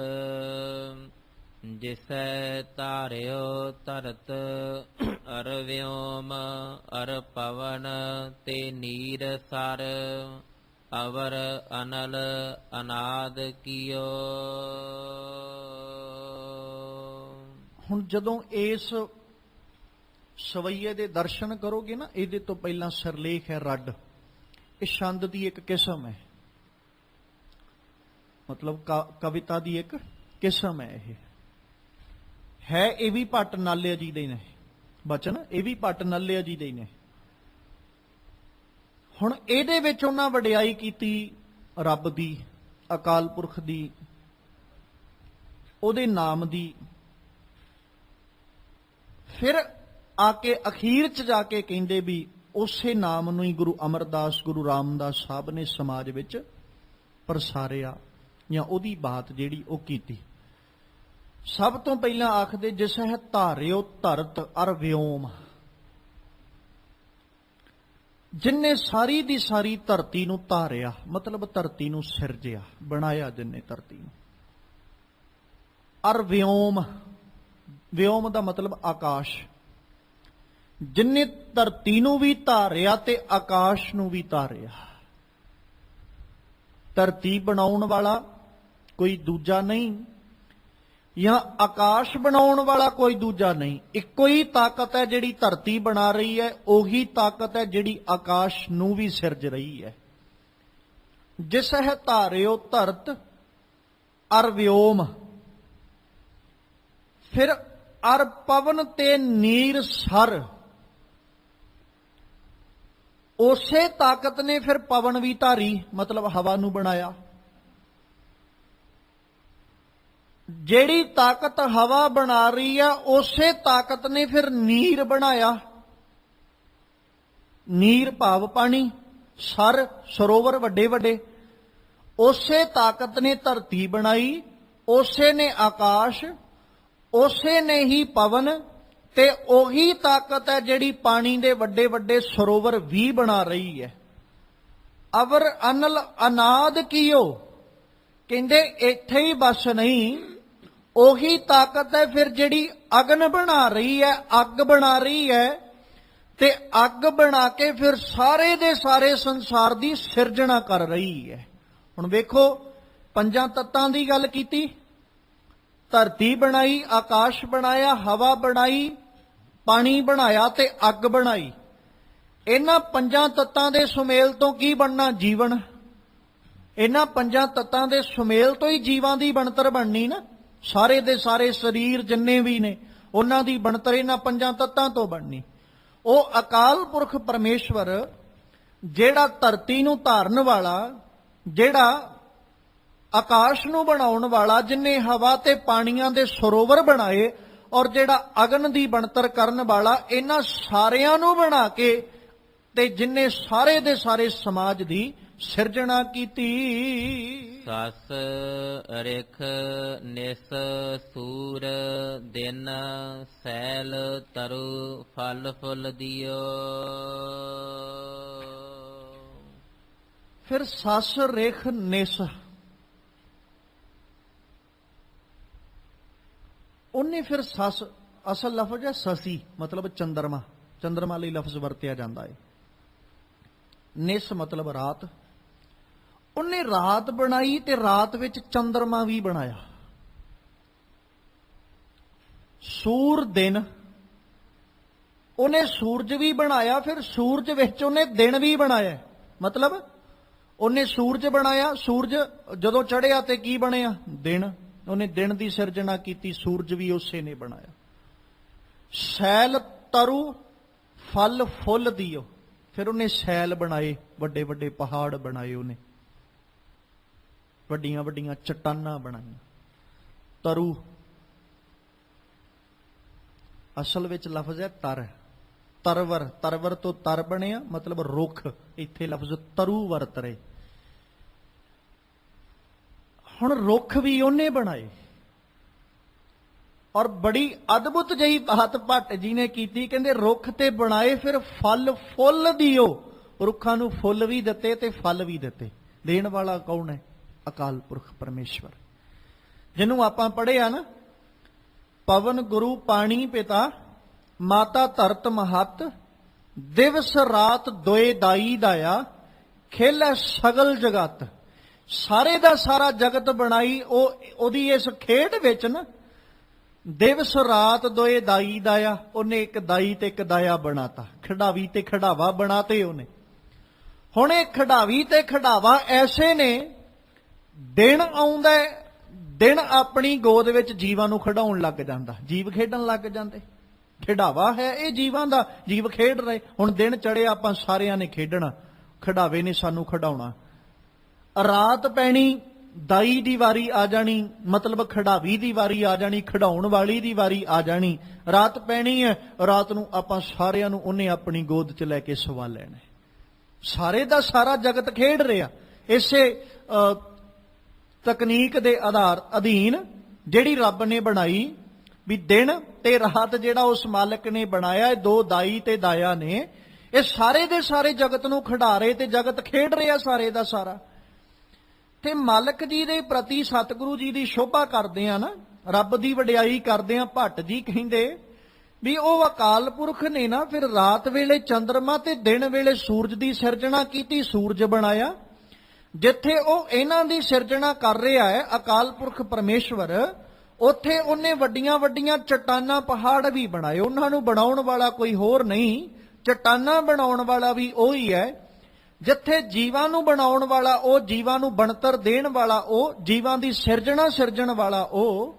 ਜਿਸੈ ਧਾਰਿਓ ਧਰਤ, ਅਰ ਵਿਓਮ ਅਰ ਪਵਨ, ਤੇ ਨੀਰ ਸਰ ਅਵਰ ਅਨਲ ਅਨਾਦ ਕੀਓ। ਹੁਣ ਜਦੋਂ ਇਸ ਸਵਈਏ ਦੇ ਦਰਸ਼ਨ ਕਰੋਗੇ ਨਾ, ਇਹਦੇ ਤੋਂ ਪਹਿਲਾਂ ਸਿਰਲੇਖ ਹੈ ਰੱਡ। ਇਹ ਛੰਦ ਦੀ ਇੱਕ ਕਿਸਮ ਹੈ, ਮਤਲਬ ਕਵਿਤਾ ਦੀ ਇੱਕ ਕਿਸਮ ਹੈ। ਇਹ ਵੀ ਭੱਟ ਨਾਲਿਆ ਜੀ ਦੇ ਨੇ ਬਚਨ, ਇਹ ਵੀ ਭੱਟ ਨਾਲਿਆ ਜੀ ਦੇ ਨੇ। ਹੁਣ ਇਹਦੇ ਵਿੱਚ ਉਹਨਾਂ ਵਡਿਆਈ ਕੀਤੀ ਰੱਬ ਦੀ, ਅਕਾਲ ਪੁਰਖ ਦੀ, ਉਹਦੇ ਨਾਮ ਦੀ। ਫਿਰ ਆ ਕੇ ਅਖੀਰ ਚ ਜਾ ਕੇ ਕਹਿੰਦੇ ਵੀ ਉਸੇ ਨਾਮ ਨੂੰ ਹੀ ਗੁਰੂ ਅਮਰਦਾਸ, ਗੁਰੂ ਰਾਮਦਾਸ ਸਾਹਿਬ ਨੇ ਸਮਾਜ ਵਿੱਚ ਪ੍ਰਸਾਰਿਆ, ਜਾਂ ਉਹਦੀ ਬਾਤ ਜਿਹੜੀ ਉਹ ਕੀਤੀ। ਸਭ ਤੋਂ ਪਹਿਲਾਂ ਆਖਦੇ ਜਿਸਹਿ ਧਾਰਿਓ ਧਰਤ ਅਰ ਵਿਓਮ। ਜਿਨਨੇ ਸਾਰੀ ਦੀ ਸਾਰੀ ਧਰਤੀ ਨੂੰ ਧਾਰਿਆ, ਮਤਲਬ ਧਰਤੀ ਨੂੰ ਸਿਰਜਿਆ, ਬਣਾਇਆ ਜਿਨਨੇ ਧਰਤੀ ਨੂੰ। ਅਰ ਵਿਓਮ, ਵਿਓਮ ਦਾ ਮਤਲਬ ਆਕਾਸ਼, ਜਿਨਨੇ ਧਰਤੀ ਨੂੰ ਵੀ ਧਾਰਿਆ ਤੇ ਆਕਾਸ਼ ਨੂੰ ਵੀ ਧਾਰਿਆ। ਧਰਤੀ ਬਣਾਉਣ ਵਾਲਾ ਕੋਈ ਦੂਜਾ ਨਹੀਂ, ਜਾਂ ਆਕਾਸ਼ ਬਣਾਉਣ ਵਾਲਾ ਕੋਈ ਦੂਜਾ ਨਹੀਂ। ਇੱਕੋ ਹੀ ਤਾਕਤ ਹੈ ਜਿਹੜੀ ਧਰਤੀ ਬਣਾ ਰਹੀ ਹੈ, ਉਹੀ ਤਾਕਤ ਹੈ ਜਿਹੜੀ ਆਕਾਸ਼ ਨੂੰ ਵੀ ਸਿਰਜ ਰਹੀ ਹੈ। ਜਿਸ ਹੈ ਧਾਰਿਓ ਧਰਤ ਅਰ ਵਿਓਮ, ਫਿਰ ਅਰ ਪਵਨ ਤੇ ਨੀਰ ਸਰ, ਉਸੇ ਤਾਕਤ ਨੇ ਫਿਰ ਪਵਨ ਵੀ ਧਾਰੀ, ਮਤਲਬ ਹਵਾ ਨੂੰ ਬਣਾਇਆ। ਜਿਹੜੀ ਤਾਕਤ ਹਵਾ ਬਣਾ ਰਹੀ ਆ, ਉਸੇ ਤਾਕਤ ਨੇ ਫਿਰ ਨੀਰ ਬਣਾਇਆ। ਨੀਰ ਭਾਵ ਪਾਣੀ, ਸਰ ਸਰੋਵਰ ਵੱਡੇ ਵੱਡੇ। ਉਸੇ ਤਾਕਤ ਨੇ ਧਰਤੀ ਬਣਾਈ, ਉਸੇ ਨੇ ਆਕਾਸ਼, ਉਸੇ ਨੇ ਹੀ ਪਵਨ, ਤੇ ਉਹੀ ਤਾਕਤ ਹੈ ਜਿਹੜੀ ਪਾਣੀ ਦੇ ਵੱਡੇ ਵੱਡੇ ਸਰੋਵਰ ਵੀ ਬਣਾ ਰਹੀ ਹੈ। ਅਵਰ ਅਨਲ ਅਨਾਦ ਕੀਓ, ਕਹਿੰਦੇ ਇੱਥੇ ਹੀ ਬਸ ਨਹੀਂ, ਉਹੀ ਤਾਕਤ ਹੈ ਫਿਰ ਜਿਹੜੀ ਅਗਨ ਬਣਾ ਰਹੀ ਹੈ, ਅੱਗ ਬਣਾ ਰਹੀ ਹੈ, ਤੇ ਅੱਗ ਬਣਾ ਕੇ ਫਿਰ ਸਾਰੇ ਦੇ ਸਾਰੇ ਸੰਸਾਰ ਦੀ ਸਿਰਜਣਾ ਕਰ ਰਹੀ ਹੈ। ਹੁਣ ਵੇਖੋ, ਪੰਜਾਂ ਤੱਤਾਂ ਦੀ ਗੱਲ ਕੀਤੀ, ਧਰਤੀ ਬਣਾਈ, ਆਕਾਸ਼ ਬਣਾਇਆ, ਹਵਾ ਬਣਾਈ, ਪਾਣੀ ਬਣਾਇਆ ਤੇ ਅੱਗ ਬਣਾਈ। ਇਹਨਾਂ ਪੰਜਾਂ ਤੱਤਾਂ ਦੇ ਸੁਮੇਲ ਤੋਂ ਕੀ ਬਣਨਾ? ਜੀਵਨ। ਇਹਨਾਂ ਪੰਜਾਂ ਤੱਤਾਂ ਦੇ ਸੁਮੇਲ ਤੋਂ ਹੀ ਜੀਵਾਂ ਦੀ ਬਣਤਰ ਬਣਨੀ ਨਾ। ਸਾਰੇ ਦੇ ਸਾਰੇ ਸਰੀਰ ਜਿੰਨੇ ਵੀ ਨੇ, ਉਹਨਾਂ ਦੀ ਬਣਤਰ ਇਹਨਾਂ ਪੰਜਾਂ ਤੱਤਾਂ ਤੋਂ ਬਣਨੀ। ਉਹ ਅਕਾਲ ਪੁਰਖ ਪਰਮੇਸ਼ਵਰ ਜਿਹੜਾ ਧਰਤੀ ਨੂੰ ਧਾਰਨ ਵਾਲਾ, ਜਿਹੜਾ ਆਕਾਸ਼ ਨੂੰ ਬਣਾਉਣ ਵਾਲਾ, ਜਿਨਨੇ ਹਵਾ ਤੇ ਪਾਣੀਆਂ ਦੇ ਸਰੋਵਰ ਬਣਾਏ, ਔਰ ਜਿਹੜਾ ਅਗਨ ਦੀ ਬਣਤਰ ਕਰਨ ਵਾਲਾ, ਇਹਨਾਂ ਸਾਰਿਆਂ ਨੂੰ ਬਣਾ ਕੇ ਤੇ ਜਿਨਨੇ ਸਾਰੇ ਦੇ ਸਾਰੇ ਸਮਾਜ ਦੀ ਸਿਰਜਣਾ ਕੀਤੀ। ਸਸ ਰਿਖ ਨਿਸ ਸੂਰ ਦਿਨ ਸੈਲ ਤਰੁ ਫਲ ਫੁੱਲ ਦਿਓ। ਫਿਰ ਸਸ ਰਿਖ ਨਿਸ, ਉਹਨੇ ਫਿਰ ਸਸ, ਅਸਲ ਲਫ਼ਜ਼ ਹੈ ਸਸੀ, ਮਤਲਬ ਚੰਦਰਮਾ। ਚੰਦਰਮਾ ਲਈ ਲਫ਼ਜ਼ ਵਰਤਿਆ ਜਾਂਦਾ ਹੈ। ਨਿਸ ਮਤਲਬ ਰਾਤ। ਉਹਨੇ ਰਾਤ ਬਣਾਈ ਤੇ ਰਾਤ ਵਿੱਚ ਚੰਦਰਮਾ ਵੀ ਬਣਾਇਆ। ਸੂਰ ਦਿਨ, ਉਹਨੇ ਸੂਰਜ ਵੀ ਬਣਾਇਆ, ਫਿਰ ਸੂਰਜ ਵਿੱਚ ਉਹਨੇ ਦਿਨ ਵੀ ਬਣਾਇਆ। ਮਤਲਬ ਉਹਨੇ ਸੂਰਜ ਬਣਾਇਆ, ਸੂਰਜ ਜਦੋਂ ਚੜ੍ਹਿਆ ਤੇ ਕੀ ਬਣਿਆ? ਦਿਨ। ਉਹਨੇ ਦਿਨ ਦੀ ਸਿਰਜਣਾ ਕੀਤੀ, ਸੂਰਜ ਵੀ ਉਸੇ ਨੇ ਬਣਾਇਆ। ਸੈਲ ਤਰੁ ਫਲ ਫੁੱਲ ਦਿਓ, ਫਿਰ ਉਹਨੇ ਸੈਲ ਬਣਾਏ, ਵੱਡੇ ਵੱਡੇ ਪਹਾੜ ਬਣਾਏ, ਉਹਨੇ ਵੱਡੀਆਂ ਵੱਡੀਆਂ ਚਟਾਨਾਂ ਬਣਾਈਆਂ। ਤਰੁ ਅਸਲ ਵਿੱਚ ਲਫ਼ਜ਼ ਹੈ ਤਰ, ਤਰਵਰ, ਤਰਵਰ ਤੋਂ ਤਰ ਬਣਿਆ, ਮਤਲਬ ਰੁੱਖ। ਇੱਥੇ ਲਫ਼ਜ਼ ਤਰੁ ਵਰਤ ਰਹੇ। ਹੁਣ ਰੁੱਖ ਵੀ ਉਹਨੇ ਬਣਾਏ, ਔਰ ਬੜੀ ਅਦਭੁਤ ਜਿਹੀ ਬਾਤ ਭੱਟ ਜੀ ਨੇ ਕੀਤੀ। ਕਹਿੰਦੇ ਰੁੱਖ ਤੇ ਬਣਾਏ, ਫਿਰ ਫਲ ਫੁੱਲ ਦਿਓ। ਰੁੱਖਾਂ ਨੂੰ ਫੁੱਲ ਵੀ ਦਿੱਤੇ ਤੇ ਫਲ ਵੀ ਦਿੱਤੇ। ਦੇਣ ਵਾਲਾ ਕੌਣ ਹੈ? ਅਕਾਲ ਪੁਰਖ ਪਰਮੇਸ਼ਵਰ, ਜਿਹਨੂੰ ਆਪਾਂ ਪੜ੍ਹਿਆ ਨਾ, ਪਵਨ ਗੁਰੂ ਪਾਣੀ ਪਿਤਾ, ਮਾਤਾ ਧਰਤ ਮਹੱਤ, ਦਿਵਸ ਰਾਤ ਦੋਏ ਦਾਈ ਦਾਇਆ, ਖੇਲੈ ਸਗਲ ਜਗਤ। ਸਾਰੇ ਦਾ ਸਾਰਾ ਜਗਤ ਬਣਾਈ ਉਹਦੀ ਇਸ ਖੇਡ ਵਿੱਚ ਨਾ। ਦਿਵਸ ਰਾਤ ਦੋਏ ਦਾਈ ਦਾਇਆ, ਉਹਨੇ ਇੱਕ ਦਾਈ ਤੇ ਇੱਕ ਦਾਇਆ ਬਣਾਤਾ। ਖਿਡਾਵੀ ਤੇ ਖਿਡਾਵਾ ਬਣਾਤੇ ਉਹਨੇ। ਹੁਣ ਇਹ ਖਿਡਾਵੀ ਤੇ ਖਿਡਾਵਾ ਐਸੇ ਨੇ, ਦਿਨ ਆਉਂਦਾ, ਦਿਨ ਆਪਣੀ ਗੋਦ ਵਿੱਚ ਜੀਵਾਂ ਨੂੰ ਖਿਡਾਉਣ ਲੱਗ ਜਾਂਦਾ, ਜੀਵ ਖੇਡਣ ਲੱਗ ਜਾਂਦੇ। ਖਿਡਾਵਾ ਹੈ ਇਹ ਜੀਵਾਂ ਦਾ, ਜੀਵ ਖੇਡ ਰਹੇ। ਹੁਣ ਦਿਨ ਚੜਿਆ, ਆਪਾਂ ਸਾਰਿਆਂ ਨੇ ਖੇਡਣਾ, ਖਿਡਾਵੇ ਨੇ ਸਾਨੂੰ ਖਿਡਾਉਣਾ। ਰਾਤ ਪੈਣੀ, ਦਾਈ ਦੀ ਵਾਰੀ ਆ ਜਾਣੀ, ਮਤਲਬ ਖਿਡਾਵੀ ਦੀ ਵਾਰੀ ਆ ਜਾਣੀ, ਖਿਡਾਉਣ ਵਾਲੀ ਦੀ ਵਾਰੀ ਆ ਜਾਣੀ। ਰਾਤ ਪੈਣੀ ਹੈ, ਰਾਤ ਨੂੰ ਆਪਾਂ ਸਾਰਿਆਂ ਨੂੰ ਉਹਨੇ ਆਪਣੀ ਗੋਦ 'ਚ ਲੈ ਕੇ ਸਵਾ ਲੈਣਾ। ਸਾਰੇ ਦਾ ਸਾਰਾ ਜਗਤ ਖੇਡ ਰਿਹਾ ਇਸੇ ਤਕਨੀਕ ਦੇ ਅਧੀਨ ਜਿਹੜੀ ਰੱਬ ਨੇ ਬਣਾਈ। ਵੀ ਦਿਨ ਤੇ ਰਾਤ ਜਿਹੜਾ ਉਸ ਮਾਲਕ ਨੇ ਬਣਾਇਆ, ਦੋ ਦਾਈ ਤੇ ਦਾਇਆ ਨੇ, ਇਹ ਸਾਰੇ ਦੇ ਸਾਰੇ ਜਗਤ ਨੂੰ ਖਿਡਾ ਰਹੇ ਤੇ ਜਗਤ ਖੇਡ ਰਿਹਾ ਸਾਰੇ ਦਾ ਸਾਰਾ। ਤੇ ਮਾਲਕ ਜੀ ਦੇ ਪ੍ਰਤੀ ਸਤਿਗੁਰੂ ਜੀ ਦੀ ਸ਼ੋਭਾ ਕਰਦੇ ਆ ਨਾ, ਰੱਬ ਦੀ ਵਡਿਆਈ ਕਰਦੇ ਆ। ਭੱਟ ਜੀ ਕਹਿੰਦੇ ਵੀ ਉਹ ਅਕਾਲ ਪੁਰਖ ਨੇ ਨਾ ਫਿਰ ਰਾਤ ਵੇਲੇ ਚੰਦਰਮਾ ਤੇ ਦਿਨ ਵੇਲੇ ਸੂਰਜ ਦੀ ਸਿਰਜਣਾ ਕੀਤੀ, ਸੂਰਜ ਬਣਾਇਆ। ਜਿੱਥੇ ਉਹ ਇਹਨਾਂ ਦੀ ਸਿਰਜਣਾ ਕਰ ਰਿਹਾ ਹੈ ਅਕਾਲ ਪੁਰਖ ਪਰਮੇਸ਼ਵਰ, ਉੱਥੇ ਉਹਨੇ ਵੱਡੀਆਂ ਵੱਡੀਆਂ ਚਟਾਨਾਂ ਪਹਾੜ ਵੀ ਬਣਾਏ। ਉਹਨਾਂ ਨੂੰ ਬਣਾਉਣ ਵਾਲਾ ਕੋਈ ਹੋਰ ਨਹੀਂ, ਚਟਾਨਾਂ ਬਣਾਉਣ ਵਾਲਾ ਵੀ ਉਹੀ ਹੈ। ਜਿੱਥੇ ਜੀਵਾਂ ਨੂੰ ਬਣਾਉਣ ਵਾਲਾ ਉਹ, ਜੀਵਾਂ ਨੂੰ ਬਣਤਰ ਦੇਣ ਵਾਲਾ ਉਹ, ਜੀਵਾਂ ਦੀ ਸਿਰਜਣਾ ਸਿਰਜਣ ਵਾਲਾ ਉਹ,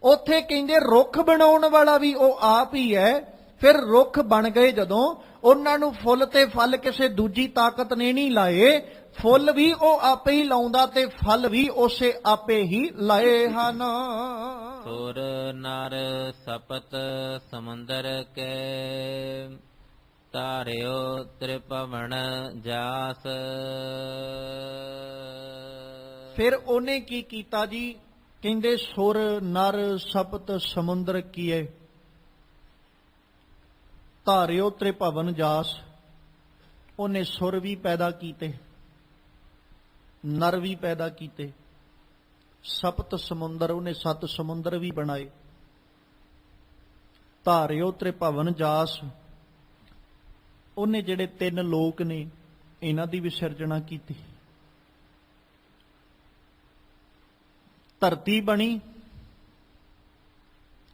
ਉੱਥੇ ਕਹਿੰਦੇ ਰੁੱਖ ਬਣਾਉਣ ਵਾਲਾ ਵੀ ਉਹ ਆਪ ਹੀ ਹੈ। ਫਿਰ ਰੁੱਖ ਬਣ ਗਏ ਜਦੋਂ, ਉਹਨਾਂ ਨੂੰ ਫੁੱਲ ਤੇ ਫਲ ਕਿਸੇ ਦੂਜੀ ਤਾਕਤ ਨੇ ਨਹੀਂ ਲਾਏ, ਫੁੱਲ ਵੀ ਉਹ ਆਪੇ ਹੀ ਲਾਉਂਦਾ ਤੇ ਫਲ ਵੀ ਉਸੇ ਆਪੇ ਹੀ ਲਾਏ ਹਨ। ਸੁਰ ਨਰ ਸਪਤ ਸਮੁੰਦਰ ਕੇ ਧਾਰਿਓ ਤ੍ਰਿਭਵਨ ਜਾਸ। ਫਿਰ ਉਹਨੇ ਕੀ ਕੀਤਾ ਜੀ? ਕਹਿੰਦੇ ਸੁਰ ਨਰ ਸਪਤ ਸਮੁੰਦਰ ਕੀਏ ਧਾਰਿਓ ਤ੍ਰਿਭਵਨ ਜਾਸ। ਉਹਨੇ ਸੁਰ ਵੀ ਪੈਦਾ ਕੀਤੇ, ਨਰ ਵੀ ਪੈਦਾ ਕੀਤੇ, ਸਪਤ ਸਮੁੰਦਰ, ਉਹਨੇ 7 ਸਮੁੰਦਰ ਵੀ ਬਣਾਏ। ਧਾਰਿਓ ਤ੍ਰਿਭਵਨ ਜਾਸ, ਉਹਨੇ ਜਿਹੜੇ 3 ਲੋਕ ਨੇ ਇਹਨਾਂ ਦੀ ਵੀ ਸਿਰਜਣਾ ਕੀਤੀ। ਧਰਤੀ ਬਣੀ,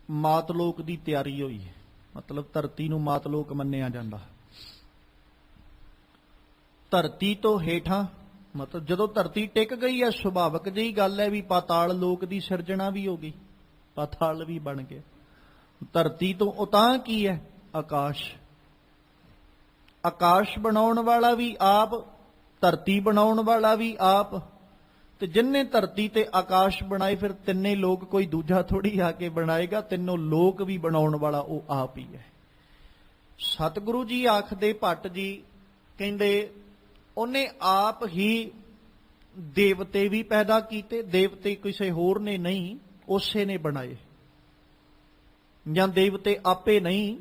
ਮਾਤ ਲੋਕ ਦੀ ਤਿਆਰੀ ਹੋਈ ਹੈ, ਮਤਲਬ ਧਰਤੀ ਨੂੰ ਮਾਤ ਲੋਕ ਮੰਨਿਆ ਜਾਂਦਾ। ਧਰਤੀ ਤੋਂ ਹੇਠਾਂ, ਮਤਲਬ ਜਦੋਂ ਧਰਤੀ ਟਿਕ ਗਈ ਹੈ, ਸੁਭਾਵਿਕ ਜਿਹੀ ਗੱਲ ਹੈ ਵੀ ਪਾਤਾਲ ਲੋਕ ਦੀ ਸਿਰਜਣਾ ਵੀ ਹੋ ਗਈ, ਪਾਤਾਲ ਵੀ ਬਣ ਗਿਆ। ਧਰਤੀ ਤੋਂ ਉਤਾਂਹ ਕੀ ਹੈ? ਆਕਾਸ਼। ਆਕਾਸ਼ ਬਣਾਉਣ ਵਾਲਾ ਵੀ ਆਪ, ਧਰਤੀ ਬਣਾਉਣ ਵਾਲਾ ਵੀ ਆਪ। ਤੇ ਜਿੰਨੇ ਧਰਤੀ ਤੇ ਆਕਾਸ਼ ਬਣਾਏ, ਫਿਰ ਤਿੰਨੇ ਲੋਕ ਕੋਈ ਦੂਜਾ ਥੋੜੀ ਆ ਕੇ ਬਣਾਏਗਾ, ਤਿੰਨੋਂ ਲੋਕ ਵੀ ਬਣਾਉਣ ਵਾਲਾ ਉਹ ਆਪ ਹੀ ਹੈ। ਸਤਿਗੁਰੂ ਜੀ ਆਖਦੇ, ਭੱਟ ਜੀ ਕਹਿੰਦੇ ਉਹਨੇ ਆਪ ਹੀ ਦੇਵਤੇ ਵੀ ਪੈਦਾ ਕੀਤੇ। ਦੇਵਤੇ ਕਿਸੇ ਹੋਰ ਨੇ ਨਹੀਂ, ਉਸੇ ਨੇ ਬਣਾਏ। ਜਾਂ ਦੇਵਤੇ ਆਪੇ ਨਹੀਂ,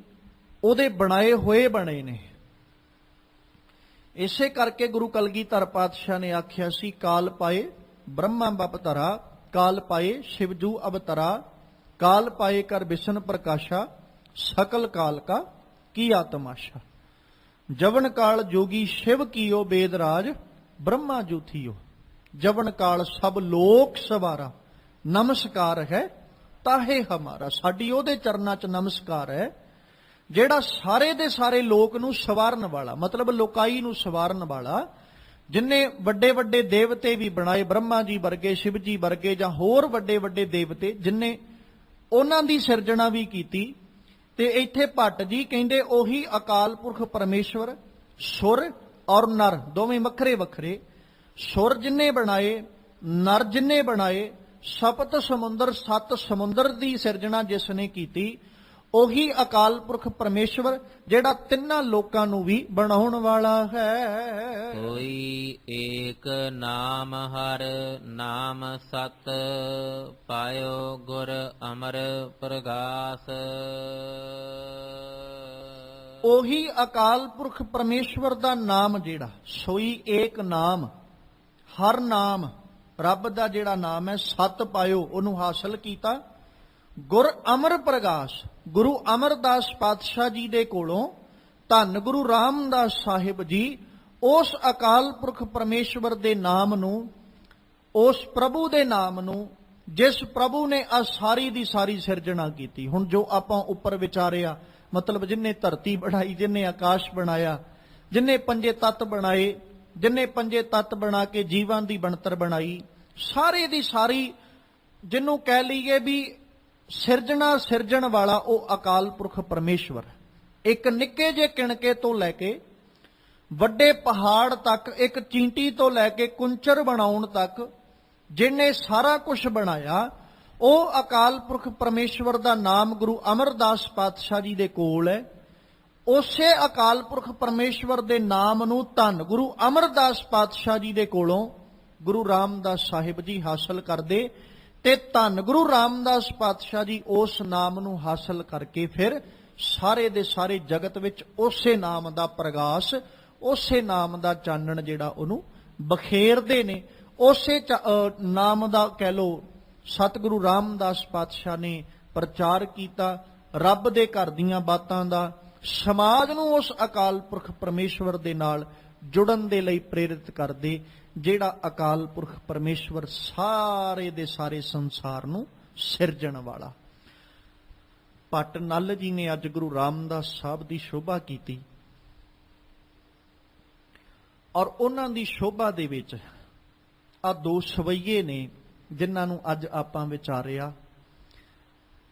ਉਹਦੇ ਬਣਾਏ ਹੋਏ ਬਣੇ ਨੇ। ਇਸੇ ਕਰਕੇ ਗੁਰੂ ਕਲਗੀਧਰ ਪਾਤਸ਼ਾਹ ਨੇ ਆਖਿਆ ਸੀ, ਕਾਲ ਪਾਏ ਬ੍ਰਹਮਾ ਬਪਤਰਾ, ਕਾਲ ਪਾਏ ਸ਼ਿਵਜੂ ਅਵਤਰਾ, ਕਾਲ ਪਾਏ ਕਰ ਵਿਸ਼ਨ ਪ੍ਰਕਾਸ਼ਾ, ਸਕਲ ਕਾਲ ਕਾ ਕੀਆ ਤਮਾਸ਼ਾ। ਜਵਨ ਕਾਲ ਜੋਗੀ शिव कीयो वेद राज, ब्रह्मा जूथियो। जवन काल सब लोक सवारा, नमस्कार है ताहे हमारा। साडी ओदे चरना च नमस्कार है, ਜਿਹੜਾ ਸਾਰੇ ਦੇ ਸਾਰੇ ਲੋਕ ਨੂੰ ਸਵਾਰਨ ਵਾਲਾ, ਮਤਲਬ ਲੋਕਾਈ ਨੂੰ ਸਵਾਰਨ ਵਾਲਾ। ਜਿੰਨੇ ਵੱਡੇ ਵੱਡੇ ਦੇਵਤੇ ਵੀ ਬਣਾਏ, ਬ੍ਰਹਮਾ ਜੀ ਵਰਗੇ, ਸ਼ਿਵ ਜੀ ਵਰਗੇ, ਜਾਂ ਹੋਰ ਵੱਡੇ ਵੱਡੇ ਦੇਵਤੇ, ਜਿੰਨੇ ਉਹਨਾਂ ਦੀ ਸਿਰਜਣਾ ਵੀ ਕੀਤੀ। ਤੇ ਇੱਥੇ ਭੱਟ ਜੀ ਕਹਿੰਦੇ ਉਹੀ ਅਕਾਲ ਪੁਰਖ ਪਰਮੇਸ਼ਵਰ, ਸੁਰ ਔਰ ਨਰ ਦੋਵੇਂ ਵੱਖਰੇ ਵੱਖਰੇ। ਸੁਰ ਜਿੰਨੇ ਬਣਾਏ, ਨਰ ਜਿੰਨੇ ਬਣਾਏ, ਸਪਤ ਸਮੁੰਦਰ 7 ਸਮੁੰਦਰ ਦੀ ਸਿਰਜਣਾ ਜਿਸ ਨੇ ਕੀਤੀ, ਉਹੀ ਅਕਾਲ ਪੁਰਖ ਪਰਮੇਸ਼ਵਰ ਜਿਹੜਾ ਤਿੰਨਾਂ ਲੋਕਾਂ ਨੂੰ ਵੀ ਬਣਾਉਣ ਵਾਲਾ ਹੈ। ਕੋਈ ਏਕ ਨਾਮ ਹਰ ਨਾਮ ਸਤ, ਪਾਇਓ ਗੁਰ ਅਮਰ ਪ੍ਰਗਾਸ। ਉਹੀ ਅਕਾਲ ਪੁਰਖ ਪਰਮੇਸ਼ਵਰ ਦਾ ਨਾਮ ਜਿਹੜਾ, ਸੋਈ ਏਕ ਨਾਮ, ਹਰ ਨਾਮ ਰੱਬ ਦਾ ਜਿਹੜਾ ਨਾਮ ਹੈ, ਸਤ ਪਾਇਓ, ਉਹਨੂੰ ਹਾਸਲ ਕੀਤਾ। ਗੁਰ ਅਮਰ ਪ੍ਰਗਾਸ, ਗੁਰੂ ਅਮਰਦਾਸ ਪਾਤਸ਼ਾਹ ਜੀ ਦੇ ਕੋਲੋਂ ਧੰਨ ਗੁਰੂ ਰਾਮਦਾਸ ਸਾਹਿਬ ਜੀ ਉਸ ਅਕਾਲ ਪੁਰਖ ਪਰਮੇਸ਼ਵਰ ਦੇ ਨਾਮ ਨੂੰ, ਉਸ ਪ੍ਰਭੂ ਦੇ ਨਾਮ ਨੂੰ, ਜਿਸ ਪ੍ਰਭੂ ਨੇ ਆ ਸਾਰੀ ਦੀ ਸਾਰੀ ਸਿਰਜਣਾ ਕੀਤੀ। ਹੁਣ ਜੋ ਆਪਾਂ ਉੱਪਰ ਵਿਚਾਰਿਆ, ਮਤਲਬ ਜਿੰਨੇ ਧਰਤੀ ਬਣਾਈ, ਜਿੰਨੇ ਆਕਾਸ਼ ਬਣਾਇਆ, ਜਿੰਨੇ ਪੰਜੇ ਤੱਤ ਬਣਾਏ, ਜਿੰਨੇ ਪੰਜੇ ਤੱਤ ਬਣਾ ਕੇ ਜੀਵਾਂ ਦੀ ਬਣਤਰ ਬਣਾਈ, ਸਾਰੇ ਦੀ ਸਾਰੀ ਜਿਹਨੂੰ ਕਹਿ ਲਈਏ ਵੀ ਸਿਰਜਣਾ ਸਿਰਜਣ ਵਾਲਾ ਉਹ ਅਕਾਲ ਪੁਰਖ ਪਰਮੇਸ਼ਵਰ। ਇੱਕ ਨਿੱਕੇ ਜਿਹੇ ਕਿਣਕੇ ਤੋਂ ਲੈ ਕੇ ਵੱਡੇ ਪਹਾੜ ਤੱਕ, ਇੱਕ ਚੀਂਟੀ ਤੋਂ ਲੈ ਕੇ ਕੁੰਚਰ ਬਣਾਉਣ ਤੱਕ ਜਿਹਨੇ ਸਾਰਾ ਕੁਝ ਬਣਾਇਆ, ਉਹ ਅਕਾਲ ਪੁਰਖ ਪਰਮੇਸ਼ਵਰ ਦਾ ਨਾਮ ਗੁਰੂ ਅਮਰਦਾਸ ਪਾਤਸ਼ਾਹ ਜੀ ਦੇ ਕੋਲ ਹੈ। ਉਸੇ ਅਕਾਲ ਪੁਰਖ ਪਰਮੇਸ਼ਵਰ ਦੇ ਨਾਮ ਨੂੰ ਧੰਨ ਗੁਰੂ ਅਮਰਦਾਸ ਪਾਤਸ਼ਾਹ ਜੀ ਦੇ ਕੋਲੋਂ ਗੁਰੂ ਰਾਮਦਾਸ ਸਾਹਿਬ ਜੀ ਹਾਸਲ ਕਰਦੇ। ਤੇ ਧੰਨ ਗੁਰੂ ਰਾਮਦਾਸ ਪਾਤਸ਼ਾਹ ਜੀ ਉਸ ਨਾਮ ਨੂੰ ਹਾਸਲ ਕਰਕੇ ਫਿਰ ਸਾਰੇ ਦੇ ਸਾਰੇ ਜਗਤ ਵਿੱਚ ਉਸੇ ਨਾਮ ਦਾ ਪ੍ਰਗਾਸ, ਉਸੇ ਨਾਮ ਦਾ ਚਾਨਣ ਜਿਹੜਾ ਉਹਨੂੰ ਬਖੇਰਦੇ ਨੇ। ਉਸੇ ਨਾਮ ਦਾ ਕਹਿ ਲਓ ਸਤਿਗੁਰੂ ਰਾਮਦਾਸ ਪਾਤਸ਼ਾਹ ਨੇ ਪ੍ਰਚਾਰ ਕੀਤਾ, ਰੱਬ ਦੇ ਘਰ ਦੀਆਂ ਬਾਤਾਂ ਦਾ, ਸਮਾਜ ਨੂੰ ਉਸ ਅਕਾਲ ਪੁਰਖ ਪਰਮੇਸ਼ਵਰ ਦੇ ਨਾਲ ਜੁੜਨ ਦੇ ਲਈ ਪ੍ਰੇਰਿਤ ਕਰਦੇ, ਜਿਹੜਾ ਅਕਾਲ ਪੁਰਖ ਪਰਮੇਸ਼ਵਰ ਸਾਰੇ ਦੇ ਸਾਰੇ ਸੰਸਾਰ ਨੂੰ ਸਿਰਜਣ ਵਾਲਾ। ਭੱਟ ਨੱਲ ਜੀ ਨੇ ਅੱਜ ਗੁਰੂ ਰਾਮਦਾਸ ਸਾਹਿਬ ਦੀ ਸ਼ੋਭਾ ਕੀਤੀ, ਔਰ ਉਹਨਾਂ ਦੀ ਸ਼ੋਭਾ ਦੇ ਵਿੱਚ ਆ ਦੋ ਸਵਈਏ ਨੇ ਜਿਨ੍ਹਾਂ ਨੂੰ ਅੱਜ ਆਪਾਂ ਵਿਚਾਰਿਆ,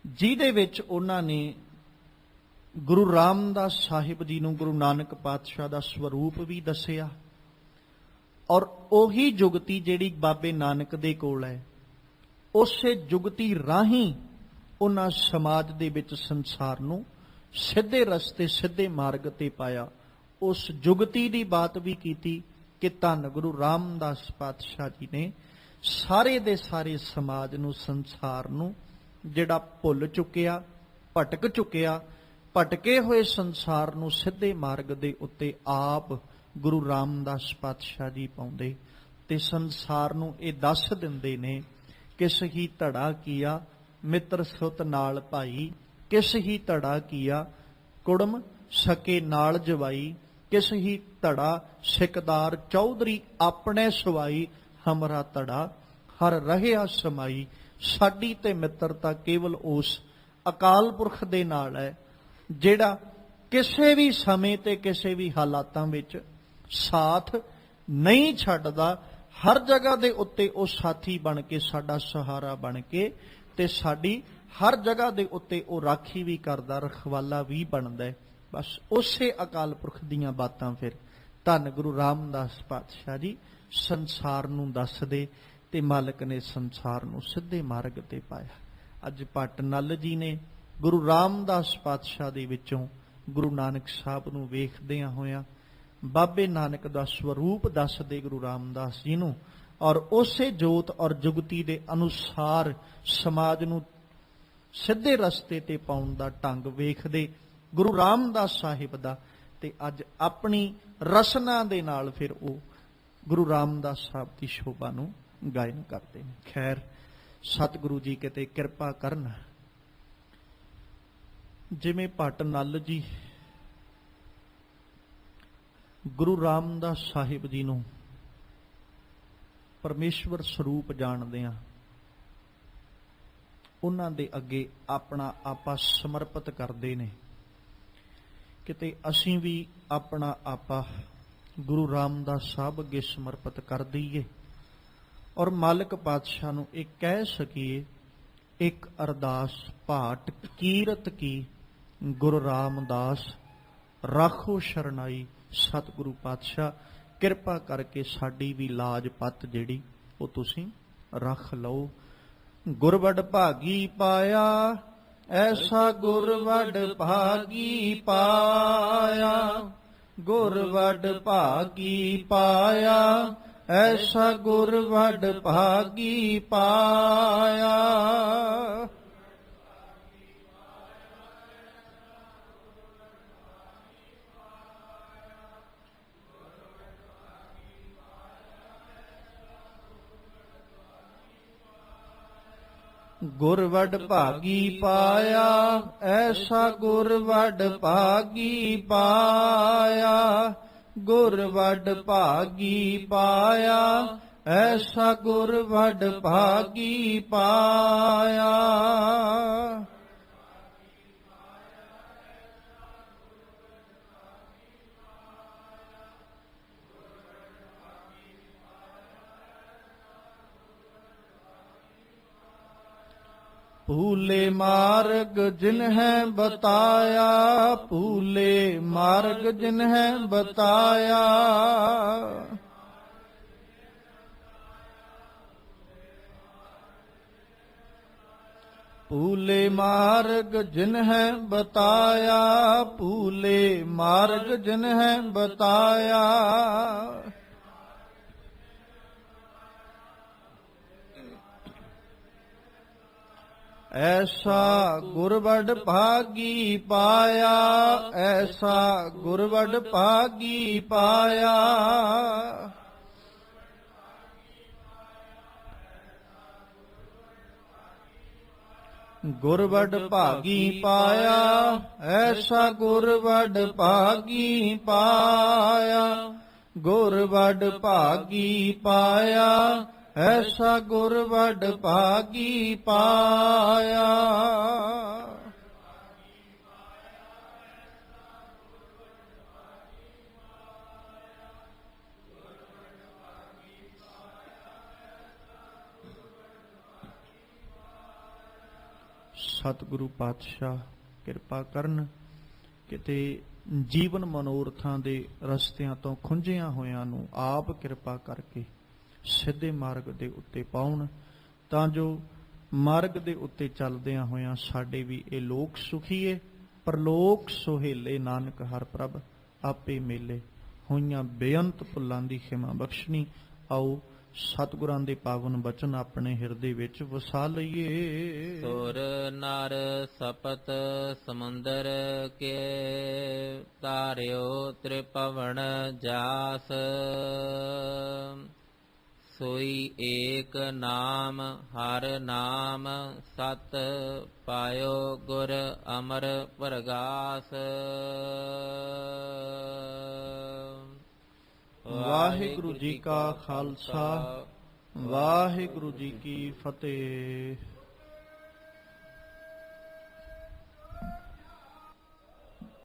ਜਿਹਦੇ ਵਿੱਚ ਉਹਨਾਂ ਨੇ ਗੁਰੂ ਰਾਮਦਾਸ ਸਾਹਿਬ ਜੀ ਨੂੰ ਗੁਰੂ ਨਾਨਕ ਪਾਤਸ਼ਾਹ ਦਾ ਸਵਰੂਪ ਵੀ ਦੱਸਿਆ, ਔਰ ਉਹੀ ਜੁਗਤੀ ਜਿਹੜੀ ਬਾਬੇ ਨਾਨਕ ਦੇ ਕੋਲ ਹੈ, ਉਸੇ ਜੁਗਤੀ ਰਾਹੀਂ ਉਹਨਾਂ ਸਮਾਜ ਦੇ ਵਿੱਚ ਸੰਸਾਰ ਨੂੰ ਸਿੱਧੇ ਰਸਤੇ, ਸਿੱਧੇ ਮਾਰਗ ਤੇ ਪਾਇਆ। ਉਸ ਜੁਗਤੀ ਦੀ ਬਾਤ ਵੀ ਕੀਤੀ ਕਿ ਧੰਨ ਗੁਰੂ ਰਾਮਦਾਸ ਪਾਤਸ਼ਾਹ ਜੀ ਨੇ ਸਾਰੇ ਦੇ ਸਾਰੇ ਸਮਾਜ ਨੂੰ, ਸੰਸਾਰ ਨੂੰ ਜਿਹੜਾ ਭੁੱਲ ਚੁੱਕਿਆ, ਭਟਕ ਚੁੱਕਿਆ, ਭਟਕੇ ਹੋਏ ਸੰਸਾਰ ਨੂੰ ਸਿੱਧੇ ਮਾਰਗ ਦੇ ਉੱਤੇ ਆਪ ਗੁਰੂ ਰਾਮਦਾਸ ਪਾਤਸ਼ਾਹ ਜੀ ਪਾਉਂਦੇ ਤੇ ਸੰਸਾਰ ਨੂੰ ਇਹ ਦੱਸ ਦਿੰਦੇ ਨੇ, ਕਿਸ ਹੀ ਧੜਾ ਕੀਆ ਮਿੱਤਰ ਸੁਤ ਨਾਲ ਭਾਈ, ਕਿਸ ਹੀ ਧੜਾ ਕੀਆ ਕੁੜਮ ਸਕੇ ਨਾਲ ਜਵਾਈ, ਕਿਸ ਹੀ ਧੜਾ ਸਿਕਦਾਰ ਚੌਧਰੀ ਆਪਣੇ ਸਵਾਈ, ਹਮਰਾ ਧੜਾ ਹਰ ਰਹਿਆ ਸਮਾਈ। ਸਾਡੀ ਤੇ ਮਿੱਤਰਤਾ ਕੇਵਲ ਉਸ ਅਕਾਲ ਪੁਰਖ ਦੇ ਨਾਲ ਹੈ, ਜਿਹੜਾ ਕਿਸੇ ਵੀ ਸਮੇਂ ਤੇ ਕਿਸੇ ਵੀ ਹਾਲਾਤਾਂ ਵਿੱਚ ਸਾਥ ਨਹੀਂ ਛੱਡਦਾ। ਹਰ ਜਗ੍ਹਾ ਦੇ ਉੱਤੇ ਉਹ ਸਾਥੀ ਬਣ ਕੇ, ਸਾਡਾ ਸਹਾਰਾ ਬਣ ਕੇ, ਤੇ ਸਾਡੀ ਹਰ ਜਗ੍ਹਾ ਦੇ ਉੱਤੇ ਉਹ ਰਾਖੀ ਵੀ ਕਰਦਾ, ਰਖਵਾਲਾ ਵੀ ਬਣਦਾ। ਬਸ ਉਸੇ ਅਕਾਲ ਪੁਰਖ ਦੀਆਂ ਬਾਤਾਂ ਫਿਰ ਧੰਨ ਗੁਰੂ ਰਾਮਦਾਸ ਪਾਤਸ਼ਾਹ ਜੀ ਸੰਸਾਰ ਨੂੰ ਦੱਸਦੇ ਤੇ ਮਾਲਕ ਨੇ ਸੰਸਾਰ ਨੂੰ ਸਿੱਧੇ ਮਾਰਗ ਤੇ ਪਾਇਆ। ਅੱਜ ਭੱਟ ਨੱਲ ਜੀ ਨੇ ਗੁਰੂ ਰਾਮਦਾਸ ਪਾਤਸ਼ਾਹ ਦੇ ਵਿੱਚੋਂ ਗੁਰੂ ਨਾਨਕ ਸਾਹਿਬ ਨੂੰ ਵੇਖਦਿਆਂ ਹੋਇਆਂ ਬਾਬੇ ਨਾਨਕ ਦਾ ਸਵਰੂਪ ਦੱਸਦੇ ਗੁਰੂ ਰਾਮਦਾਸ ਜੀ ਨੂੰ, ਔਰ ਉਸੇ ਜੋਤ ਔਰ ਜੁਗਤੀ ਦੇ ਅਨੁਸਾਰ ਸਮਾਜ ਨੂੰ ਸਿੱਧੇ ਰਸਤੇ ਤੇ ਪਾਉਣ ਦਾ ਢੰਗ ਵੇਖਦੇ ਗੁਰੂ ਰਾਮਦਾਸ ਸਾਹਿਬ ਦਾ, ਤੇ ਅੱਜ ਆਪਣੀ ਰਸਨਾ ਦੇ ਨਾਲ ਫਿਰ ਉਹ ਗੁਰੂ ਰਾਮਦਾਸ ਸਾਹਿਬ ਦੀ ਸ਼ੋਭਾ ਨੂੰ ਗਾਇਨ ਕਰਦੇ ਨੇ। ਖੈਰ, ਸਤਿਗੁਰੂ ਜੀ ਕਿਤੇ ਕਿਰਪਾ ਕਰਨ, ਜਿਵੇਂ ਭੱਟ ਨੱਲ ਜੀ ਗੁਰੂ ਰਾਮਦਾਸ ਸਾਹਿਬ ਜੀ ਨੂੰ ਪਰਮੇਸ਼ਵਰ ਸਰੂਪ ਜਾਣਦੇ ਆ, ਉਹਨਾਂ ਦੇ ਅੱਗੇ ਆਪਣਾ ਆਪਾ ਸਮਰਪਿਤ ਕਰਦੇ ਨੇ, ਕਿਤੇ ਅਸੀਂ ਵੀ ਆਪਣਾ ਆਪਾ ਗੁਰੂ ਰਾਮਦਾਸ ਸਾਹਿਬ ਅੱਗੇ ਸਮਰਪਿਤ ਕਰ ਦਈਏ, ਔਰ ਮਾਲਕ ਪਾਤਸ਼ਾਹ ਨੂੰ ਇਹ ਕਹਿ ਸਕੀਏ, ਇੱਕ ਅਰਦਾਸ ਭਾਟ ਕੀਰਤ ਕੀ ਗੁਰੂ ਰਾਮਦਾਸ ਰਾਖੋ ਸ਼ਰਨਾਈ। ਸਤਿਗੁਰੂ ਪਾਤਸ਼ਾਹ ਕਿਰਪਾ ਕਰਕੇ ਸਾਡੀ ਵੀ ਲਾਜ ਪੱਤ ਜਿਹੜੀ ਉਹ ਤੁਸੀਂ ਰੱਖ ਲਓ। ਗੁਰਵਡ ਭਾਗੀ ਪਾਇਆ ਐਸਾ ਗੁਰਵਡ ਭਾਗੀ ਪਾਇਆ, ਗੁਰਵਡ ਭਾਗੀ ਪਾਇਆ ਐਸਾ ਗੁਰਵਡ ਭਾਗੀ ਪਾਇਆ। ਗੁਰਵਡ ਭਾਗੀ ਪਾਇਆ ਐਸਾ ਗੁਰਵਡ ਭਾਗੀ ਪਾਇਆ, ਗੁਰਵਡ ਭਾਗੀ ਪਾਇਆ ਐਸਾ ਗੁਰਵਡ ਭਾਗੀ ਪਾਇਆ। ਭੂਲੇ ਮਾਰਗ ਜਿਨਹਿ ਬਤਾਇਆ, ਭੂਲੇ ਮਾਰਗ ਜਿਨਹਿ ਬਤਾਇਆ, ਭੂਲੇ ਮਾਰਗ ਜਿਨਹਿ ਬਤਾਇਆ, ਭੂਲੇ ਮਾਰਗ ਜਿਨਹਿ ਬਤਾਇਆ। ਐਸਾ ਗੁਰ ਵਡ ਭਾਗੀ ਪਾਇਆ, ਐਸਾ ਗੁਰ ਵਡ ਭਾਗੀ ਪਾਇਆ। ਗੁਰ ਵਡ ਭਾਗੀ ਪਾਇਆ, ਐਸਾ ਗੁਰ ਵਡ ਭਾਗੀ ਪਾਇਆ। ਗੁਰ ਵਡ ਭਾਗੀ ਪਾਇਆ, ਐਸਾ ਗੁਰ ਵਡ ਭਾਗੀ ਪਾਇਆ। ਸਤਿਗੁਰੂ ਪਾਤਸ਼ਾਹ ਕਿਰਪਾ ਕਰਨ, ਕਿਤੇ ਜੀਵਨ ਮਨੋਰਥਾਂ ਦੇ ਰਸਤਿਆਂ ਤੋਂ ਖੁੰਝਿਆਂ ਹੋਇਆਂ ਨੂੰ ਆਪ ਕਿਰਪਾ ਕਰਕੇ ਸਿੱਧੇ ਮਾਰਗ ਦੇ ਉੱਤੇ ਪਾਉਣ, ਤਾਂ ਜੋ ਮਾਰਗ ਦੇ ਉੱਤੇ ਚੱਲਦਿਆਂ ਹੋਇਆਂ ਸਾਡੇ ਵੀ ਇਹ ਲੋਕ ਸੁਖੀਏ, ਪਰਲੋਕ ਸੁਹੇਲੇ। ਨਾਨਕ ਹਰ ਪ੍ਰਭ ਆਪੇ ਮੇਲੇ, ਹੋਈਆਂ ਬੇਅੰਤ ਭੁੱਲਾਂ ਦੀ ਖਿਮਾ ਬਖਸ਼ਣੀ। ਆਓ ਸਤਿਗੁਰਾਂ ਦੇ ਪਾਵਨ ਬਚਨ ਆਪਣੇ ਹਿਰਦੇ ਵਿੱਚ ਵਸਾ ਲਈਏ। ਸੁਰ ਨਰ ਸਪਤ ਸਮੁੰਦਰ ਕੇ, ਤਾਰਿਓ ਤ੍ਰਿਭਵਨ ਜਾਸ। ਸੋਈ ਏਕ ਨਾਮ ਹਰ ਨਾਮ, ਸਤ ਪਾਇਓ ਗੁਰ ਅਮਰ ਪ੍ਰਗਾਸ। ਵਾਹਿਗੁਰੂ ਜੀ ਕਾ ਖਾਲਸਾ, ਵਾਹਿਗੁਰੂ ਜੀ ਕੀ ਫਤਿਹ।